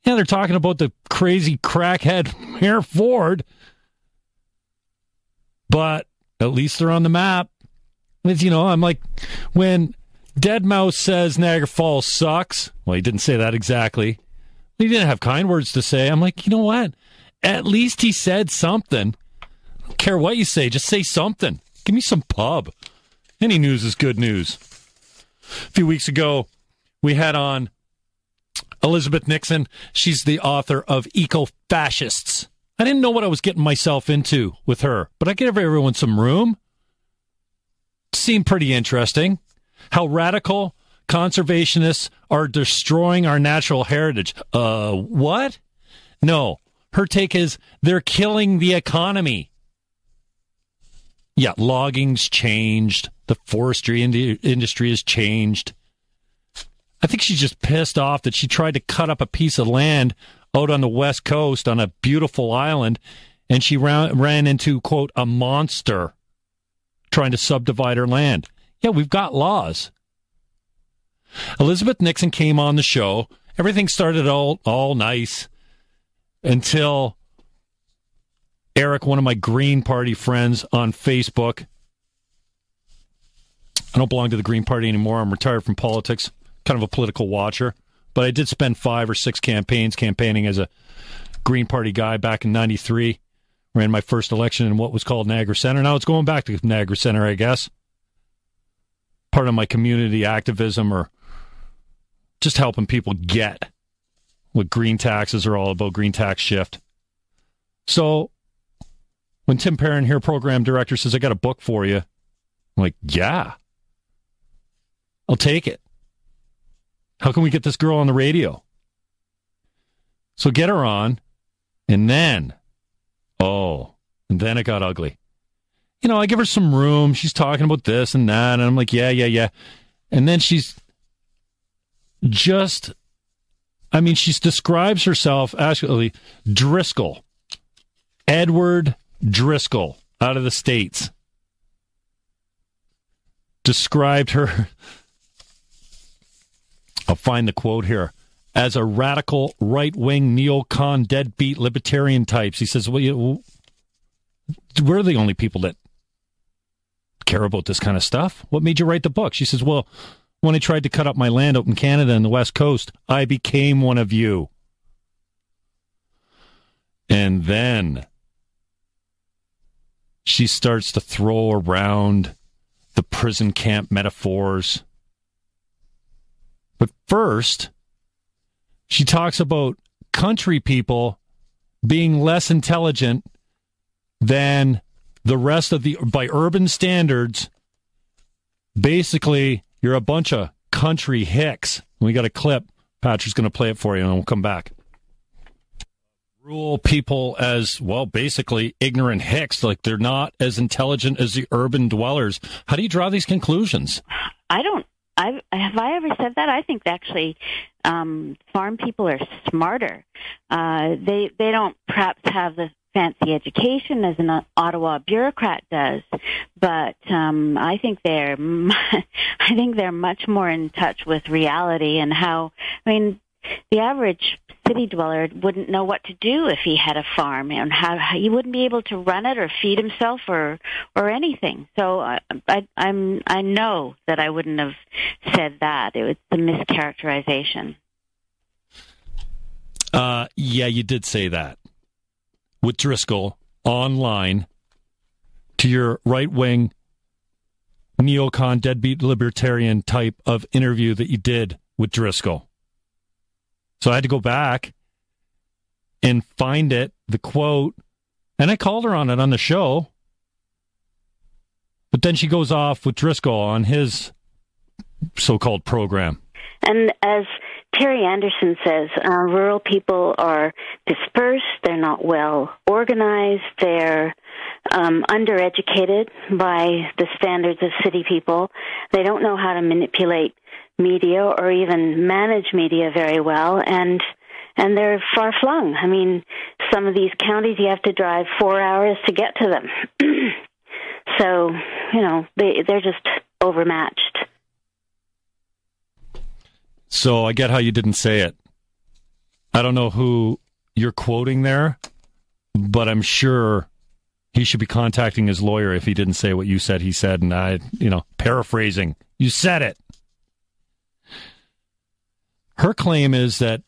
Yeah, they're talking about the crazy crackhead Mayor Ford. But at least they're on the map. You know, I'm like, when Deadmau5 says Niagara Falls sucks, well, he didn't say that exactly. He didn't have kind words to say. I'm like, you know what? At least he said something. I don't care what you say. Just say something. Give me some pub. Any news is good news. A few weeks ago, we had on Elizabeth Nixon. She's the author of Eco-Fascists. I didn't know what I was getting myself into with her, but I gave everyone some room. Seemed pretty interesting. How radical conservationists are destroying our natural heritage. What? No. Her take is they're killing the economy. Yeah, logging's changed. The forestry industry has changed. I think she's just pissed off that she tried to cut up a piece of land out on the West Coast on a beautiful island, and she ran into, quote, a monster trying to subdivide her land. Yeah, we've got laws. Elizabeth Nixon came on the show. Everything started all nice until Eric, one of my Green Party friends on Facebook. I don't belong to the Green Party anymore. I'm retired from politics, kind of a political watcher. But I did spend 5 or 6 campaigns campaigning as a Green Party guy back in 93. Ran my first election in what was called Niagara Centre. Now it's going back to Niagara Centre, I guess. Part of my community activism or just helping people get what green taxes are all about, green tax shift. So when Tim Perrin here, program director, says, I got a book for you, I'm like, yeah, I'll take it. How can we get this girl on the radio? So get her on, and then it got ugly. I give her some room. She's talking about this and that, and I'm like, yeah. And then she describes herself, actually, Driscoll. Edward Driscoll, out of the States. Described her, I'll find the quote here, as a radical, right-wing, neocon, deadbeat, libertarian types. He says, well, we're the only people that care about this kind of stuff. What made you write the book? She says, well, when I tried to cut up my land out in Canada and the West Coast, I became one of you. And then she starts to throw around the prison camp metaphors. But first, she talks about country people being less intelligent than the rest of by urban standards. Basically, you're a bunch of country hicks. We got a clip. Patrick's going to play it for you, and we'll come back. Rural people as, well, basically ignorant hicks, like they're not as intelligent as the urban dwellers. How do you draw these conclusions? Have I ever said that? I think actually farm people are smarter. They don't perhaps have the fancy education as an Ottawa bureaucrat does, but I think they're much more in touch with reality and how. I mean, the average city dweller wouldn't know what to do if he had a farm, and how he wouldn't be able to run it or feed himself or anything. So I know that I wouldn't have said that. It was a mischaracterization. Yeah, you did say that. With Driscoll online to your right-wing neocon deadbeat libertarian type of interview that you did with Driscoll. So I had to go back and find it, the quote, and I called her on it on the show. But then she goes off with Driscoll on his so-called program. And as Terry Anderson says, rural people are dispersed, they're not well organized, they're undereducated by the standards of city people. They don't know how to manipulate media or even manage media very well, and they're far-flung. I mean, some of these counties, you have to drive 4 hours to get to them. So, they're just overmatched. So I get how you didn't say it. I don't know who you're quoting there, but I'm sure he should be contacting his lawyer if he didn't say what you said he said, and I, paraphrasing, you said it. Her claim is that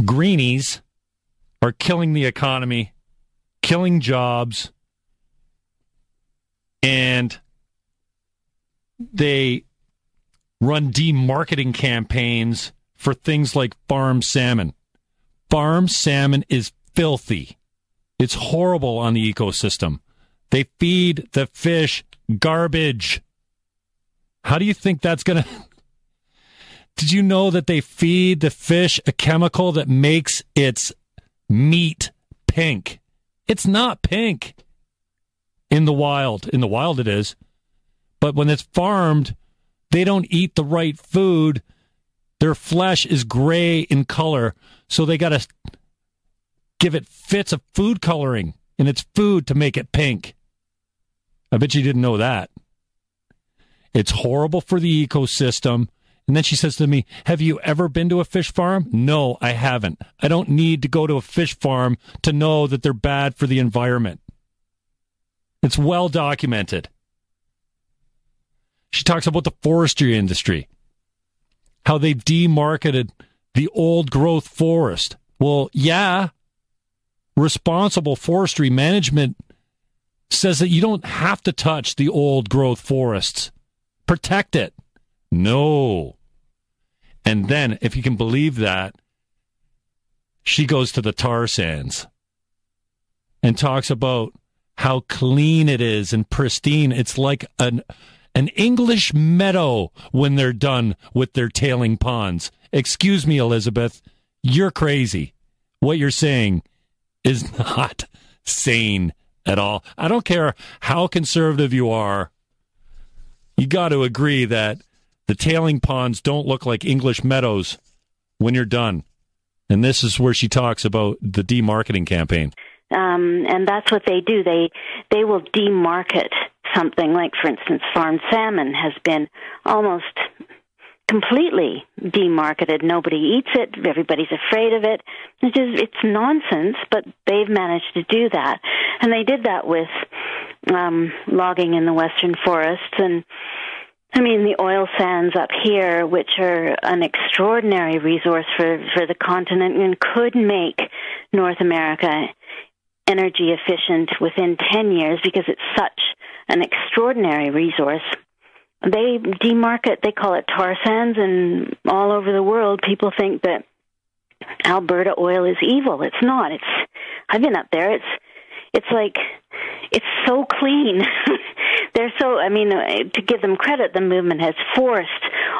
greenies are killing the economy, killing jobs, and they run demarketing campaigns for things like farm salmon. Farm salmon is filthy. It's horrible on the ecosystem. They feed the fish garbage. How do you think that's going to... Did you know that they feed the fish a chemical that makes its meat pink? It's not pink in the wild. In the wild it is. But when it's farmed, they don't eat the right food. Their flesh is gray in color, so they got to give it fits of food coloring in its food to make it pink. I bet you didn't know that. It's horrible for the ecosystem. And then she says to me, have you ever been to a fish farm? No, I haven't. I don't need to go to a fish farm to know that they're bad for the environment. It's well documented. She talks about the forestry industry, how they've demarketed the old growth forest. Well, yeah, responsible forestry management says that you don't have to touch the old growth forests. Protect it. No. And then, if you can believe that, she goes to the tar sands and talks about how clean it is and pristine. It's like an English meadow when they're done with their tailing ponds. Excuse me, Elizabeth, you're crazy. What you're saying is not sane at all. I don't care how conservative you are. You got to agree that the tailing ponds don't look like English meadows when you're done. And this is where she talks about the demarketing campaign. And that's what they do. They will demarket something. Like, for instance, farmed salmon has been almost completely demarketed. Nobody eats it. Everybody's afraid of it. It's nonsense, but they've managed to do that. And they did that with logging in the western forests. And, I mean, the oil sands up here, which are an extraordinary resource for the continent and could make North America energy efficient within 10 years because it's such an extraordinary resource. They demarket, they call it tar sands, and all over the world people think that Alberta oil is evil. It's not. I've been up there. It's like, it's so clean. To give them credit, the movement has forced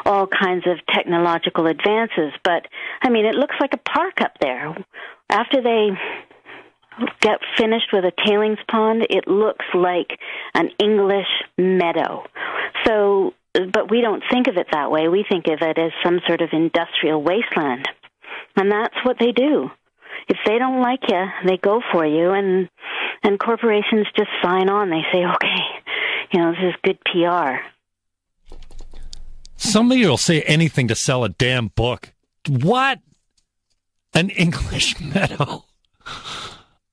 all kinds of technological advances, but, it looks like a park up there. After they get finished with a tailings pond, it looks like an English meadow. So, but we don't think of it that way. We think of it as some sort of industrial wasteland. And that's what they do. If they don't like you, they go for you, and corporations just sign on. They say, okay, this is good PR. Somebody will say anything to sell a damn book. What? An English meadow.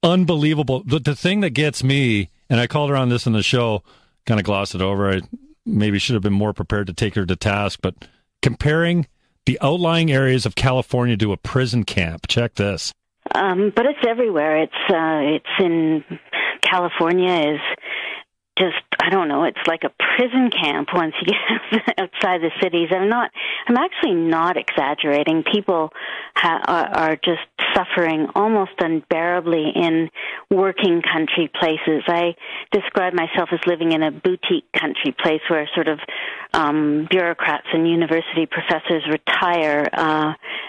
Unbelievable. The thing that gets me, and I called her on this in the show, kind of glossed it over. I maybe should have been more prepared to take her to task, but comparing the outlying areas of California to a prison camp. Check this. But it's everywhere. It's in California is just, I don't know, it's like a prison camp once you get outside the cities. I'm actually not exaggerating. People are just suffering almost unbearably in working country places. I describe myself as living in a boutique country place where sort of bureaucrats and university professors retire,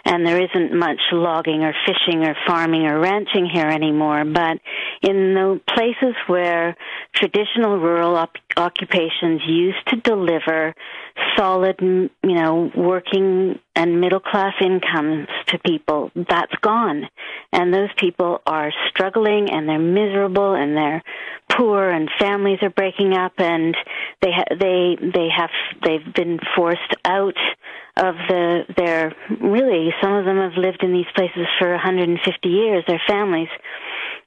and there isn't much logging or fishing or farming or ranching here anymore. But in the places where traditional rural occupations used to deliver solid, working and middle-class incomes to people, that's gone. And those people are struggling, and they're miserable, and they're poor, and families are breaking up, and they've been forced out of really, some of them have lived in these places for 150 years, their families.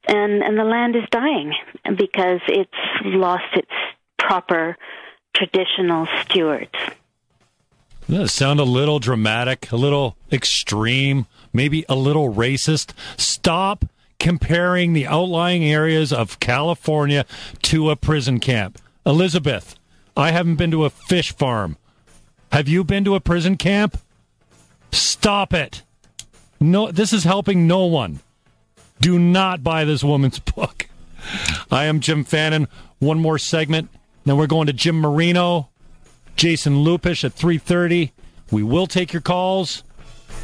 And the land is dying because it's lost its proper traditional stewards. Doesn't that sound a little dramatic, a little extreme, maybe a little racist? Stop comparing the outlying areas of California to a prison camp. Elizabeth, I haven't been to a fish farm. Have you been to a prison camp? Stop it. No, this is helping no one. Do not buy this woman's book. I am Jim Fannin. One more segment. Then we're going to Jim Marino, Jason Lupish at 3:30. We will take your calls.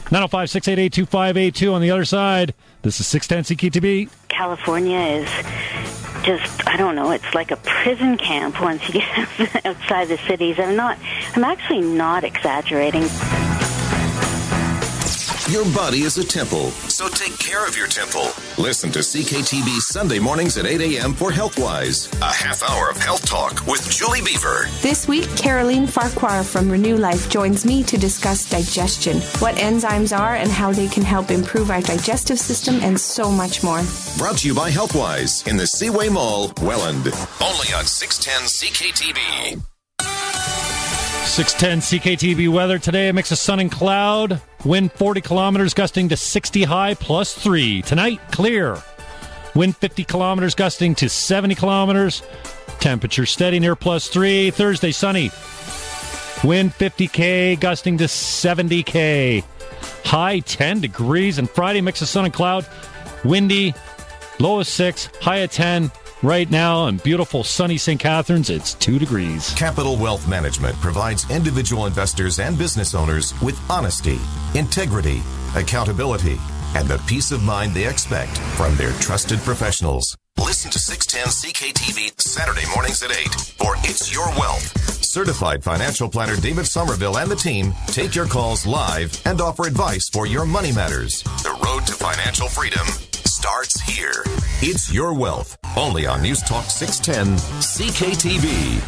905-688-2582 on the other side. This is 610 CKTB. California is just, I don't know, it's like a prison camp once you get outside the cities. I'm actually not exaggerating. Your body is a temple, so take care of your temple. Listen to CKTB Sunday mornings at 8 a.m. for HealthWise, a half hour of health talk with Julie Beaver. This week, Caroline Farquhar from Renew Life joins me to discuss digestion, what enzymes are and how they can help improve our digestive system, and so much more. Brought to you by HealthWise in the Seaway Mall, Welland. Only on 610 CKTB. 610 CKTB weather today, a mix of sun and cloud. Wind 40 kilometers gusting to 60 high +3. Tonight, clear. Wind 50 kilometers gusting to 70 kilometers. Temperature steady near +3. Thursday, sunny. Wind 50K gusting to 70K. High 10 degrees. And Friday, mix of sun and cloud. Windy, low of 6, high of 10. Right now in beautiful sunny St. Catharines, it's 2 degrees. Capital Wealth Management provides individual investors and business owners with honesty, integrity, accountability, and the peace of mind they expect from their trusted professionals. Listen Listen to 610 CKTV Saturday mornings at 8 for It's Your Wealth. Certified financial planner David Somerville and the team take your calls live and offer advice for your money matters. The road to financial freedom starts here. It's Your Wealth, only on News Talk 610 CKTV.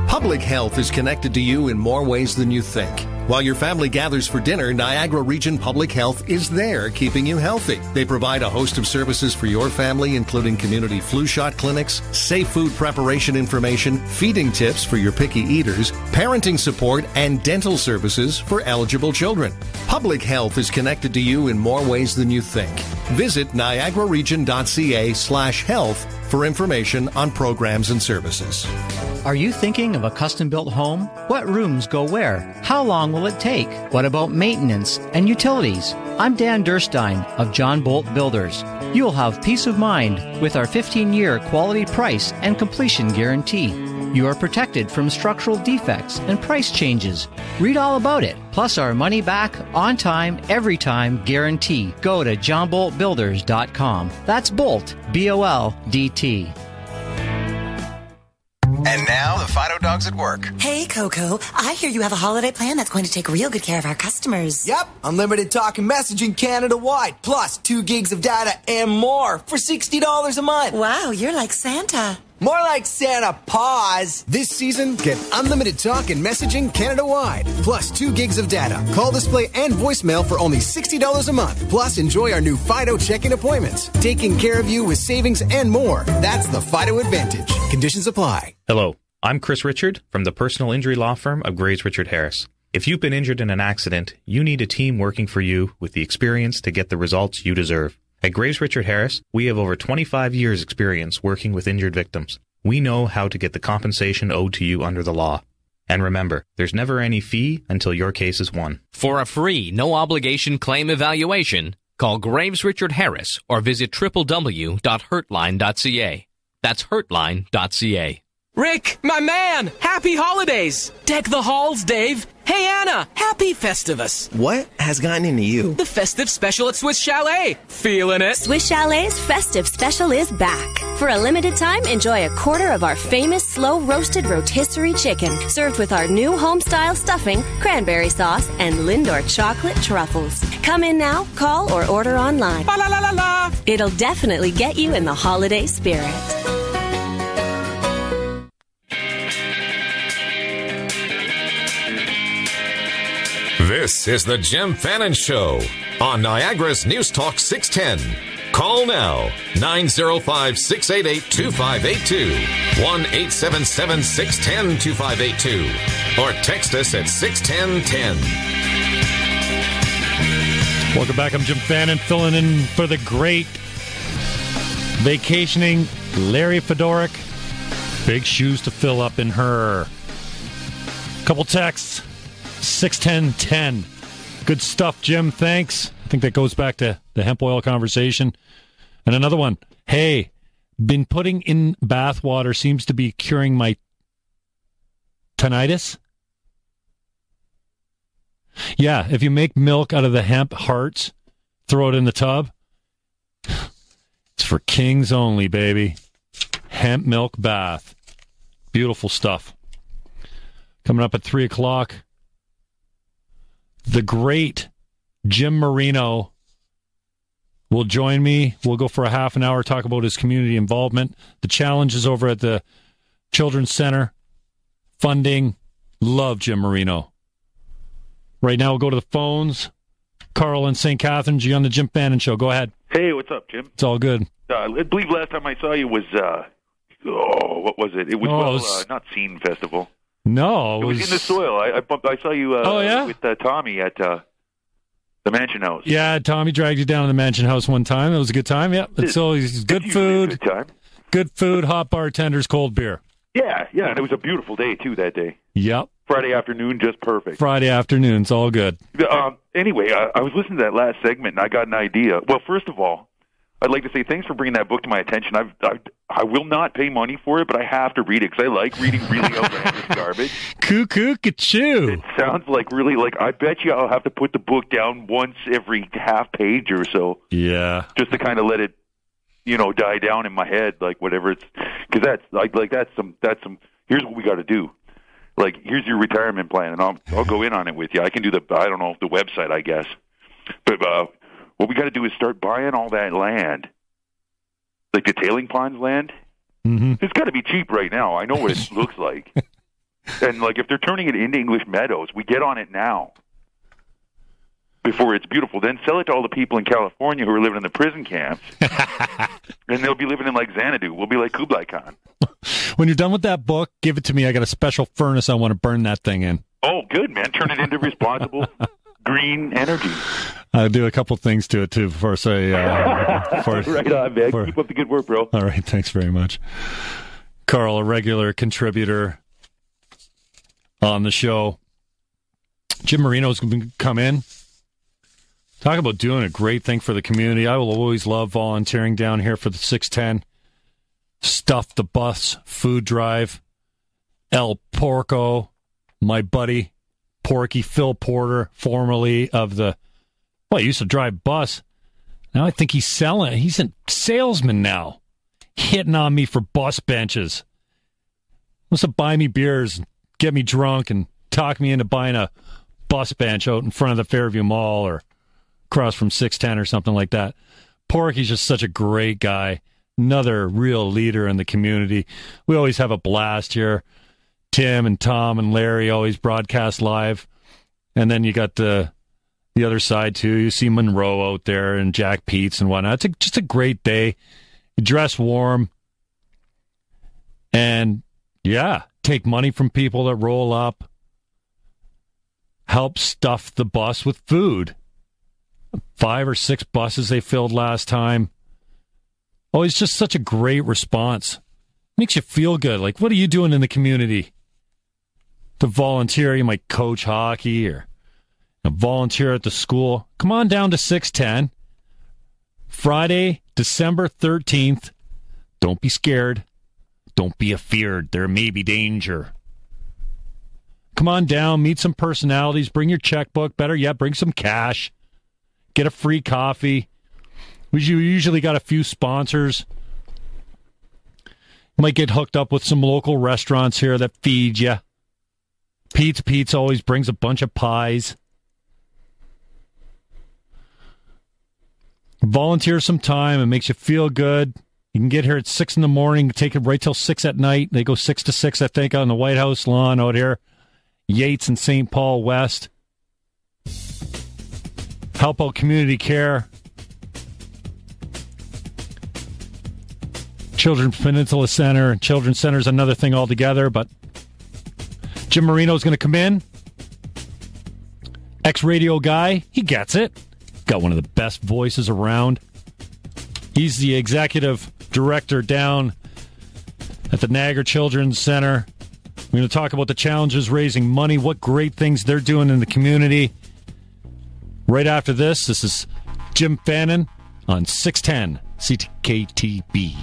Public health is connected to you in more ways than you think. While your family gathers for dinner, Niagara Region Public Health is there keeping you healthy. They provide a host of services for your family, including community flu shot clinics, safe food preparation information, feeding tips for your picky eaters, parenting support, and dental services for eligible children. Public health is connected to you in more ways than you think. Visit niagararegion.ca/health for information on programs and services. Are you thinking of a custom-built home? What rooms go where? How long will it take? What about maintenance and utilities? I'm Dan Durstein of John Bolt Builders. You'll have peace of mind with our 15-year quality price and completion guarantee. You are protected from structural defects and price changes. Read all about it, plus our money back, on time, every time guarantee. Go to johnboltbuilders.com. That's Bolt, B-O-L-D-T. And now, the Fido Dogs at work. Hey, Coco. I hear you have a holiday plan that's going to take real good care of our customers. Yep. Unlimited talk and messaging Canada-wide, plus 2 gigs of data and more for $60 a month. Wow, you're like Santa. More like Santa Paws. This season, get unlimited talk and messaging Canada-wide, plus 2 gigs of data, call display, and voicemail for only $60 a month. Plus, enjoy our new Fido check-in appointments, taking care of you with savings and more. That's the Fido Advantage. Conditions apply. Hello, I'm Chris Richard from the personal injury law firm of Graves Richard Harris. If you've been injured in an accident, you need a team working for you with the experience to get the results you deserve. At Graves Richard Harris, we have over 25 years' experience working with injured victims. We know how to get the compensation owed to you under the law. And remember, there's never any fee until your case is won. For a free, no-obligation claim evaluation, call Graves Richard Harris or visit www.hurtline.ca. That's hurtline.ca. Rick, my man, happy holidays! Deck the halls, Dave. Hey, Anna, happy Festivus. What has gotten into you? The festive special at Swiss Chalet. Feeling it? Swiss Chalet's festive special is back. For a limited time, enjoy a quarter of our famous slow-roasted rotisserie chicken, served with our new home-style stuffing, cranberry sauce, and Lindor chocolate truffles. Come in now, call, or order online. La la la la la! It'll definitely get you in the holiday spirit. This is the Jim Fannin Show on Niagara's News Talk 610. Call now, 905-688-2582, 1-877-610-2582, or text us at 61010. Welcome back. I'm Jim Fannin, filling in for the great vacationing Larry Fedoruk. Big shoes to fill up in her. Couple texts. 61010. Good stuff, Jim. Thanks. I think that goes back to the hemp oil conversation. And another one. Hey, been putting in bath water seems to be curing my tinnitus. Yeah, if you make milk out of the hemp hearts, throw it in the tub. It's for kings only, baby. Hemp milk bath. Beautiful stuff. Coming up at 3 o'clock. The great Jim Marino will join me. We'll go for a half an hour, talk about his community involvement, the challenges over at the Children's Center, funding. Love Jim Marino. Right now, we'll go to the phones. Carl in St. Catharines, you on the Jim Fannin Show. Go ahead. Hey, what's up, Jim? It's all good. I believe last time I saw you was, what was it? It was, not Scene Festival. No, it was in the soil. I saw you with Tommy at the Mansion House. Yeah, Tommy dragged you down to the Mansion House one time. It was a good time. Yep, it's always good food. Good food, hot bartenders, cold beer. Yeah, and it was a beautiful day too that day. Yep. Friday afternoon, just perfect. Friday afternoon, it's all good. Anyway, I was listening to that last segment and I got an idea. Well, first of all, I'd like to say thanks for bringing that book to my attention. I will not pay money for it, but I have to read it because I like reading really outlandish garbage. Cuckoo-ca-choo. It sounds like really I bet you I'll have to put the book down once every half page or so. Yeah. Just to kind of let it die down in my head, like whatever it's, because that's some. Here's what we got to do. Like, here's your retirement plan, and I'll go in on it with you. I can do the website, I guess. But what we got to do is start buying all that land, like the tailing ponds land. Mm-hmm. It's got to be cheap right now. I know what it looks like. And like, if they're turning it into English meadows, we get on it now before it's beautiful. Then sell it to all the people in California who are living in the prison camps, and they'll be living in like Xanadu. We'll be like Kublai Khan. When you're done with that book, give it to me. I got a special furnace I want to burn that thing in. Oh, good, man. Turn it into responsible green energy. I'll do a couple things to it, too, before I say... right on, man. Keep up the good work, bro. All right, thanks very much. Carl, a regular contributor on the show. Jim Marino's going to come in. Talk about doing a great thing for the community. I will always love volunteering down here for the 610. Stuff the Bus food drive. El Porco, my buddy, Porky Phil Porter, formerly of the... Well, he used to drive bus. Now I think he's selling. He's a salesman now. Hitting on me for bus benches. Wants to buy me beers, get me drunk, and talk me into buying a bus bench out in front of the Fairview Mall or across from 610 or something like that. Porky's just such a great guy. Another real leader in the community. We always have a blast here. Tim and Tom and Larry always broadcast live. And then you got the other side, too. You see Monroe out there and Jack Peets and whatnot. It's just a great day. You dress warm. And, yeah, take money from people that roll up. Help stuff the bus with food. 5 or 6 buses they filled last time. Oh, it's just such a great response. Makes you feel good. Like, what are you doing in the community? To volunteer, you might coach hockey or volunteer at the school. Come on down to 610. Friday, December 13th. Don't be scared. Don't be afeared. There may be danger. Come on down, meet some personalities, bring your checkbook. Better yet, bring some cash. Get a free coffee. We usually got a few sponsors. Might get hooked up with some local restaurants here that feed you. Pete's always brings a bunch of pies. Volunteer some time. It makes you feel good. You can get here at 6 in the morning, take it right till 6 at night. They go 6 to 6, I think, on the White House lawn out here. Yates and St. Paul West. Help out community care. Children's Peninsula Center. Children's Center is another thing altogether, but Jim Marino's going to come in. Ex-radio guy. He gets it. Got one of the best voices around. He's the executive director down at the Niagara Children's Center. We're going to talk about the challenges raising money, what great things they're doing in the community. Right after this is Jim Fannin on 610 CKTB.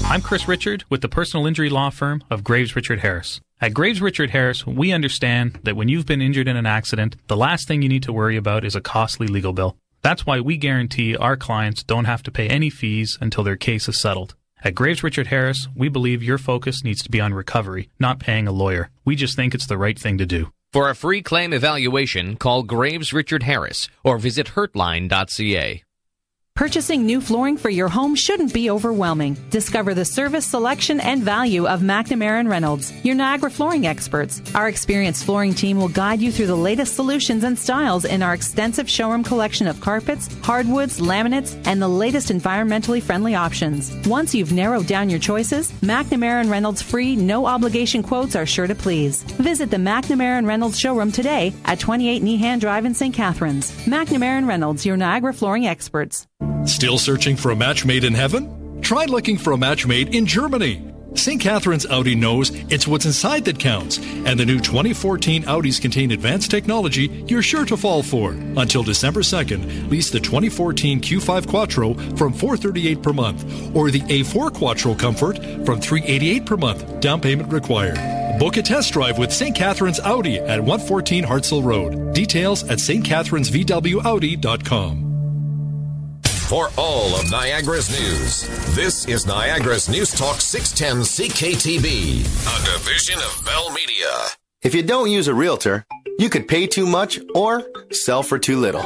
I'm Chris Richard with the personal injury law firm of Graves Richard Harris. At Graves Richard Harris, we understand that when you've been injured in an accident, the last thing you need to worry about is a costly legal bill. That's why we guarantee our clients don't have to pay any fees until their case is settled. At Graves Richard Harris, we believe your focus needs to be on recovery, not paying a lawyer. We just think it's the right thing to do. For a free claim evaluation, call Graves Richard Harris or visit hurtline.ca. Purchasing new flooring for your home shouldn't be overwhelming. Discover the service, selection, and value of McNamara & Reynolds, your Niagara flooring experts. Our experienced flooring team will guide you through the latest solutions and styles in our extensive showroom collection of carpets, hardwoods, laminates, and the latest environmentally friendly options. Once you've narrowed down your choices, McNamara & Reynolds' free, no-obligation quotes are sure to please. Visit the McNamara & Reynolds showroom today at 28 Nehan Drive in St. Catharines. McNamara & Reynolds, your Niagara flooring experts. Still searching for a match made in heaven? Try looking for a match made in Germany. St. Catharines Audi knows it's what's inside that counts, and the new 2014 Audis contain advanced technology you're sure to fall for. Until December 2nd, lease the 2014 Q5 Quattro from $438 per month, or the A4 Quattro Comfort from $388 per month, down payment required. Book a test drive with St. Catharines Audi at 114 Hartselle Road. Details at stcatharinesvwaudi.com. For all of Niagara's news, this is Niagara's News Talk 610 CKTB, a division of Bell Media. If you don't use a realtor, you could pay too much or sell for too little.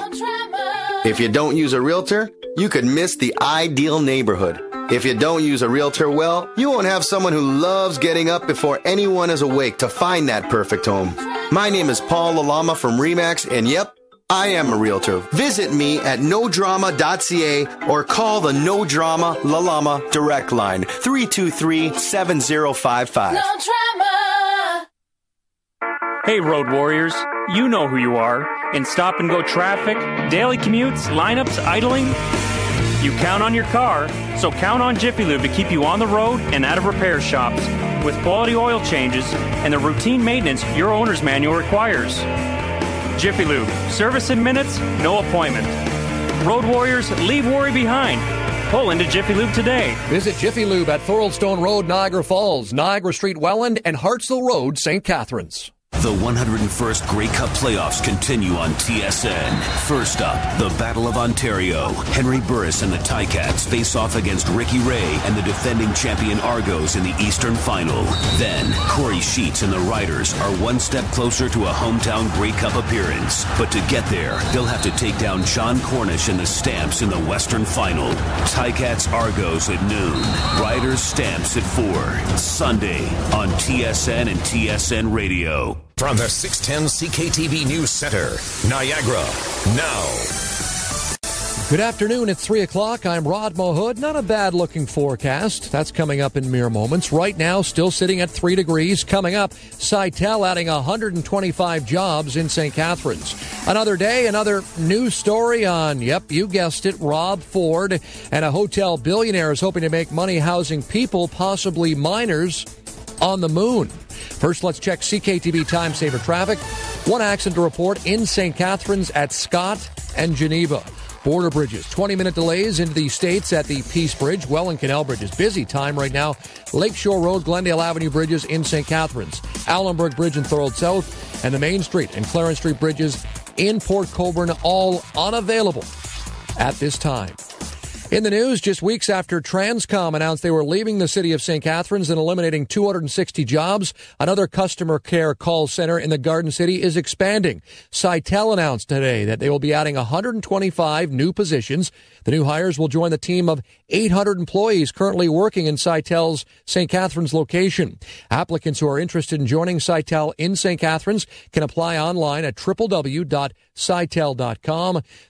If you don't use a realtor, you could miss the ideal neighborhood. If you don't use a realtor, well, you won't have someone who loves getting up before anyone is awake to find that perfect home. My name is Paul Lalama from RE/MAX, and yep, I am a realtor. Visit me at nodrama.ca or call the No Drama Lalama direct line, 323-7055. No drama. Hey, Road Warriors, you know who you are. In stop-and-go traffic, daily commutes, lineups, idling, you count on your car, so count on Jiffy Lube to keep you on the road and out of repair shops with quality oil changes and the routine maintenance your owner's manual requires. Jiffy Lube, service in minutes, no appointment. Road Warriors, leave worry behind. Pull into Jiffy Lube today. Visit Jiffy Lube at Thoroldstone Road, Niagara Falls, Niagara Street, Welland, and Hartselle Road, St. Catharines. The 101st Grey Cup playoffs continue on TSN. First up, the Battle of Ontario. Henry Burris and the Ticats face off against Ricky Ray and the defending champion Argos in the Eastern Final. Then, Corey Sheets and the Riders are one step closer to a hometown Grey Cup appearance. But to get there, they'll have to take down Sean Cornish and the Stamps in the Western Final. Ticats Argos at noon. Riders Stamps at 4. Sunday on TSN and TSN Radio. From the 610 CKTB News Center, Niagara, now. Good afternoon. It's 3 o'clock. I'm Rod Mahood. Not a bad-looking forecast. That's coming up in mere moments. Right now, still sitting at 3 degrees. Coming up, Sitel adding 125 jobs in St. Catharines. Another day, another news story on, yep, you guessed it, Rob Ford. And a hotel billionaire is hoping to make money housing people, possibly minors, on the moon. First, let's check CKTB Time Saver traffic. One accident to report in St. Catharines at Scott and Geneva. Border bridges, 20-minute delays into the States at the Peace Bridge. Welland Canal Bridge is busy time right now. Lakeshore Road, Glendale Avenue bridges in St. Catharines. Allenburg Bridge in Thorold South. And the Main Street and Clarence Street bridges in Port Colborne, all unavailable at this time. In the news, just weeks after Transcom announced they were leaving the city of St. Catharines and eliminating 260 jobs, another customer care call center in the Garden City is expanding. Sitel announced today that they will be adding 125 new positions. The new hires will join the team of 800 employees currently working in Sitel's St. Catharines location. Applicants who are interested in joining Sitel in St. Catharines can apply online at www.sitel.com.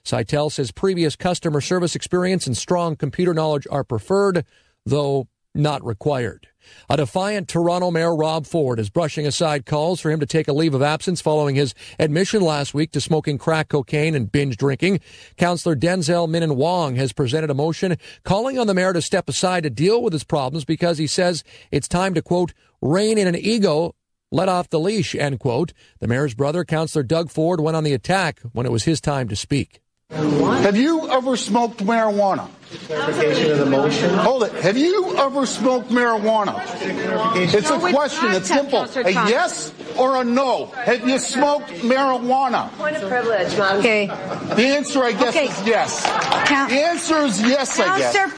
Sitel says previous customer service experience and strong computer knowledge are preferred, though not required. A defiant Toronto Mayor Rob Ford is brushing aside calls for him to take a leave of absence following his admission last week to smoking crack cocaine and binge drinking. Councillor Denzel Minin Wong has presented a motion calling on the mayor to step aside to deal with his problems because he says it's time to, quote, rein in an ego, let off the leash, end quote. The mayor's brother, Councillor Doug Ford, went on the attack when it was his time to speak. Have you ever smoked marijuana? Clarification of the motion. Hold it. Have you ever smoked marijuana? It's a question. It's simple. A yes or a no. Have you smoked marijuana? Point of privilege, Mom. Okay. The answer, I guess, is yes. The answer is yes, I guess.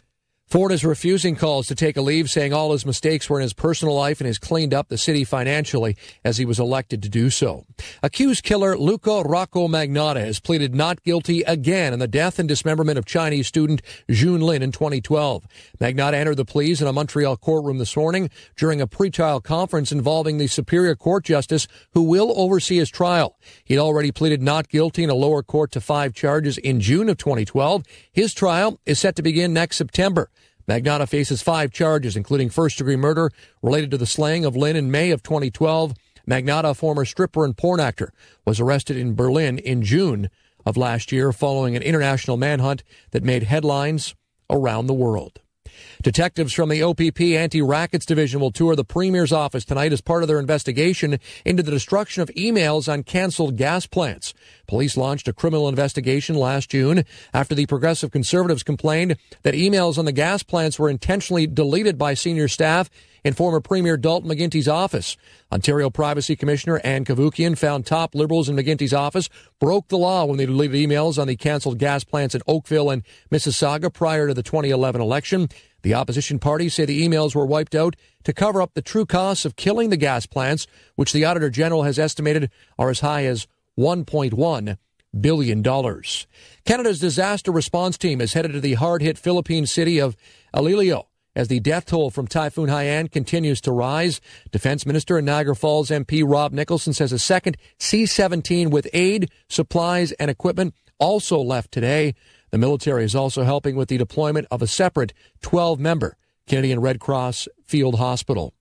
Ford is refusing calls to take a leave, saying all his mistakes were in his personal life and has cleaned up the city financially as he was elected to do so. Accused killer Luca Rocco Magnotta has pleaded not guilty again in the death and dismemberment of Chinese student Jun Lin in 2012. Magnotta entered the pleas in a Montreal courtroom this morning during a pretrial conference involving the Superior Court justice who will oversee his trial. He'd already pleaded not guilty in a lower court to 5 charges in June of 2012. His trial is set to begin next September. Magnotta faces 5 charges, including first-degree murder related to the slaying of Lin in May of 2012. Magnotta, a former stripper and porn actor, was arrested in Berlin in June of last year following an international manhunt that made headlines around the world. Detectives from the OPP Anti-Rackets Division will tour the Premier's office tonight as part of their investigation into the destruction of emails on canceled gas plants. Police launched a criminal investigation last June after the Progressive Conservatives complained that emails on the gas plants were intentionally deleted by senior staff in former Premier Dalton McGuinty's office. Ontario Privacy Commissioner Ann Kavukian found top Liberals in McGuinty's office broke the law when they deleted emails on the cancelled gas plants in Oakville and Mississauga prior to the 2011 election. The opposition parties say the emails were wiped out to cover up the true costs of killing the gas plants, which the Auditor General has estimated are as high as $1.1 billion. Canada's disaster response team is headed to the hard-hit Philippine city of Alilio as the death toll from Typhoon Haiyan continues to rise. Defense Minister and Niagara Falls MP Rob Nicholson says a second C-17 with aid, supplies, and equipment also left today. The military is also helping with the deployment of a separate 12-member Canadian Red Cross field hospital.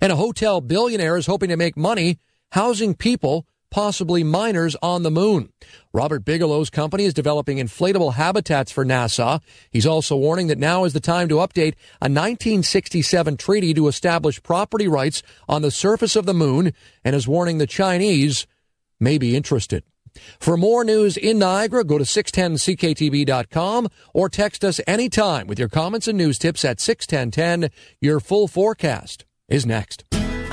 And a hotel billionaire is hoping to make money housing people, possibly miners, on the moon. Robert Bigelow's company is developing inflatable habitats for NASA. He's also warning that now is the time to update a 1967 treaty to establish property rights on the surface of the moon, and is warning the Chinese may be interested. For more news in Niagara, go to 610ckTB.com or text us anytime with your comments and news tips at 61010. Your full forecast is next.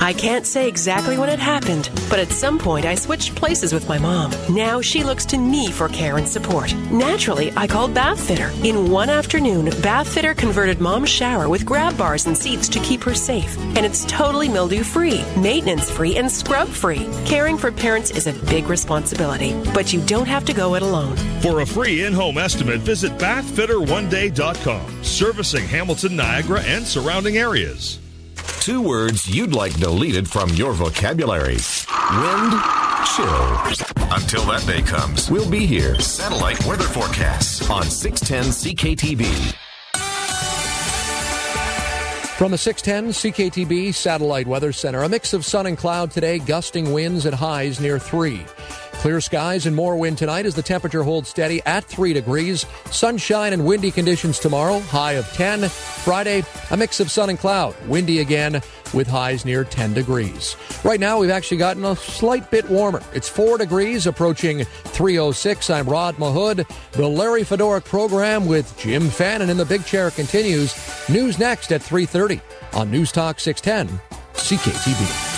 I can't say exactly when it happened, but at some point I switched places with my mom. Now she looks to me for care and support. Naturally, I called Bath Fitter. In one afternoon, Bath Fitter converted Mom's shower with grab bars and seats to keep her safe. And it's totally mildew-free, maintenance-free, and scrub-free. Caring for parents is a big responsibility, but you don't have to go it alone. For a free in-home estimate, visit bathfitteroneday.com, servicing Hamilton, Niagara, and surrounding areas. 2 words you'd like deleted from your vocabulary. Wind, chill. Until that day comes, we'll be here. Satellite weather forecasts on 610 CKTB. From the 610 CKTB Satellite Weather Center, a mix of sun and cloud today, gusting winds at highs near 3. Clear skies and more wind tonight as the temperature holds steady at 3 degrees. Sunshine and windy conditions tomorrow, high of 10. Friday, a mix of sun and cloud, windy again with highs near 10 degrees. Right now, we've actually gotten a slight bit warmer. It's 4 degrees, approaching 306. I'm Rod Mahood. The Larry Fedoruk program with Jim Fannin in the big chair continues. News next at 3:30 on News Talk 610 CKTB.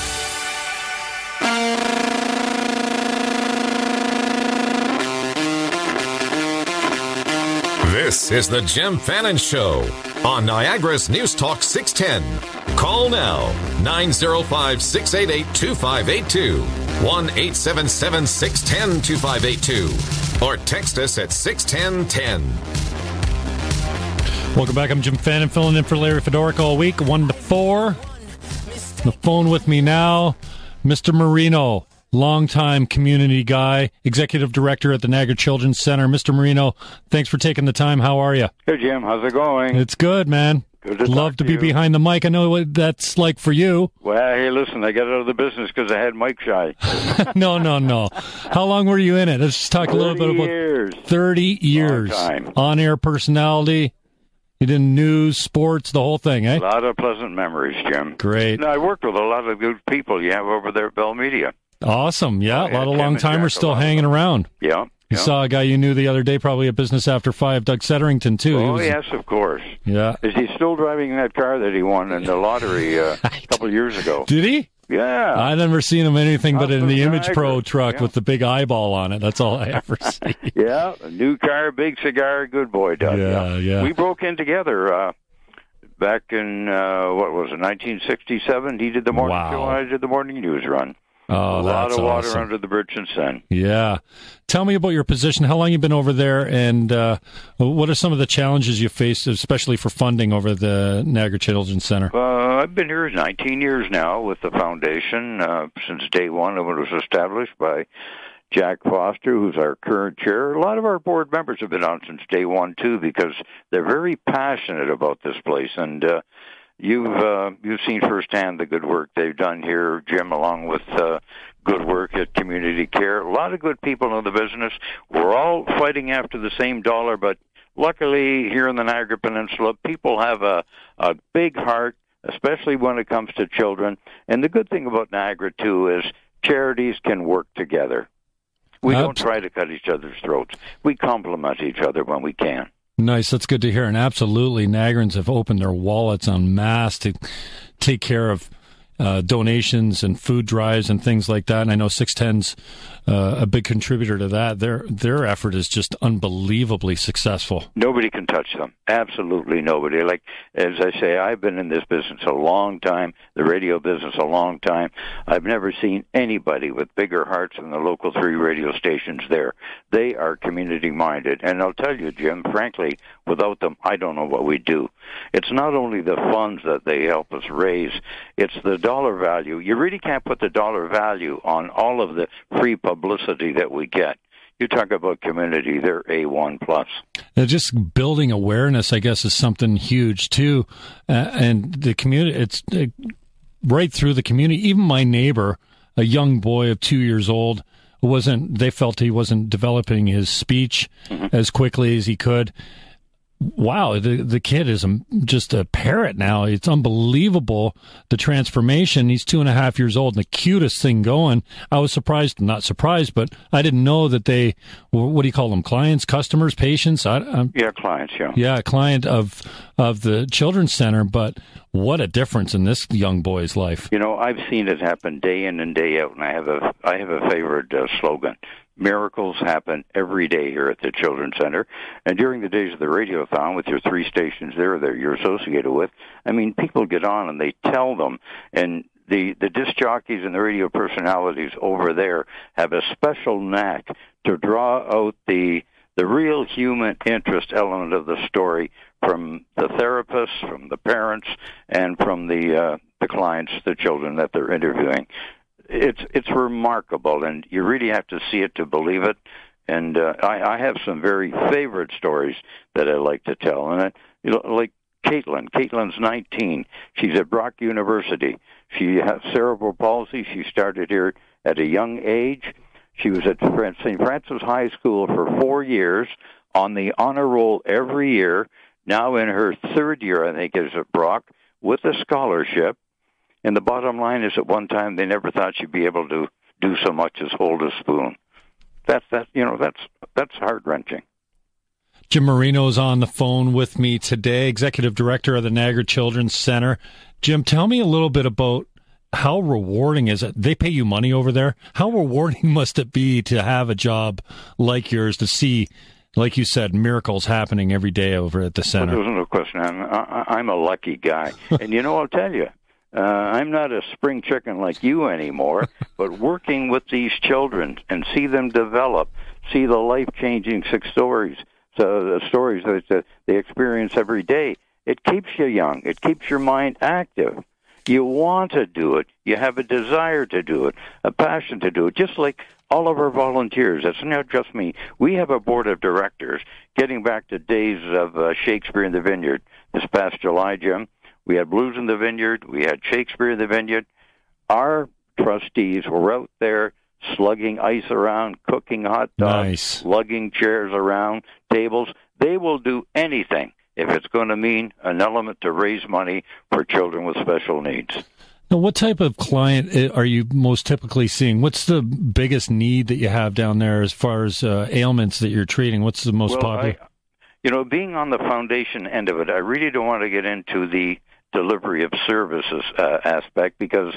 This is the Jim Fannin Show on Niagara's News Talk 610. Call now, 905-688-2582, 1-877-610-2582, or text us at 61010. Welcome back. I'm Jim Fannin, filling in for Larry Fedoruk all week, 1 to 4. On the phone with me now, Mr. Marino. Longtime community guy, executive director at the Niagara Children's Center. Mr. Marino, thanks for taking the time. How are you? Hey, Jim. How's it going? It's good, man. Good to Love to be you. behind the mic. I know what that's like for you. Well, hey, listen, I got out of the business because I had mic shy. No. How long were you in it? Let's just talk a little bit about 30 years. Long time. On-air personality. You did news, sports, the whole thing, eh? A lot of pleasant memories, Jim. Great. No, I worked with a lot of good people you have over there at Bell Media. Awesome. Yeah, a lot of Tim long-timers still hanging around. Yeah. You saw a guy you knew the other day, probably at Business After 5, Doug Setterington, too. Oh, yes, of course. Yeah. Is he still driving that car that he won in the lottery a couple of years ago? Did he? Yeah. I never seen him anything but in the Image Niagara. Pro truck with the big eyeball on it. That's all I ever see. Yeah, a new car, big cigar, good boy, Doug. Yeah. We broke in together back in, 1967. He did the morning show, and I did the morning news run. Oh, a lot that's of water awesome. under the bridge since then. Yeah. Tell me about your position. How long you been over there, and what are some of the challenges you faced, especially for funding over the Niagara Children's Center? I've been here 19 years now with the foundation since day one when it was established by Jack Foster, who's our current chair. A lot of our board members have been on since day one, too, because they're very passionate about this place, and you've seen firsthand the good work they've done here, Jim, along with good work at Community Care. A lot of good people in the business. We're all fighting after the same dollar, but luckily here in the Niagara Peninsula, people have a big heart, especially when it comes to children. And the good thing about Niagara, too, is charities can work together. We don't try to cut each other's throats. We complement each other when we can. Nice. That's good to hear. And absolutely, Niagarans have opened their wallets en masse to take care of donations and food drives and things like that. And I know 610's a big contributor to that. Their effort is just unbelievably successful. Nobody can touch them. Absolutely nobody. Like, as I say, I've been in this business a long time, the radio business a long time. I've never seen anybody with bigger hearts than the local 3 radio stations there. They are community-minded. And I'll tell you, Jim, frankly, without them, I don't know what we'd do. It's not only the funds that they help us raise, it's the dollar value. You really can't put the dollar value on all of the free publicity that we get. You talk about community, they're A1+. Just building awareness, I guess, is something huge, too. And the community, it's right through the community. Even my neighbor, a young boy of 2 years old, they felt he wasn't developing his speech as quickly as he could. Wow, the kid is just a parrot now. It's unbelievable, the transformation. He's 2.5 years old, and the cutest thing going. I was not surprised, but I didn't know that they, what do you call them, clients, customers, patients? Clients, yeah. Yeah, a client of the Children's Center, but what a difference in this young boy's life. You know, I've seen it happen day in and day out, and I have a favorite slogan. Miracles happen every day here at the Children's Center. And during the days of the Radiothon, with your 3 stations there that you're associated with, I mean, people get on and they tell them. And the disc jockeys and the radio personalities over there have a special knack to draw out the real human interest element of the story from the therapists, from the parents, and from the clients, the children that they're interviewing. It's remarkable, and you really have to see it to believe it. And I have some very favorite stories that I like to tell. And like Caitlin. Caitlin's 19. She's at Brock University. She has cerebral palsy. She started here at a young age. She was at St. Francis High School for 4 years, on the honor roll every year. Now in her 3rd year, I think, is at Brock with a scholarship. And the bottom line is, at one time, they never thought she'd be able to do so much as hold a spoon. That's heart-wrenching. Jim Marino's on the phone with me today, Executive Director of the Niagara Children's Center. Jim, tell me a little bit about how rewarding is it? They pay you money over there. How rewarding must it be to have a job like yours, to see, like you said, miracles happening every day over at the center? Well, there's no question. I'm a lucky guy. And, I'll tell you, I'm not a spring chicken like you anymore, but working with these children and see them develop, see the life-changing stories that they experience every day, it keeps you young. It keeps your mind active. You want to do it. You have a desire to do it, a passion to do it, just like all of our volunteers. It's not just me. We have a board of directors, getting back to days of Shakespeare in the Vineyard this past July, Jim. We had Blues in the Vineyard. We had Shakespeare in the Vineyard. Our trustees were out there slugging ice around, cooking hot dogs, lugging chairs around, tables. They will do anything if it's going to mean an element to raise money for children with special needs. Now, what type of client are you most typically seeing? What's the biggest need that you have down there as far as ailments that you're treating? What's the most popular? Being on the foundation end of it, I really don't want to get into the delivery of services aspect, because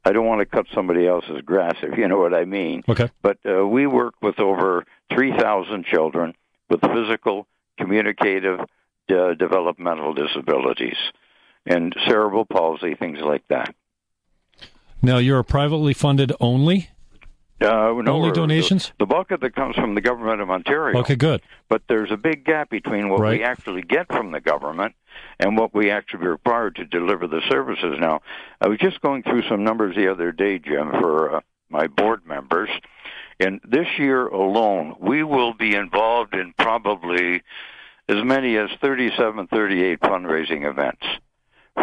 I don't want to cut somebody else's grass, if you know what I mean. Okay. But we work with over 3,000 children with physical, communicative, developmental disabilities, and cerebral palsy, things like that. Now, you're a privately funded only? No, only donations? The bulk of it comes from the government of Ontario. Okay, good. But there's a big gap between what we actually get from the government and what we actually are required to deliver the services. Now, I was just going through some numbers the other day, Jim, for my board members. And this year alone, we will be involved in probably as many as 37, 38 fundraising events.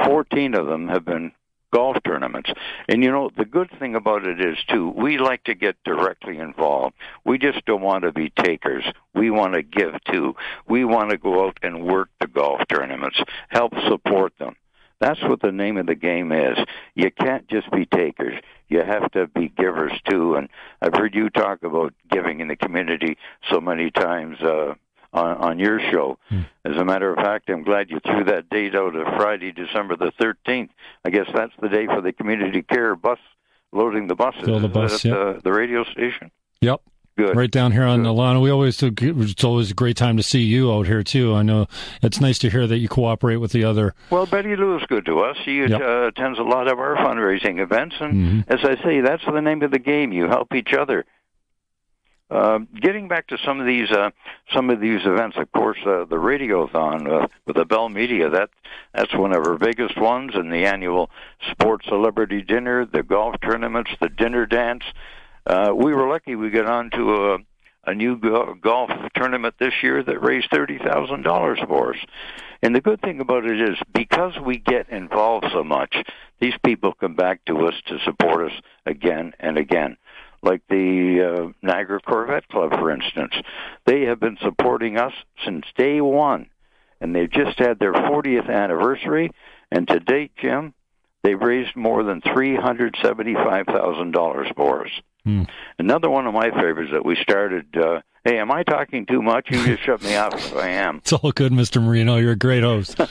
14 of them have been golf tournaments. And, the good thing about it is, too, we like to get directly involved. We just don't want to be takers. We want to give, too. We want to go out and work the golf tournaments, help support them. That's what the name of the game is. You can't just be takers. You have to be givers, too. And I've heard you talk about giving in the community so many times on your show. As a matter of fact, I'm glad you threw that date out of Friday, December the 13th. I guess that's the day for the community care bus, loading the buses. Fill the bus, at the radio station? Yep. Good. Right down here on the lawn. It's always a great time to see you out here, too. I know it's nice to hear that you cooperate with the other. Well, Betty Lou is good to us. She attends a lot of our fundraising events, and as I say, that's the name of the game. You help each other. Getting back to some of these events, of course, the Radiothon with the Bell Media, that's one of our biggest ones, and the annual sports celebrity dinner, the golf tournaments, the dinner dance. We were lucky we got on to a new golf tournament this year that raised $30,000 for us. And the good thing about it is, because we get involved so much, these people come back to us to support us again and again. Like the Niagara Corvette Club, for instance. They have been supporting us since day one, and they've just had their 40th anniversary, and to date, Jim, they've raised more than $375,000 for us. Another one of my favorites that we started, hey, am I talking too much? You just shut me off if I am. It's all good, Mr. Marino. You're a great host. But,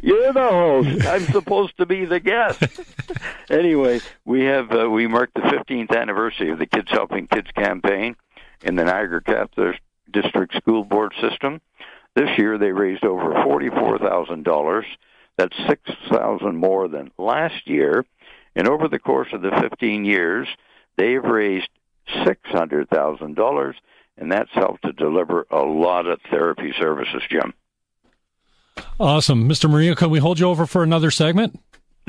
you're the host. I'm supposed to be the guest. Anyway, we marked the 15th anniversary of the Kids Helping Kids campaign in the Niagara Catholic District School Board system. This year, they raised over $44,000. That's $6,000 more than last year. And over the course of the 15 years, they've raised $600,000, and that's helped to deliver a lot of therapy services, Jim. Awesome. Mr. Marino, can we hold you over for another segment?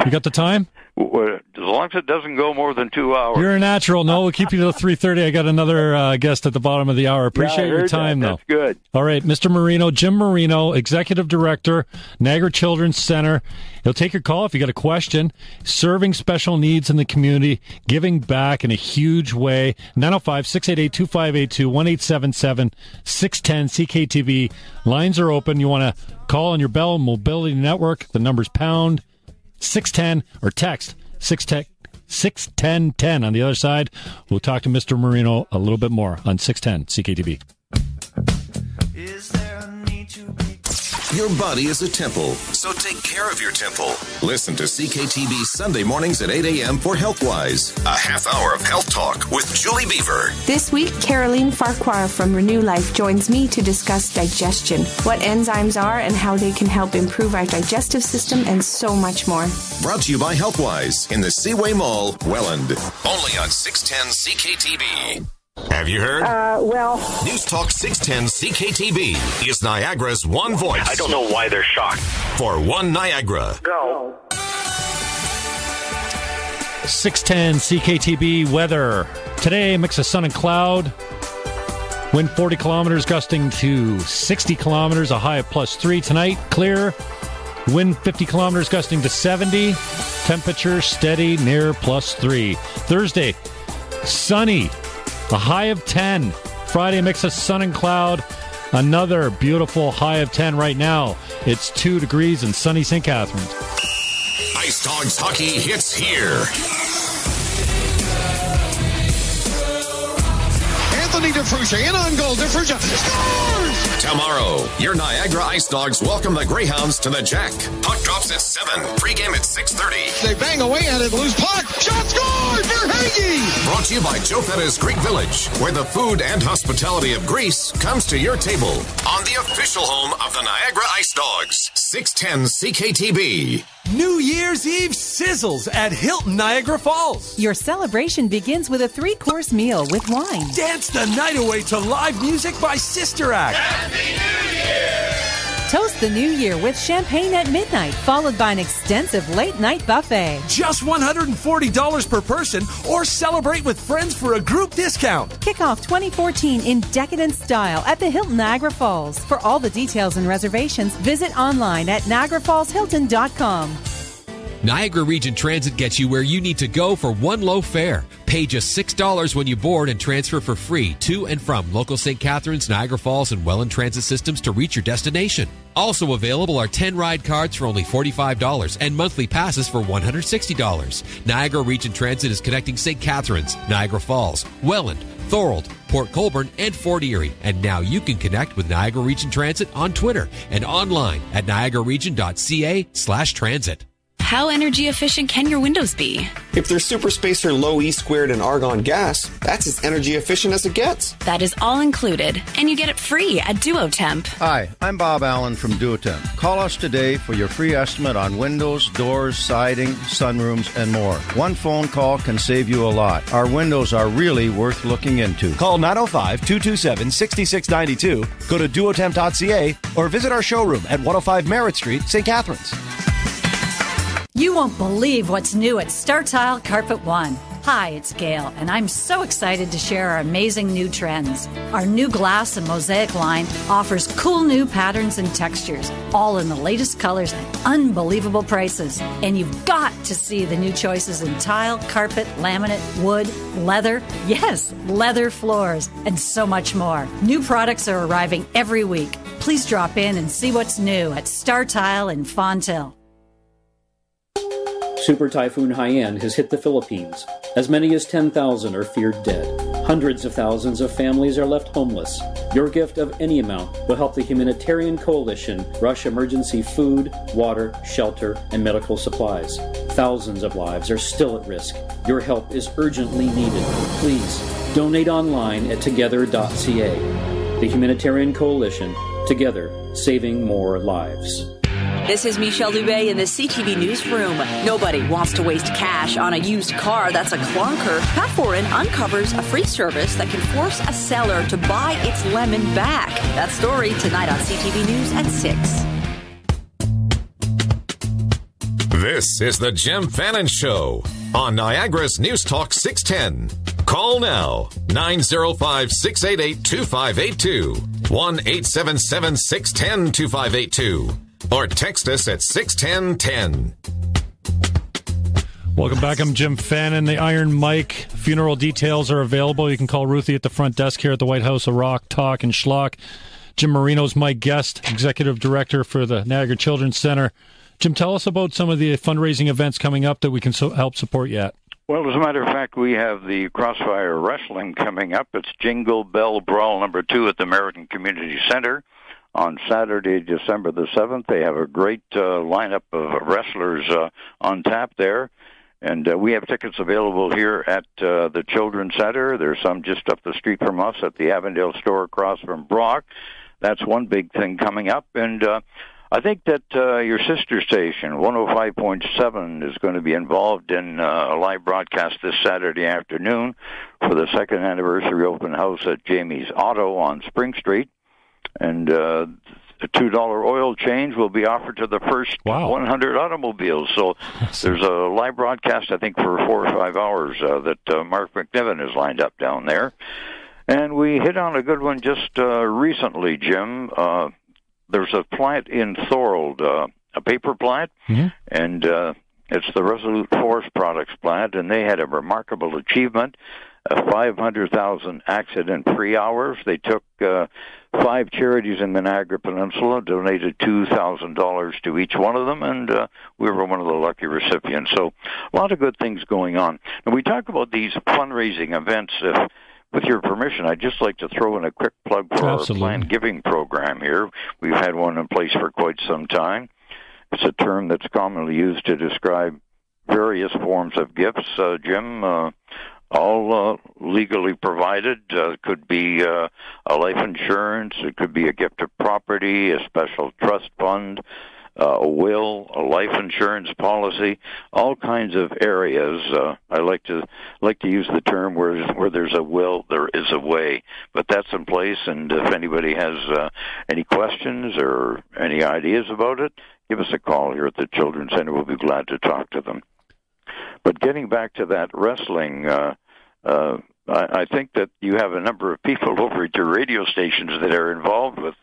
You got the time? As long as it doesn't go more than 2 hours. You're a natural. No, we'll keep you till 3:30. I got another guest at the bottom of the hour. Appreciate your time, though. That's good. All right, Mr. Marino, Jim Marino, Executive Director, Niagara Children's Center. He'll take your call if you got a question. Serving special needs in the community, giving back in a huge way. 905-688-2582, 1-877-610-CKTV. Lines are open. You want to call on your Bell Mobility Network. The number's pound 610 or text 61010 on the other side. We'll talk to Mr. Marino a little bit more on 610 CKTB. Your body is a temple, so take care of your temple. Listen to CKTV Sunday mornings at 8 a.m. for HealthWise, a half hour of health talk with Julie Beaver. This week, Caroline Farquhar from Renew Life joins me to discuss digestion, what enzymes are and how they can help improve our digestive system, and so much more. Brought to you by HealthWise in the Seaway Mall, Welland. Only on 610 CKTV. Have you heard? News Talk 610 CKTB is Niagara's one voice. I don't know why they're shocked. For one Niagara. Go. 610 CKTB weather. Today, mix of sun and cloud. Wind 40 kilometers, gusting to 60 kilometers, a high of +3. Tonight, clear. Wind 50 kilometers, gusting to 70. Temperature steady, near +3. Thursday, sunny. A high of 10. Friday, mix of sun and cloud. Another beautiful high of 10 right now. It's 2 degrees in sunny St. Catharines. Ice Dogs hockey hits here. Anthony DeFrucia in on goal. DeFrucia scores! Tomorrow, your Niagara Ice Dogs welcome the Greyhounds to the Jack. Puck drops at 7. Pre-game at 6:30. They bang away at it. Loose puck. Shot scored for Hagee! Brought to you by Joe Fetta's Greek Village, where the food and hospitality of Greece comes to your table. On the official home of the Niagara Ice Dogs. 610 CKTB. New Year's Eve sizzles at Hilton Niagara Falls. Your celebration begins with a 3-course meal with wine. Dance the night away to live music by Sister Act. Happy New Year! Toast the new year with champagne at midnight, followed by an extensive late-night buffet. Just $140 per person, or celebrate with friends for a group discount. Kick off 2014 in decadent style at the Hilton Niagara Falls. For all the details and reservations, visit online at NiagaraFallsHilton.com. Niagara Region Transit gets you where you need to go for one low fare. Pay just $6 when you board and transfer for free to and from local St. Catharines, Niagara Falls, and Welland Transit systems to reach your destination. Also available are 10 ride cards for only $45 and monthly passes for $160. Niagara Region Transit is connecting St. Catharines, Niagara Falls, Welland, Thorold, Port Colborne, and Fort Erie. And now you can connect with Niagara Region Transit on Twitter and online at niagararegion.ca/transit. How energy efficient can your windows be? If they're super spacer low E squared and argon gas, that's as energy efficient as it gets. That is all included, and you get it free at Duotemp. Hi, I'm Bob Allen from Duotemp. Call us today for your free estimate on windows, doors, siding, sunrooms, and more. One phone call can save you a lot. Our windows are really worth looking into. Call 905-227-6692, go to duotemp.ca, or visit our showroom at 105 Merritt Street, St. Catharines. You won't believe what's new at StarTile Carpet One. Hi, it's Gail, and I'm so excited to share our amazing new trends. Our new glass and mosaic line offers cool new patterns and textures, all in the latest colors at unbelievable prices. And you've got to see the new choices in tile, carpet, laminate, wood, leather, yes, leather floors, and so much more. New products are arriving every week. Please drop in and see what's new at StarTile in Fonthill. Super Typhoon Haiyan has hit the Philippines. As many as 10,000 are feared dead. Hundreds of thousands of families are left homeless. Your gift of any amount will help the humanitarian coalition rush emergency food, water, shelter, and medical supplies. Thousands of lives are still at risk. Your help is urgently needed. Please, donate online at together.ca. The Humanitarian Coalition, together, saving more lives. This is Michelle Dubé in the CTV Newsroom. Nobody wants to waste cash on a used car that's a clunker. Pat Foran uncovers a free service that can force a seller to buy its lemon back. That story tonight on CTV News at 6. This is the Jim Fannin Show on Niagara's News Talk 610. Call now, 905-688-2582, 1-877-610-2582. Or text us at 61010. Welcome back. I'm Jim Fannin. The Iron Mike funeral details are available. You can call Ruthie at the front desk here at the White House of Rock, Talk, and Schlock. Jim Marino's my guest, Executive Director for the Niagara Children's Center. Jim, tell us about some of the fundraising events coming up that we can help support you at. Well, as a matter of fact, we have the Crossfire Wrestling coming up. It's Jingle Bell Brawl number 2 at the American Community Center. On Saturday, December the 7th, they have a great lineup of wrestlers on tap there. And we have tickets available here at the Children's Center. There's some just up the street from us at the Avondale store across from Brock. That's one big thing coming up. And I think that your sister station, 105.7, is going to be involved in a live broadcast this Saturday afternoon for the second anniversary open house at Jamie's Auto on Spring Street. And a $2 oil change will be offered to the first 100 automobiles. So there's a live broadcast, I think, for 4 or 5 hours that Mark McNiven has lined up down there. And we hit on a good one just recently, Jim. There's a plant in Thorold, a paper plant, and it's the Resolute Forest Products plant, and they had a remarkable achievement. 500,000 accident-free hours. They took 5 charities in the Niagara Peninsula, donated $2,000 to each one of them, and we were one of the lucky recipients. So a lot of good things going on. And we talk about these fundraising events. With your permission, I'd just like to throw in a quick plug for our planned giving program here. We've had one in place for quite some time. It's a term that's commonly used to describe various forms of gifts, Jim, all legally provided. Could be a life insurance, it could be a gift of property, a special trust fund, a will, a life insurance policy, all kinds of areas. I like to use the term where there's a will, there is a way. But that's in place, and if anybody has any questions or any ideas about it, give us a call here at the Children's Center. We'll be glad to talk to them. But getting back to that wrestling, I think that you have a number of people over at your radio stations that are involved with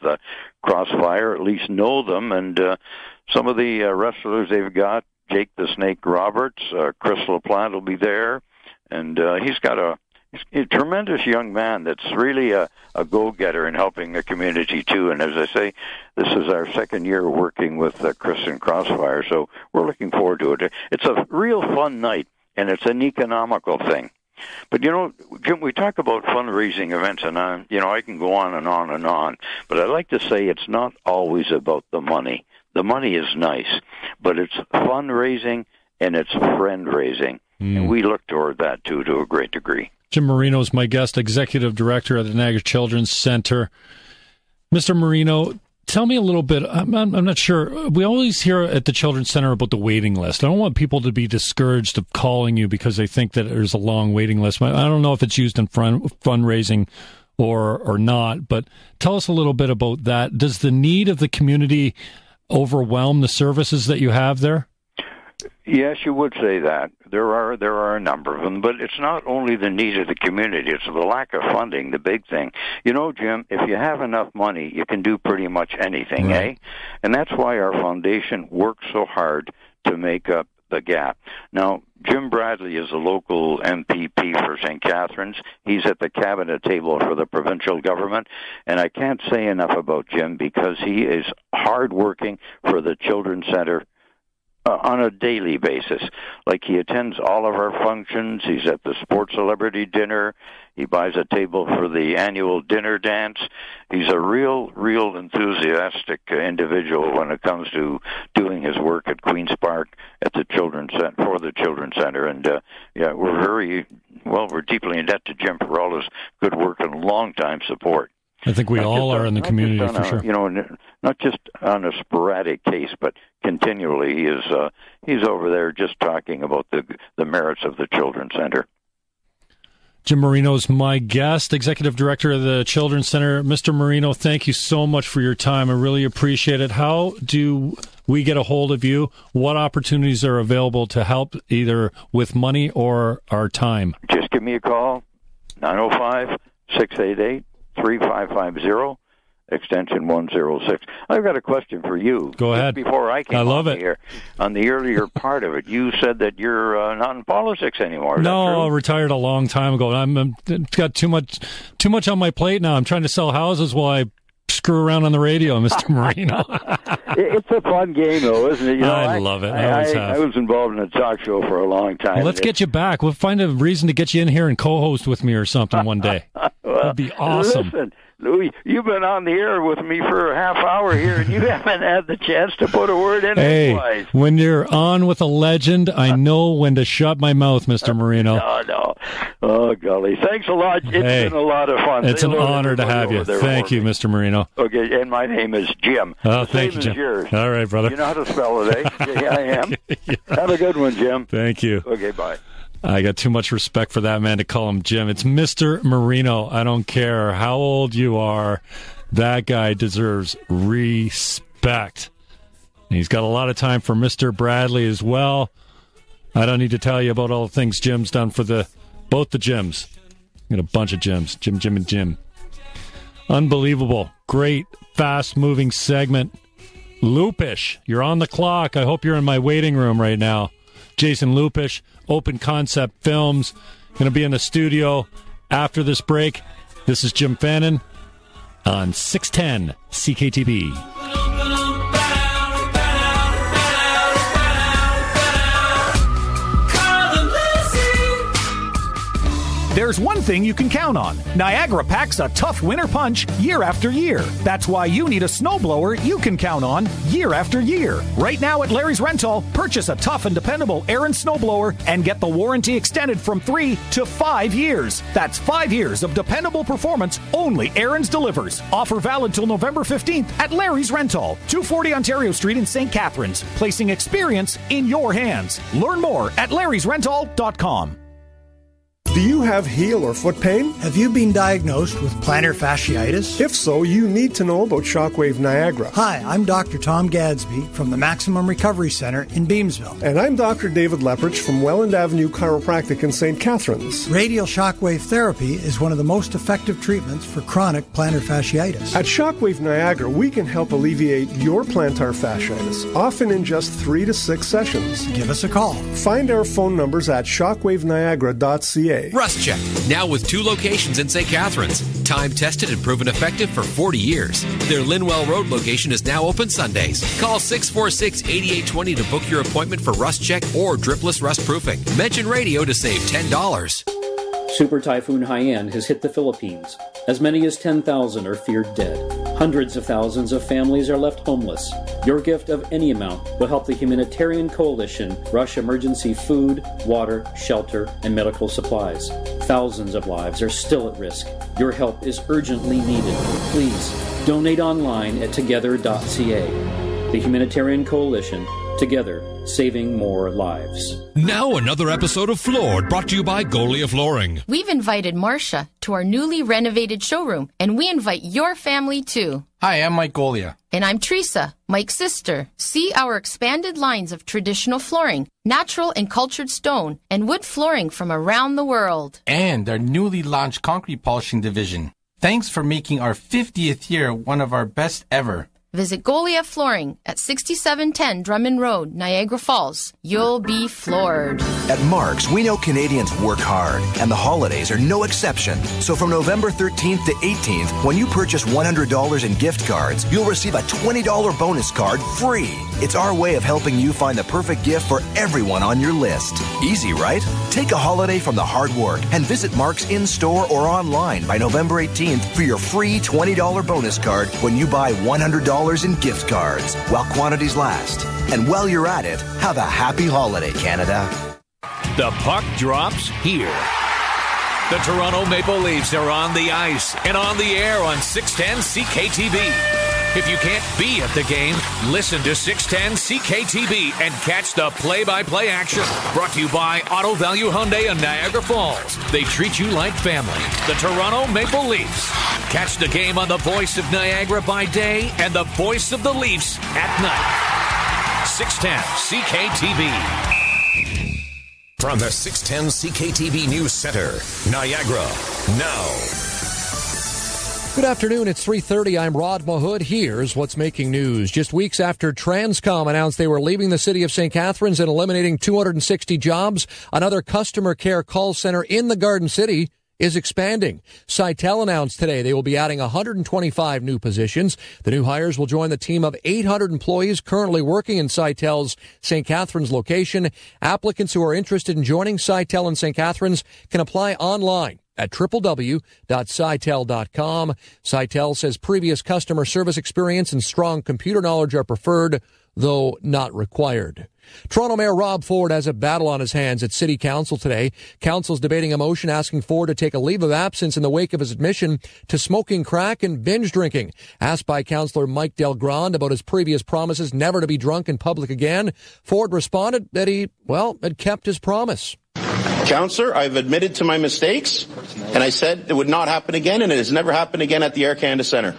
Crossfire, at least know them, and some of the wrestlers they've got, Jake the Snake Roberts, Chris LaPlante will be there, and he's a tremendous young man that's really a go-getter in helping the community, too. And as I say, this is our second year working with Chris and Crossfire, so we're looking forward to it. It's a real fun night, and it's an economical thing. But, Jim, we talk about fundraising events, and I can go on and on and on, but I like to say it's not always about the money. The money is nice, but it's fundraising and it's friend-raising, and we look toward that, too, to a great degree. Jim Marino is my guest, Executive Director of the Niagara Children's Center. Mr. Marino, tell me a little bit. I'm not sure. We always hear at the Children's Center about the waiting list. I don't want people to be discouraged of calling you because they think that there's a long waiting list. I don't know if it's used in fundraising or not, but tell us a little bit about that. Does the need of the community overwhelm the services that you have there? Yes, you would say that. There are a number of them, but it's not only the need of the community, it's the lack of funding, the big thing. Jim, if you have enough money, you can do pretty much anything, right? And that's why our foundation works so hard to make up the gap. Now, Jim Bradley is a local MPP for St. Catharines. He's at the cabinet table for the provincial government, and I can't say enough about Jim because he is hardworking for the Children's Center on a daily basis. Like, he attends all of our functions. He's at the sports celebrity dinner. He buys a table for the annual dinner dance. He's a real enthusiastic individual when it comes to doing his work at Queen's Park at the Children's Center, for the Children's Center. And we're deeply in debt to Jim for all his good work and long-time support. I think we all are in the community for sure. Not just on a sporadic case, but continually. He's over there just talking about the merits of the Children's Center. Jim Marino is my guest, Executive Director of the Children's Center. Mr. Marino, thank you so much for your time. I really appreciate it. How do we get a hold of you? What opportunities are available to help, either with money or our time? Just give me a call, 905-688-3550, extension 106. I've got a question for you. Go ahead. Before I came here, on the earlier part of it, you said that you're not in politics anymore. No, I retired a long time ago. I'm got too much on my plate now. I'm trying to sell houses while I screw around on the radio, Mr. Marino. It's a fun game, though, isn't it? I love it. I was involved in a talk show for a long time. Well, let's get you back. We'll find a reason to get you in here and co-host with me or something one day. That'd be awesome. Listen, Louis, you've been on the air with me for a half hour here, and you haven't had the chance to put a word in edgewise. When you're on with a legend, I know when to shut my mouth, Mr. Marino. No. Oh, golly. Thanks a lot. It's been a lot of fun. It's an honor to have you. Thank you, Mr. Marino. Okay, and my name is Jim. Oh, thank you, Jim. Yours. All right, brother. You know how to spell it, eh? Yeah, I am. Yeah. Have a good one, Jim. Thank you. Okay, bye. I got too much respect for that man to call him Jim. It's Mr. Marino. I don't care how old you are. That guy deserves respect. And he's got a lot of time for Mr. Bradley as well. I don't need to tell you about all the things Jim's done for both the Jims. Got a bunch of Jims. Jim, and Jim. Unbelievable. Great, fast-moving segment. Lupish, you're on the clock. I hope you're in my waiting room right now. Jason Lupish, Open Concept Films, going to be in the studio after this break. This is Jim Fannin on 610 CKTB. There's one thing you can count on. Niagara packs a tough winter punch year after year. That's why you need a snowblower you can count on year after year. Right now at Larry's Rental, purchase a tough and dependable Aaron snowblower and get the warranty extended from 3 to 5 years. That's 5 years of dependable performance only Aaron's delivers. Offer valid till November 15th at Larry's Rental, 240 Ontario Street in St. Catharines, placing experience in your hands. Learn more at larrysrental.com. Do you have heel or foot pain? Have you been diagnosed with plantar fasciitis? If so, you need to know about Shockwave Niagara. Hi, I'm Dr. Tom Gadsby from the Maximum Recovery Center in Beamsville. And I'm Dr. David Lepprich from Welland Avenue Chiropractic in St. Catharines. Radial shockwave therapy is one of the most effective treatments for chronic plantar fasciitis. At Shockwave Niagara, we can help alleviate your plantar fasciitis, often in just 3 to 6 sessions. Give us a call. Find our phone numbers at shockwaveniagara.ca. Rust Check, now with 2 locations in St. Catharines. Time tested and proven effective for 40 years. Their Linwell Road location is now open Sundays. Call 646-8820 to book your appointment for Rust Check or dripless rust proofing. Mention radio to save $10. Super Typhoon Haiyan has hit the Philippines. As many as 10,000 are feared dead. Hundreds of thousands of families are left homeless. Your gift of any amount will help the humanitarian coalition rush emergency food, water, shelter, and medical supplies. Thousands of lives are still at risk. Your help is urgently needed. Please, donate online at together.ca. The Humanitarian Coalition, together, saving more lives. Now another episode of Floored, brought to you by Golia Flooring. We've invited Marcia to our newly renovated showroom, and we invite your family too. Hi, I'm Mike Golia. And I'm Teresa, Mike's sister. See our expanded lines of traditional flooring, natural and cultured stone, and wood flooring from around the world. And our newly launched concrete polishing division. Thanks for making our 50th year one of our best ever. Visit Golia Flooring at 6710 Drummond Road, Niagara Falls. You'll be floored. At Mark's, we know Canadians work hard, and the holidays are no exception. So from November 13th to 18th, when you purchase $100 in gift cards, you'll receive a $20 bonus card free. It's our way of helping you find the perfect gift for everyone on your list. Easy, right? Take a holiday from the hard work and visit Mark's in-store or online by November 18th for your free $20 bonus card when you buy $100 in gift cards while quantities last. And while you're at it, have a happy holiday, Canada. The puck drops here. The Toronto Maple Leafs are on the ice and on the air on 610 CKTB. If you can't be at the game, listen to 610 CKTB and catch the play-by-play action. Brought to you by Auto Value Hyundai in Niagara Falls. They treat you like family. The Toronto Maple Leafs. Catch the game on the voice of Niagara by day and the voice of the Leafs at night. 610 CKTB. From the 610 CKTB News Center, Niagara, now. Good afternoon, it's 3:30. I'm Rod Mahood. Here's what's making news. Just weeks after Transcom announced they were leaving the city of St. Catharines and eliminating 260 jobs, another customer care call center in the Garden City is expanding. Sitel announced today they will be adding 125 new positions. The new hires will join the team of 800 employees currently working in Sitel's St. Catharines location. Applicants who are interested in joining Sitel in St. Catharines can apply online at www.sitel.com. Sitel says previous customer service experience and strong computer knowledge are preferred, though not required. Toronto Mayor Rob Ford has a battle on his hands at City Council today. Council's debating a motion asking Ford to take a leave of absence in the wake of his admission to smoking crack and binge drinking. Asked by Councillor Mike Delgrand about his previous promises never to be drunk in public again, Ford responded that he, had kept his promise. Councillor, I've admitted to my mistakes, and I said it would not happen again, and it has never happened again at the Air Canada Centre.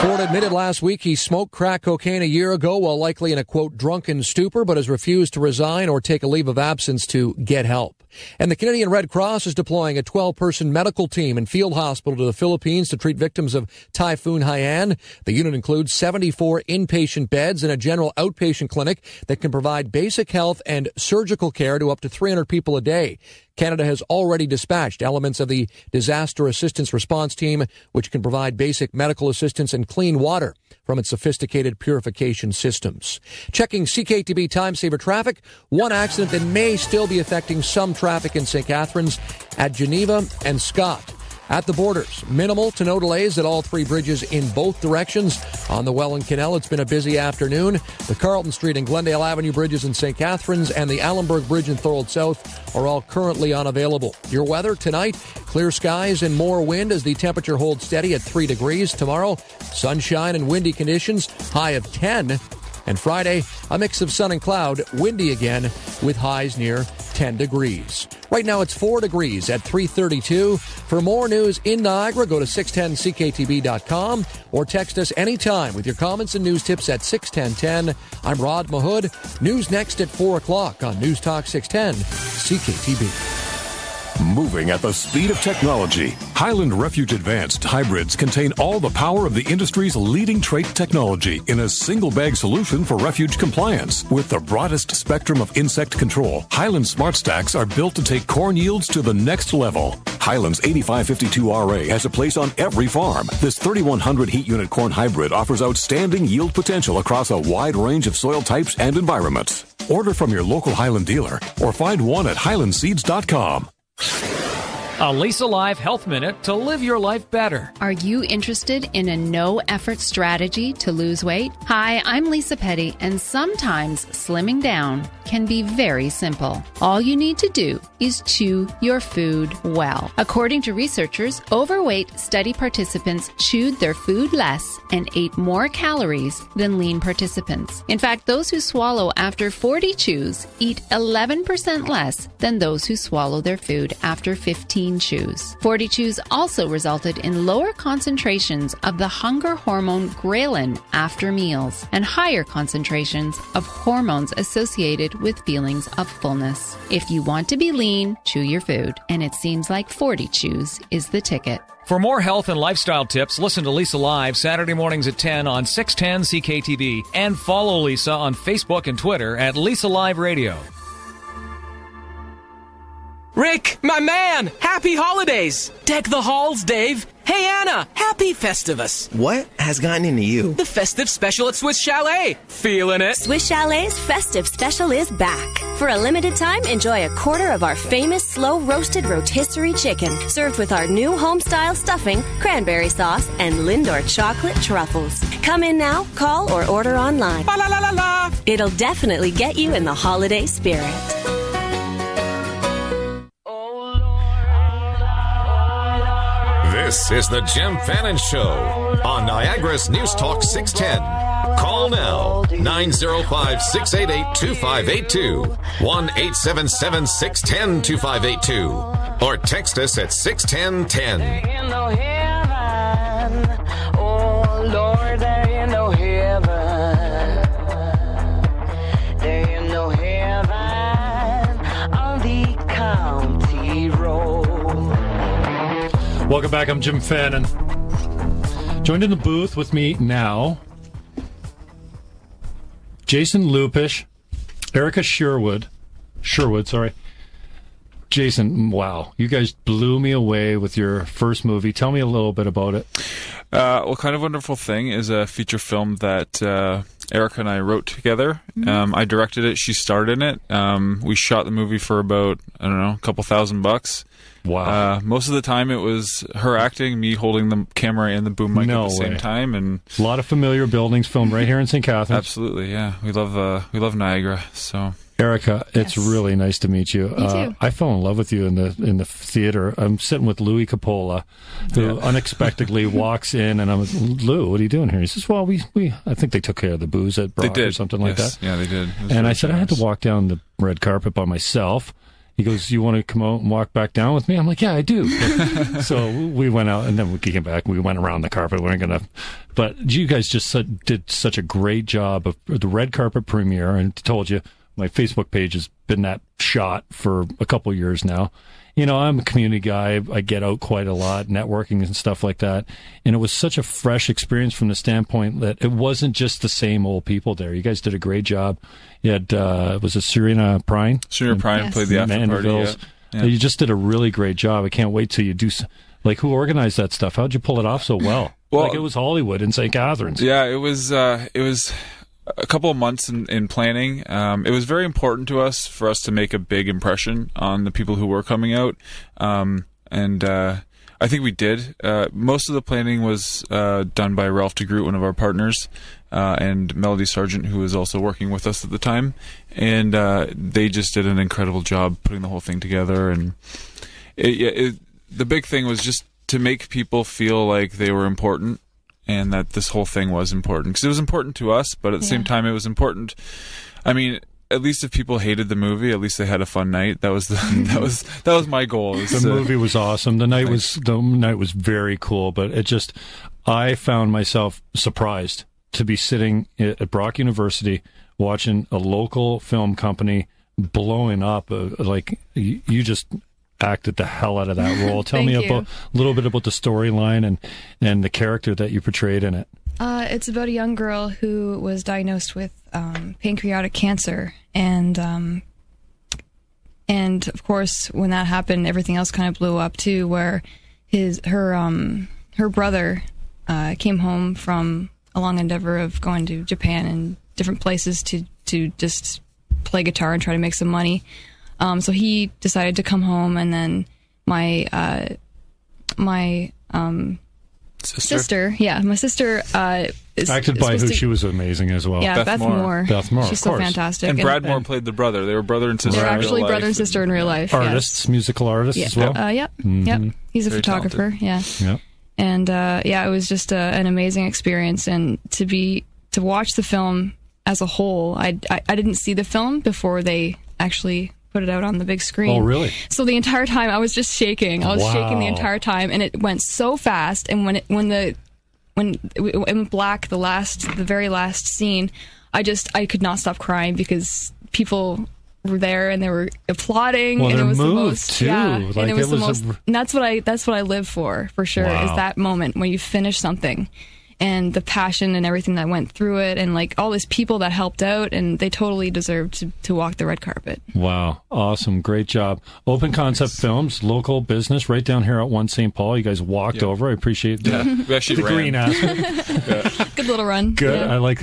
Ford admitted last week he smoked crack cocaine a year ago while likely in a, quote, drunken stupor, but has refused to resign or take a leave of absence to get help. And the Canadian Red Cross is deploying a 12-person medical team and field hospital to the Philippines to treat victims of Typhoon Haiyan. The unit includes 74 inpatient beds and a general outpatient clinic that can provide basic health and surgical care to up to 300 people a day. Canada has already dispatched elements of the Disaster Assistance Response Team, which can provide basic medical assistance and clean water from its sophisticated purification systems. Checking CKTB Time Saver traffic, one accident that may still be affecting some traffic in St. Catharines at Geneva and Scott. At the borders, minimal to no delays at all three bridges in both directions. On the Welland Canal, it's been a busy afternoon. The Carlton Street and Glendale Avenue bridges in St. Catharines and the Allenburg Bridge in Thorold South are all currently unavailable. Your weather tonight, clear skies and more wind as the temperature holds steady at 3 degrees. Tomorrow, sunshine and windy conditions, high of 10. And Friday, a mix of sun and cloud, windy again with highs near 10 degrees. Right now it's 4 degrees at 3:32. For more news in Niagara, go to 610ckTB.com or text us anytime with your comments and news tips at 61010. I'm Rod Mahood. News next at 4 o'clock on News Talk 610 CKTB. Moving at the speed of technology, Highland Refuge Advanced Hybrids contain all the power of the industry's leading trait technology in a single-bag solution for refuge compliance. With the broadest spectrum of insect control, Highland Smart Stacks are built to take corn yields to the next level. Highland's 8552RA has a place on every farm. This 3100 heat unit corn hybrid offers outstanding yield potential across a wide range of soil types and environments. Order from your local Highland dealer or find one at highlandseeds.com. A Lisa Live Health Minute to live your life better. Are you interested in a no-effort strategy to lose weight? Hi, I'm Lisa Petty, and sometimes slimming down can be very simple. All you need to do is chew your food well. According to researchers, overweight study participants chewed their food less and ate more calories than lean participants. In fact, those who swallow after 40 chews eat 11% less than those who swallow their food after 15 chews. 40 chews also resulted in lower concentrations of the hunger hormone ghrelin after meals and higher concentrations of hormones associated with feelings of fullness. If you want to be lean, chew your food, and it seems like 40 chews is the ticket. For more health and lifestyle tips, listen to Lisa Live Saturday mornings at 10 on 610 CKTV and follow Lisa on Facebook and Twitter at Lisa Live Radio. Rick, my man, happy holidays! Deck the halls, Dave. Hey, Anna, happy Festivus. What has gotten into you? The festive special at Swiss Chalet. Feeling it? Swiss Chalet's festive special is back. For a limited time, enjoy a quarter of our famous slow-roasted rotisserie chicken, served with our new home-style stuffing, cranberry sauce, and Lindor chocolate truffles. Come in now, call, or order online. La la la la la! It'll definitely get you in the holiday spirit. This is the Jim Fannin Show on Niagara's News Talk 610. Call now, 905-688-2582, 1-877-610-2582, or text us at 61010. There ain't no heaven, oh Lord, there ain't no heaven. There ain't no heaven on the county road. Welcome back. I'm Jim Fannin. Joined in the booth with me now, Jason Lupish, Erica Sherwood, Jason, wow, you guys blew me away with your first movie. Tell me a little bit about it. Well, Kind of Wonderful Thing is a feature film that Erica and I wrote together. I directed it. She starred in it. We shot the movie for about, I don't know, a couple $1,000. Wow. Most of the time it was her acting, me holding the camera and the boom mic at the same time. And a lot of familiar buildings filmed right here in St. Catharines. Absolutely, yeah. We love Niagara. So Erica, it's really nice to meet you. Me too. I fell in love with you in the theater. I'm sitting with Louis Coppola, who unexpectedly walks in, and I'm like, Lou, what are you doing here? He says, well, we I think they took care of the booze at Brock or something like that. Yeah, they did. And I said, I had to walk down the red carpet by myself. He goes, you want to come out and walk back down with me? I'm like, yeah, I do. So we went out, and then we came back. We went around the carpet. We weren't going to. But you guys just did such a great job of the red carpet premiere. And I told you, my Facebook page has been that shot for a couple of years now. You know, I'm a community guy. I get out quite a lot, networking and stuff like that. And it was such a fresh experience from the standpoint that it wasn't just the same old people there. You guys did a great job. You had, was it Serena Prine? Serena Prine played the after party. Yeah. You just did a really great job. I can't wait till you do. Like, who organized that stuff? How'd you pull it off so well? Like, it was Hollywood in St. Catharines. Yeah, it was a couple of months in planning. It was very important to us for us to make a big impression on the people who were coming out. And I think we did. Most of the planning was done by Ralph DeGroot, one of our partners, and Melody Sargent, who was also working with us at the time. And they just did an incredible job putting the whole thing together. And the big thing was just to make people feel like they were important, and that this whole thing was important, because it was important to us, but at the same time it was important. I mean, at least if people hated the movie, at least they had a fun night. That was that was my goal. The movie was awesome. The night was very cool, but I found myself surprised to be sitting at Brock University watching a local film company blowing up. Like, you just acted the hell out of that role. Tell me a little bit about the storyline and the character that you portrayed in it. It's about a young girl who was diagnosed with pancreatic cancer, and of course, when that happened, everything else kind of blew up too. Where her brother came home from a long endeavor of going to Japan and different places to just play guitar and try to make some money. So he decided to come home, and then my sister, is acted by who to, she was amazing as well. Yeah, Beth Moore. Beth Moore, she's of course. so fantastic. And Brad Moore played the brother. They were brother and sister. They're in actually real brother and life. sister in real life. Artists, musical artists as well. Yep. He's a Very photographer. talented. Yeah. And it was just an amazing experience, and to watch the film as a whole. I didn't see the film before they actually put it out on the big screen. Oh, really? So the entire time I was just shaking. I was shaking the entire time, and it went so fast. And when it went black, the very last scene, I could not stop crying because people were there and they were applauding. Well, and they're it was moved the most, too. yeah, Like, and it was the was most. And that's what I live for sure. Wow. Is that moment when you finish something. And the passion and everything that went through it, and like all these people that helped out, and they totally deserved to walk the red carpet. Wow. Awesome. Great job. Open Concept Films, local business, right down here at 1 St. Paul. You guys walked over. I appreciate we actually the ran. green aspect. Good little run. Good. Yeah. I like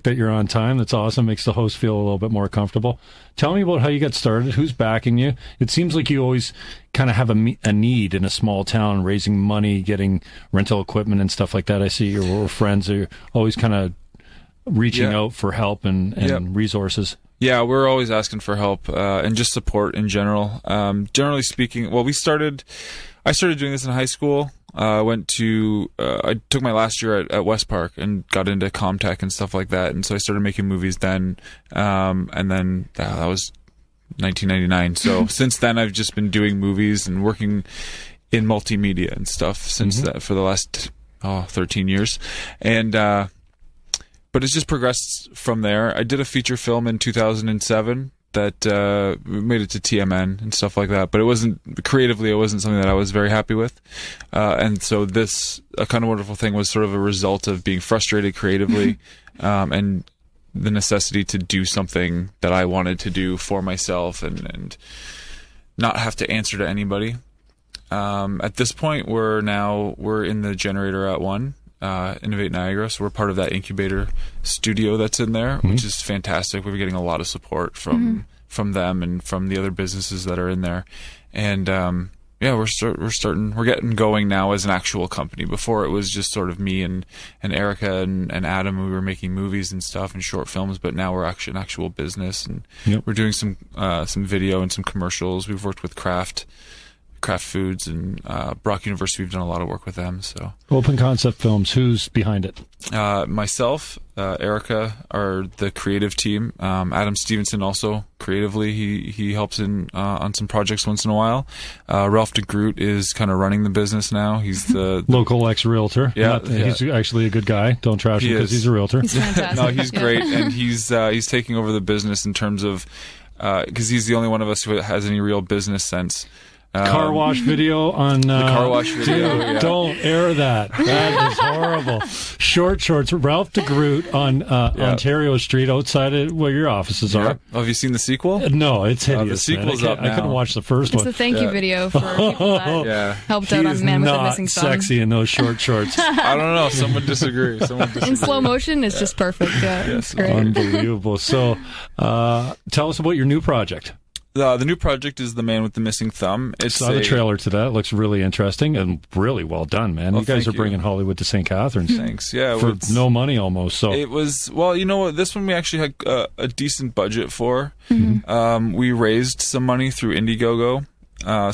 that you're on time. That's awesome. Makes the host feel a little bit more comfortable. Tell me about how you got started. Who's backing you? It seems like you always kind of have a need in a small town, raising money, getting rental equipment and stuff like that. I see your friends are always kind of reaching out for help and resources. Yeah, we're always asking for help and just support in general. Generally speaking, well, I started doing this in high school. I took my last year at West Park and got into Comtech and stuff like that. And so I started making movies then. And then that was 1999. So since then, I've just been doing movies and working in multimedia and stuff since that for the last 13 years. And but it's just progressed from there. I did a feature film in 2007 that made it to TMN and stuff like that, but it wasn't something that I was very happy with. And so this A Kind of Wonderful Thing was sort of a result of being frustrated creatively and the necessity to do something that I wanted to do for myself and not have to answer to anybody. At this point, we're in the generator at one. Innovate Niagara, so we're part of that incubator studio that's in there, which is fantastic. We're getting a lot of support from them and from the other businesses that are in there, and we're getting going now as an actual company. Before it was just sort of me and Erica and Adam. We were making movies and stuff and short films, but now we're actually an actual business, and we're doing some video and some commercials. We've worked with Kraft Foods and Brock University. We've done a lot of work with them. So Open Concept Films, who's behind it? Myself, Erica are the creative team. Adam Stevenson also creatively he helps in on some projects once in a while. Ralph DeGroot is kind of running the business now. He's the local ex-realtor. He's actually a good guy. Don't trash him because he's a realtor. He's fantastic. No, he's great, and he's taking over the business in terms of because he's the only one of us who has any real business sense. Car wash video on the car wash video. Dude, don't air that. That is horrible. Short shorts. Ralph DeGroot on Ontario Street outside of where your offices are. Oh, have you seen the sequel? No, it's hideous. The sequel's up now. I couldn't watch the first one. It's a thank you video for people that helped out on Man with a Missing Thumb. Sexy in those short shorts. I don't know. Someone disagree. In slow motion, it's just perfect. Yeah, it's great. Unbelievable. So, tell us about your new project. The new project is The Man with the Missing Thumb. I saw the trailer to that. It looks really interesting and really well done, man. You guys are bringing Hollywood to St. Catharines. Thanks. Yeah, for no money almost. So it was. Well, you know what? This one we actually had a decent budget for. We raised some money through Indiegogo.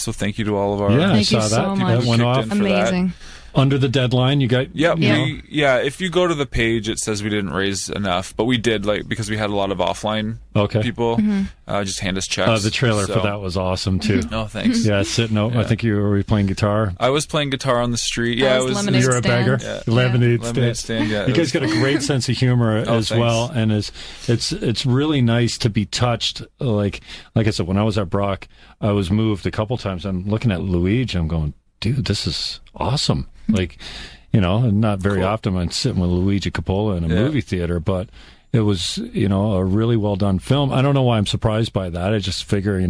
So thank you to all of our. Yeah, I saw that. So much. That went off. Amazing. Under the deadline, you got. If you go to the page, it says we didn't raise enough, but we did, because we had a lot of offline people just hand us checks. The trailer for that was awesome too. Oh, thanks. Yeah, sitting out. I think you were playing guitar. I was playing guitar on the street. Yeah, lemonade you're a beggar. Yeah. Lemonade stand. Yeah, you guys got a great sense of humor as well, and it's really nice to be touched. Like I said, when I was at Brock, I was moved a couple times. I'm looking at Luigi. I'm going, dude, this is awesome. Not very often I'm sitting with Luigi Coppola in a movie theater, but it was, a really well done film. I don't know why I'm surprised by that. I just figure,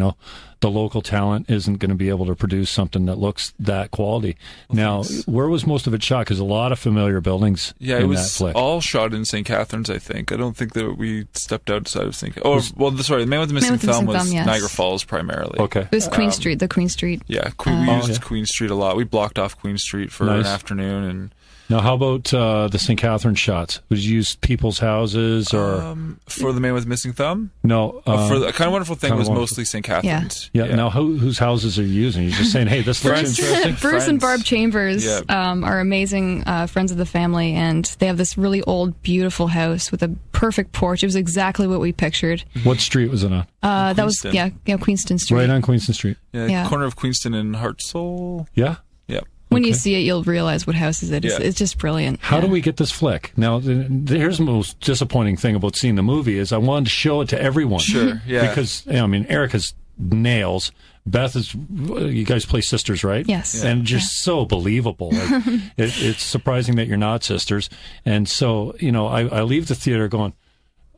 the local talent isn't going to be able to produce something that looks that quality. Now, where was most of it shot? Because a lot of familiar buildings in that flick. All shot in St. Catharines, I think. I don't think that we stepped outside of St. Catharines. The Man with the Missing Thumb was Niagara Falls primarily. Okay. It was Queen Street, the Queen Street. Yeah, we used Queen Street a lot. We blocked off Queen Street for an afternoon. And now, how about the St. Catharines shots? Would you use people's houses or for the Man with the Missing Thumb? No. For the Kind of Wonderful Thing was mostly St. Catharines. Yeah. Now, whose houses are you using? You're just saying, hey, this looks interesting. Bruce and Barb Chambers are amazing friends of the family, and they have this really old, beautiful house with a perfect porch. It was exactly what we pictured. What street was it on? That was Queenston Street. Right on Queenston Street. Yeah, corner of Queenston and Hartsel. Yeah. Yeah. When you see it, you'll realize what house is it. It's just brilliant. How do we get this flick? Now, here's the most disappointing thing about seeing the movie is I wanted to show it to everyone. Sure, yeah. Because, Erica's nails. Beth is, you guys play sisters, right? Yes. And just so believable. It's surprising that you're not sisters. And so, I leave the theater going,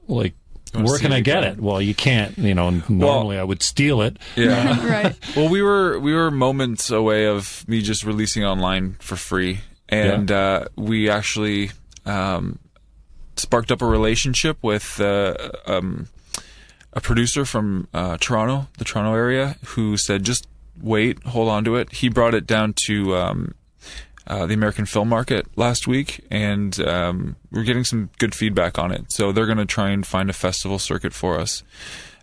like, where can I get it? Well, you can't. Normally I would steal it. Yeah, right. Well, we were moments away of me just releasing online for free, and we actually sparked up a relationship with a producer from Toronto, the Toronto area, who said, "Just wait, hold on to it." He brought it down to the American Film Market last week, and we're getting some good feedback on it. So they're going to try and find a festival circuit for us,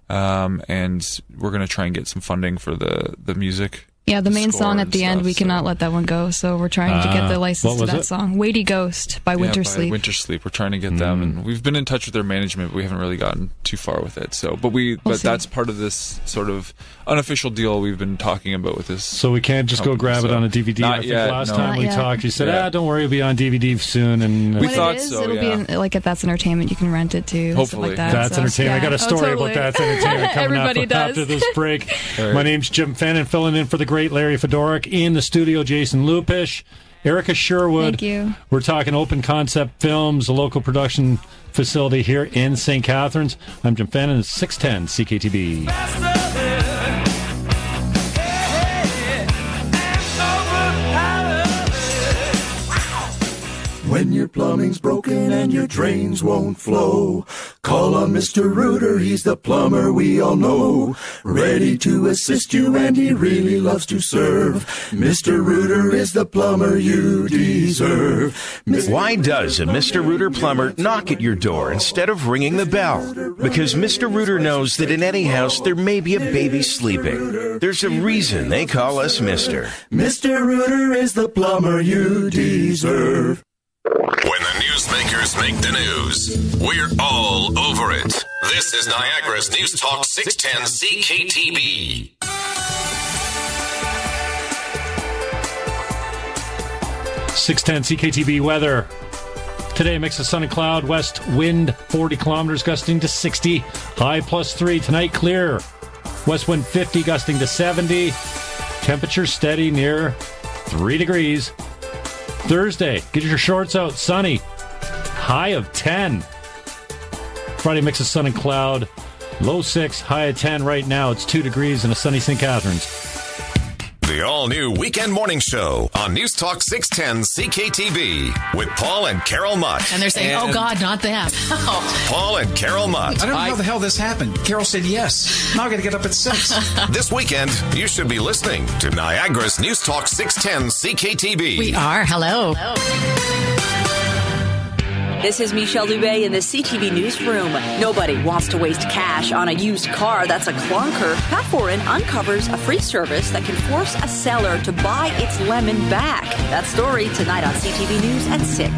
and we're going to try and get some funding for the music. Yeah, the main song at the end, we cannot let that one go, so we're trying to get the license to that song. Weighty Ghost by Winter Sleep. Winter Sleep. We're trying to get them, and we've been in touch with their management, but we haven't really gotten too far with it. So, but that's part of this sort of unofficial deal we've been talking about with this. So we can't just go grab it on a DVD. Not yet, last time we talked, you said, don't worry, it'll be on DVD soon. And we thought so. It'll be like at That's Entertainment. You can rent it too. Hopefully, like that. That's Entertainment. I got a story about That's Entertainment coming up after this break. Right. My name's Jim Fennon, filling in for the great Larry Fedoruk. In the studio, Jason Lupish, Erica Sherwood. Thank you. We're talking Open Concept Films, a local production facility here in St. Catharines. I'm Jim Fennon, 610 CKTB. When your plumbing's broken and your drains won't flow, call on Mr. Rooter, he's the plumber we all know. Ready to assist you and he really loves to serve. Mr. Rooter is the plumber you deserve. Why does a Mr. Rooter plumber knock at your door instead of ringing the bell? Because Mr. Rooter knows that in any house there may be a baby sleeping. There's a reason they call us Mr. Mr. Rooter is the plumber you deserve. When the newsmakers make the news, we're all over it. This is Niagara's News Talk 610 CKTB. .610 CKTB weather. Today, mix of sun and cloud. West wind 40 kilometers, gusting to 60. High +3. Tonight, clear. West wind 50, gusting to 70. Temperature steady near 3 degrees. Thursday, get your shorts out, sunny, high of 10. Friday, mix of sun and cloud, low 6, high of 10. Right now, it's 2 degrees in a sunny St. Catharines. The all-new Weekend Morning Show on News Talk 610 CKTB with Paul and Carol Mutt. And they're saying, oh, God, not that. Paul and Carol Mutt. I don't know how the hell this happened. Carol said yes. Now I got to get up at 6. This weekend, you should be listening to Niagara's News Talk 610 CKTB. We are. Hello. This is Michelle Dubé in the CTV Newsroom. Nobody wants to waste cash on a used car that's a clunker. Pat Foran uncovers a free service that can force a seller to buy its lemon back. That story tonight on CTV News at 6.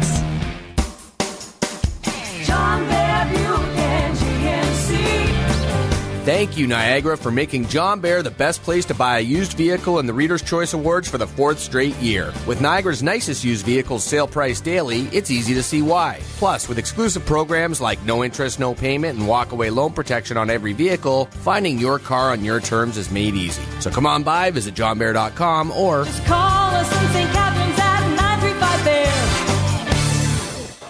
John Bear Buick GMC. Thank you, Niagara, for making John Bear the best place to buy a used vehicle in the Reader's Choice Awards for the 4th straight year. With Niagara's nicest used vehicles sale price daily, it's easy to see why. Plus, with exclusive programs like no interest, no payment, and walk-away loan protection on every vehicle, finding your car on your terms is made easy. So come on by, visit johnbear.com, or Just call us in St. Catharines at 935 Bear.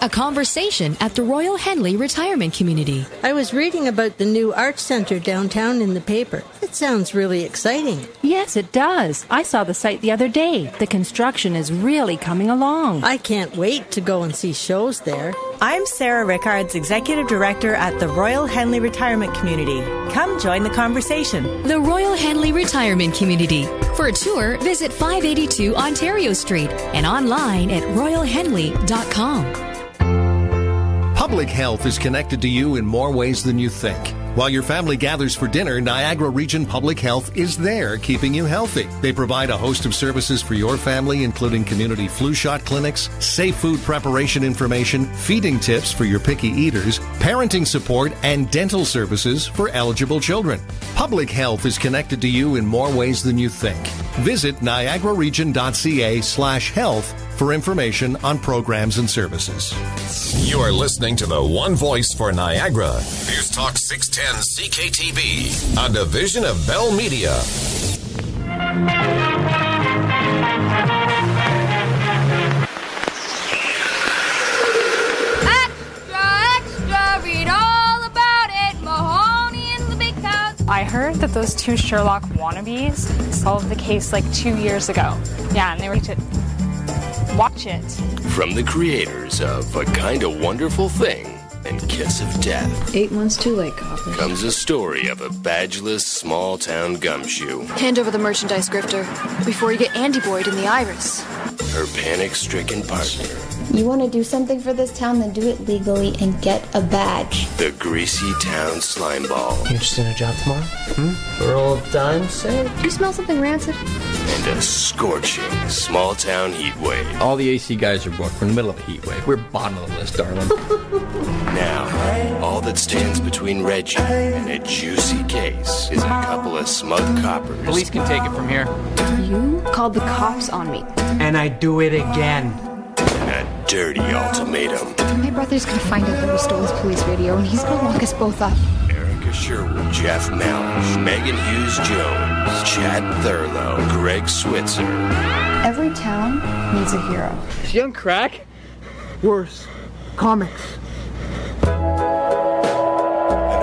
A conversation at the Royal Henley Retirement Community. I was reading about the new Arts Center downtown in the paper. It sounds really exciting. Yes, it does. I saw the site the other day. The construction is really coming along. I can't wait to go and see shows there. I'm Sarah Rickards, Executive Director at the Royal Henley Retirement Community. Come join the conversation. The Royal Henley Retirement Community. For a tour, visit 582 Ontario Street and online at royalhenley.com. Public health is connected to you in more ways than you think. While your family gathers for dinner, Niagara Region Public Health is there keeping you healthy. They provide a host of services for your family, including community flu shot clinics, safe food preparation information, feeding tips for your picky eaters, parenting support, and dental services for eligible children. Public health is connected to you in more ways than you think. Visit niagararegion.ca/health for information on programs and services. You are listening to the one voice for Niagara. News Talk 610 CKTB, a division of Bell Media. Extra, read all about it. Mahoney and the big house. I heard that those two Sherlock wannabes solved the case like 2 years ago. Yeah, and they were to watch it. From the creators of A Kind of Wonderful Thing and Kiss of Death. 8 months too late, copper. Comes a story of a badgeless small-town gumshoe. Hand over the merchandise, Grifter, before you get Andy Boyd in the iris. Her panic-stricken partner. You want to do something for this town, then do it legally and get a badge. The greasy town slimeball. You interested in a job tomorrow? For old time's sake? Do you smell something rancid? And a scorching small-town heat wave. All the AC guys are booked. We're in the middle of a heat wave. We're bottom of the list, darling. Now, all that stands between Reggie and a juicy case is a couple of smug coppers. Police can take it from here. You called the cops on me. And I do it again. A dirty ultimatum. My brother's gonna find out that we stole his police radio, and he's gonna lock us both up. Erica Sherwood, Jeff Malish, Megan Hughes-Jones, Chad Thurlow, Greg Switzer. Every town needs a hero. Is young crack? Worse. Comics. An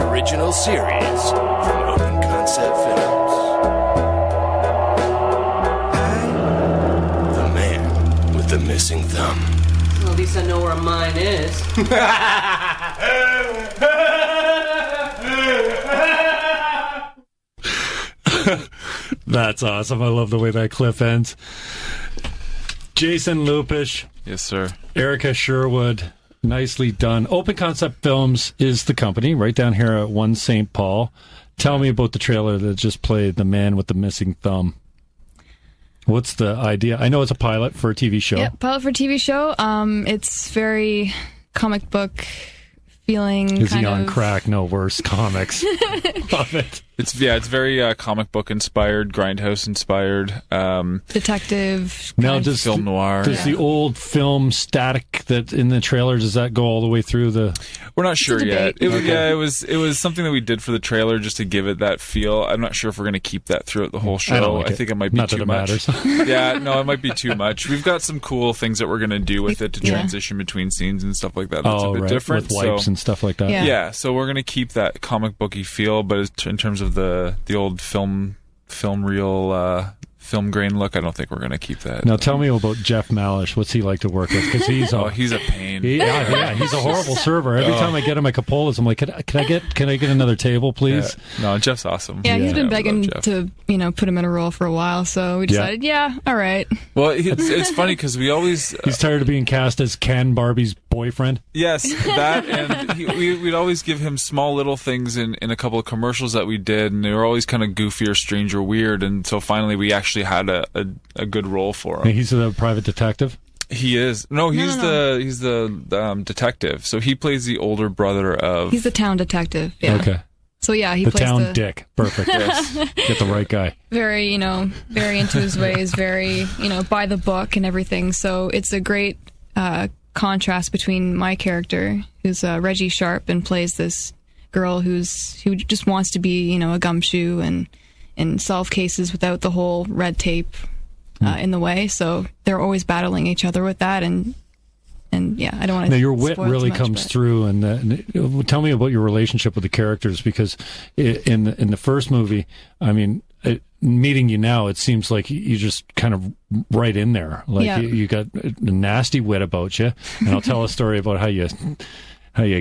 original series from Open Concept Films. The Man with the Missing Thumb. Well, at least I know where mine is. That's awesome. I love the way that clip ends. Jason Lupish. Yes, sir. Erica Sherwood. Nicely done. Open Concept Films is the company right down here at 1 St. Paul. Tell me about the trailer that just played, The Man with the Missing Thumb. What's the idea? I know it's a pilot for a TV show. Yep, pilot for a TV show. It's very comic book feeling. Is he on crack? No, worse. Comics. Love it. It's very comic book inspired, grindhouse inspired, detective. Now, does film noir. Does the old film static that in the trailer, does that go all the way through the? We're not sure yet. It was something that we did for the trailer just to give it that feel. I'm not sure if we're going to keep that throughout the whole show. I think it might be too much. Yeah, no, it might be too much. We've got some cool things that we're going to do with it to transition between scenes and stuff like that. That's a bit different with wipes and stuff like that. Yeah, so we're going to keep that comic booky feel, but in terms of the old film reel film grain look, I don't think we're going to keep that. Now tell me about Jeff Malish. What's he like to work with? Because he's he's a pain. He's a horrible server. Every time I get him at Capola's, I'm like, can I get another table, please? Yeah. No, Jeff's awesome. Yeah, he's been begging to put him in a role for a while, so we decided, all right. Well, it's funny because we always he's tired of being cast as Ken Barbie's boyfriend. Yes, that, and we'd always give him small little things in a couple of commercials that we did, and they were always kind of goofy or strange or weird, and so finally we actually had a good role for him. And he's a private detective? He is. No, he's the detective. So he plays the older brother of... He's the town detective, yeah. Okay. So yeah, he the plays town dick. Perfect. Yes. Get the right guy. Very, very into his ways, very, by the book and everything. So it's a great contrast between my character, who's Reggie Sharp, and plays this girl who just wants to be, a gumshoe and solve cases without the whole red tape in the way. So they're always battling each other with that, and yeah, I don't want to. Now, your wit really comes through, and tell me about your relationship with the characters, because in the first movie, I mean, meeting you now, it seems like you just kind of right in there, like you got a nasty wit about you, and I'll tell a story about how you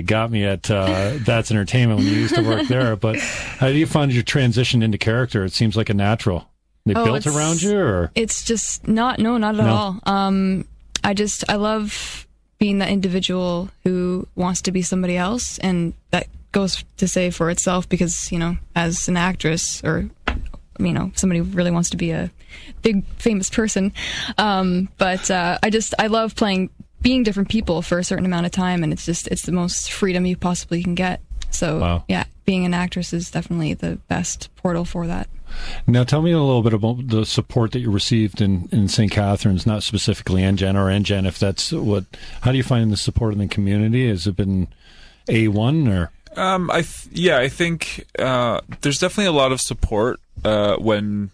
got me at That's Entertainment when you used to work there. But how do you find your transition into character? It seems like a natural. They built around you, or it's just not at all. I love being that individual who wants to be somebody else, and that goes to say for itself, because, as an actress, or, somebody who really wants to be a big famous person. But I love being different people for a certain amount of time, and it's the most freedom you possibly can get. So, yeah, being an actress is definitely the best portal for that. Now, tell me a little bit about the support that you received in St. Catharines, not specifically NGen, if that's what. How do you find the support in the community? Has it been A1 or? I think there's definitely a lot of support when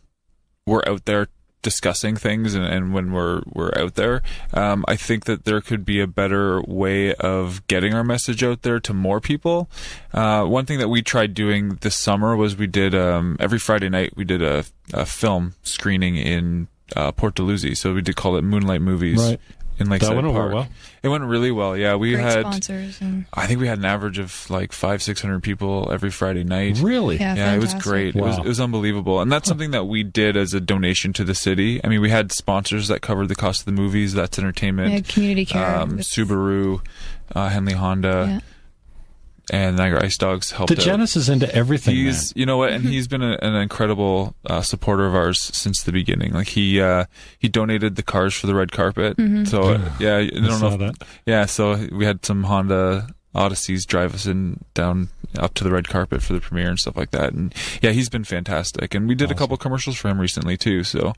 we're out there discussing things and when we're out there. I think that there could be a better way of getting our message out there to more people. One thing that we tried doing this summer was we did every Friday night we did a film screening in Port Dalhousie. So we did call it Moonlight Movies. Right. In Lakeside That went Park. over well. It went really well. Yeah, we Great had sponsors. I think we had an average of like 500-600 people every Friday night. Really? Yeah, it was great. Wow. It was unbelievable, and that's something that we did as a donation to the city. I mean, we had sponsors that covered the cost of the movies. That's Entertainment. Yeah, community care. Subaru, Henley Honda. Yeah. And Niagara Ice Dogs helped out. DeGenis is into everything. You know what? And he's been an incredible supporter of ours since the beginning. Like he donated the cars for the red carpet. Mm-hmm. So I don't know. That. Yeah, so we had some Honda Odysseys drive us down up to the red carpet for the premiere and stuff like that. And yeah, he's been fantastic. And we did a couple commercials for him recently too. So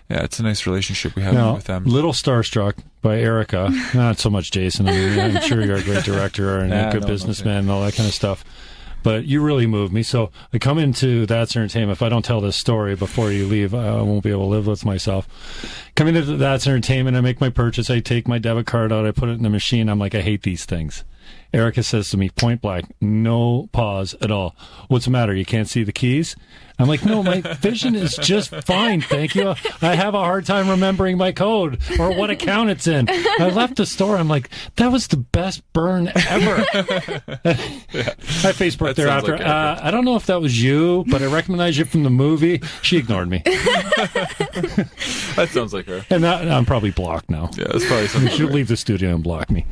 yeah, it's a nice relationship we have with them. Little Starstruck by Erica. Not so much Jason. I mean, I'm sure you're a great director and a good businessman and all that kind of stuff. But you really moved me. So I come into That's Entertainment. If I don't tell this story before you leave, I won't be able to live with myself. Coming into That's Entertainment, I make my purchase. I take my debit card out. I put it in the machine. I'm like, I hate these things. Erica says to me, point blank, no pause at all. What's the matter? You can't see the keys? I'm like, no, my vision is just fine, thank you. I have a hard time remembering my code or what account it's in. I left the store. I'm like, that was the best burn ever. I Facebook there after. Like I don't know if that was you, but I recognize you from the movie. She ignored me. That sounds like her. And I'm probably blocked now. Yeah, that's probably something. You should leave the studio and block me.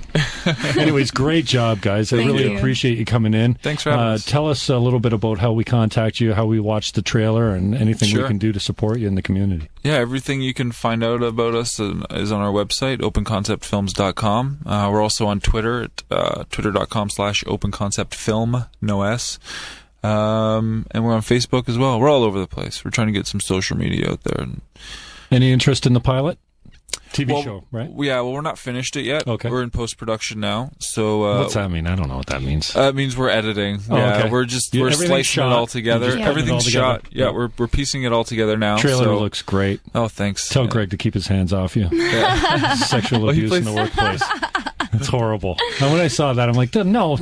Anyways, great job, guys. I really appreciate you coming in. Thanks for having us. Tell us a little bit about how we contact you, how we watch the trailer, and anything we can do to support you in the community. Yeah, everything you can find out about us is on our website, openconceptfilms.com. We're also on Twitter at twitter.com/openconceptfilm, no S. And we're on Facebook as well. We're all over the place. We're trying to get some social media out there. Any interest in the pilot? TV show, right? Yeah, well, we're not finished it yet. Okay. We're in post-production now. So what's that mean? I don't know what that means. It means we're editing. Okay. We're slicing it all together. Everything's shot. Yeah, we're piecing it all together now. Trailer looks great. Oh, thanks. Tell Greg to keep his hands off you. Sexual abuse in the workplace. It's horrible. And when I saw that, I'm like, no,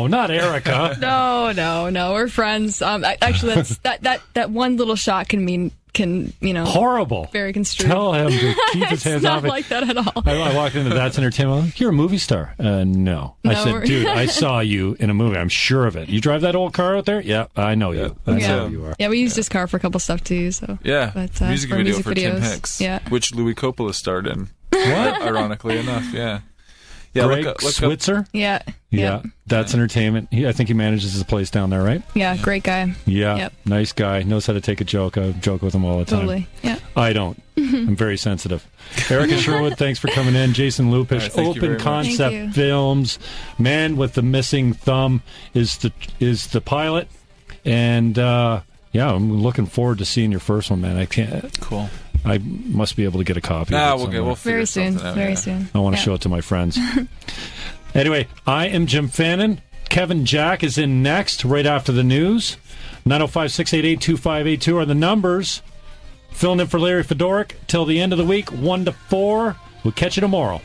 not Erica. No. We're friends. Actually, that one little shot can horrible. Very construed. Tell him to keep his hands off it. Not like that at all. I walked into That's Entertainment. I'm like, you're a movie star. No. I said, dude, I saw you in a movie. I'm sure of it. You drive that old car out there? Yeah, I know you. That's how you are. Yeah, we used his car for a couple stuff too. So yeah, but, music video for videos. Tim Hicks. Yeah, which Louis Coppola starred in. What? Ironically enough, yeah. Greg Switzer? Yeah. That's Entertainment. I think he manages his place down there, right? Yeah, great guy. Yeah, nice guy. Knows how to take a joke. I joke with him all the time. Totally, yeah. I don't. I'm very sensitive. Erica Sherwood, thanks for coming in. Jason Lupish, Open Concept Films. Man with the Missing Thumb is the pilot. And, I'm looking forward to seeing your first one, man. I can't. Cool. I must be able to get a copy. We'll very soon. Very soon. I want to show it to my friends. Anyway, I am Jim Fannin. Kevin Jack is in next, right after the news. 905-688-2582 are the numbers. Filling in for Larry Fedoruk till the end of the week, 1 to 4. We'll catch you tomorrow.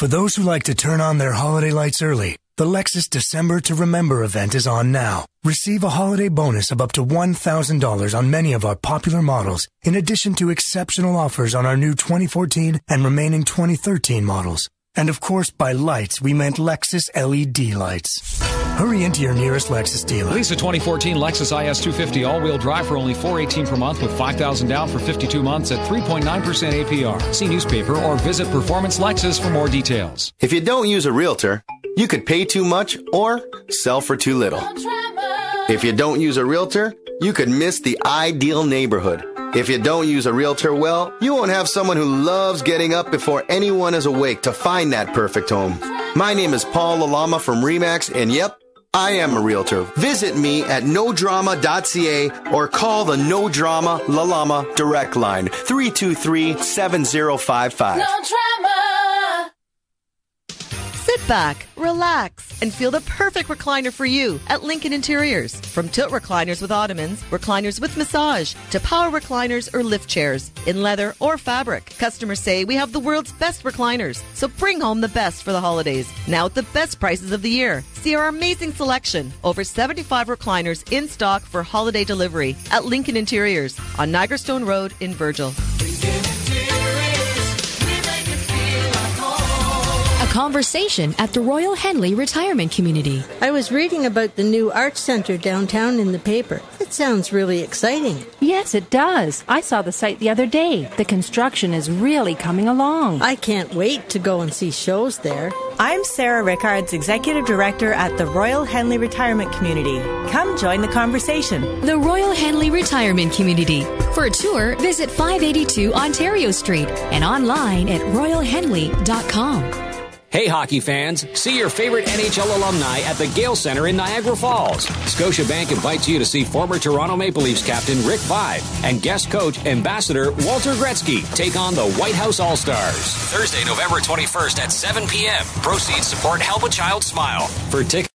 For those who like to turn on their holiday lights early, the Lexus December to Remember event is on now. Receive a holiday bonus of up to $1,000 on many of our popular models, in addition to exceptional offers on our new 2014 and remaining 2013 models. And of course, by lights, we meant Lexus LED lights. Hurry into your nearest Lexus dealer. Lease a 2014 Lexus IS 250 all-wheel drive for only $418 per month with $5,000 down for 52 months at 3.9% APR. See newspaper or visit Performance Lexus for more details. If you don't use a realtor, you could pay too much or sell for too little. If you don't use a realtor, you could miss the ideal neighborhood. If you don't use a realtor well, you won't have someone who loves getting up before anyone is awake to find that perfect home. My name is Paul Lalama from RE/MAX, and yep, I am a realtor. Visit me at nodrama.ca or call the No Drama Lalama direct line, 323-7055. No drama. Sit back, relax, and feel the perfect recliner for you at Lincoln Interiors. From tilt recliners with ottomans, recliners with massage, to power recliners or lift chairs in leather or fabric. Customers say we have the world's best recliners, so bring home the best for the holidays. Now at the best prices of the year. See our amazing selection. Over 75 recliners in stock for holiday delivery at Lincoln Interiors on Niagara Stone Road in Virgil. A conversation at the Royal Henley Retirement Community. I was reading about the new Arts Center downtown in the paper. It sounds really exciting. Yes, it does. I saw the site the other day. The construction is really coming along. I can't wait to go and see shows there. I'm Sarah Rickards, Executive Director at the Royal Henley Retirement Community. Come join the conversation. The Royal Henley Retirement Community. For a tour, visit 582 Ontario Street and online at royalhenley.com. Hey, hockey fans, see your favorite NHL alumni at the Gale Center in Niagara Falls. Scotiabank invites you to see former Toronto Maple Leafs captain Rick Vaive and guest coach Ambassador Walter Gretzky take on the White House All-Stars. Thursday, November 21st at 7 p.m. Proceeds support Help a Child Smile. For tickets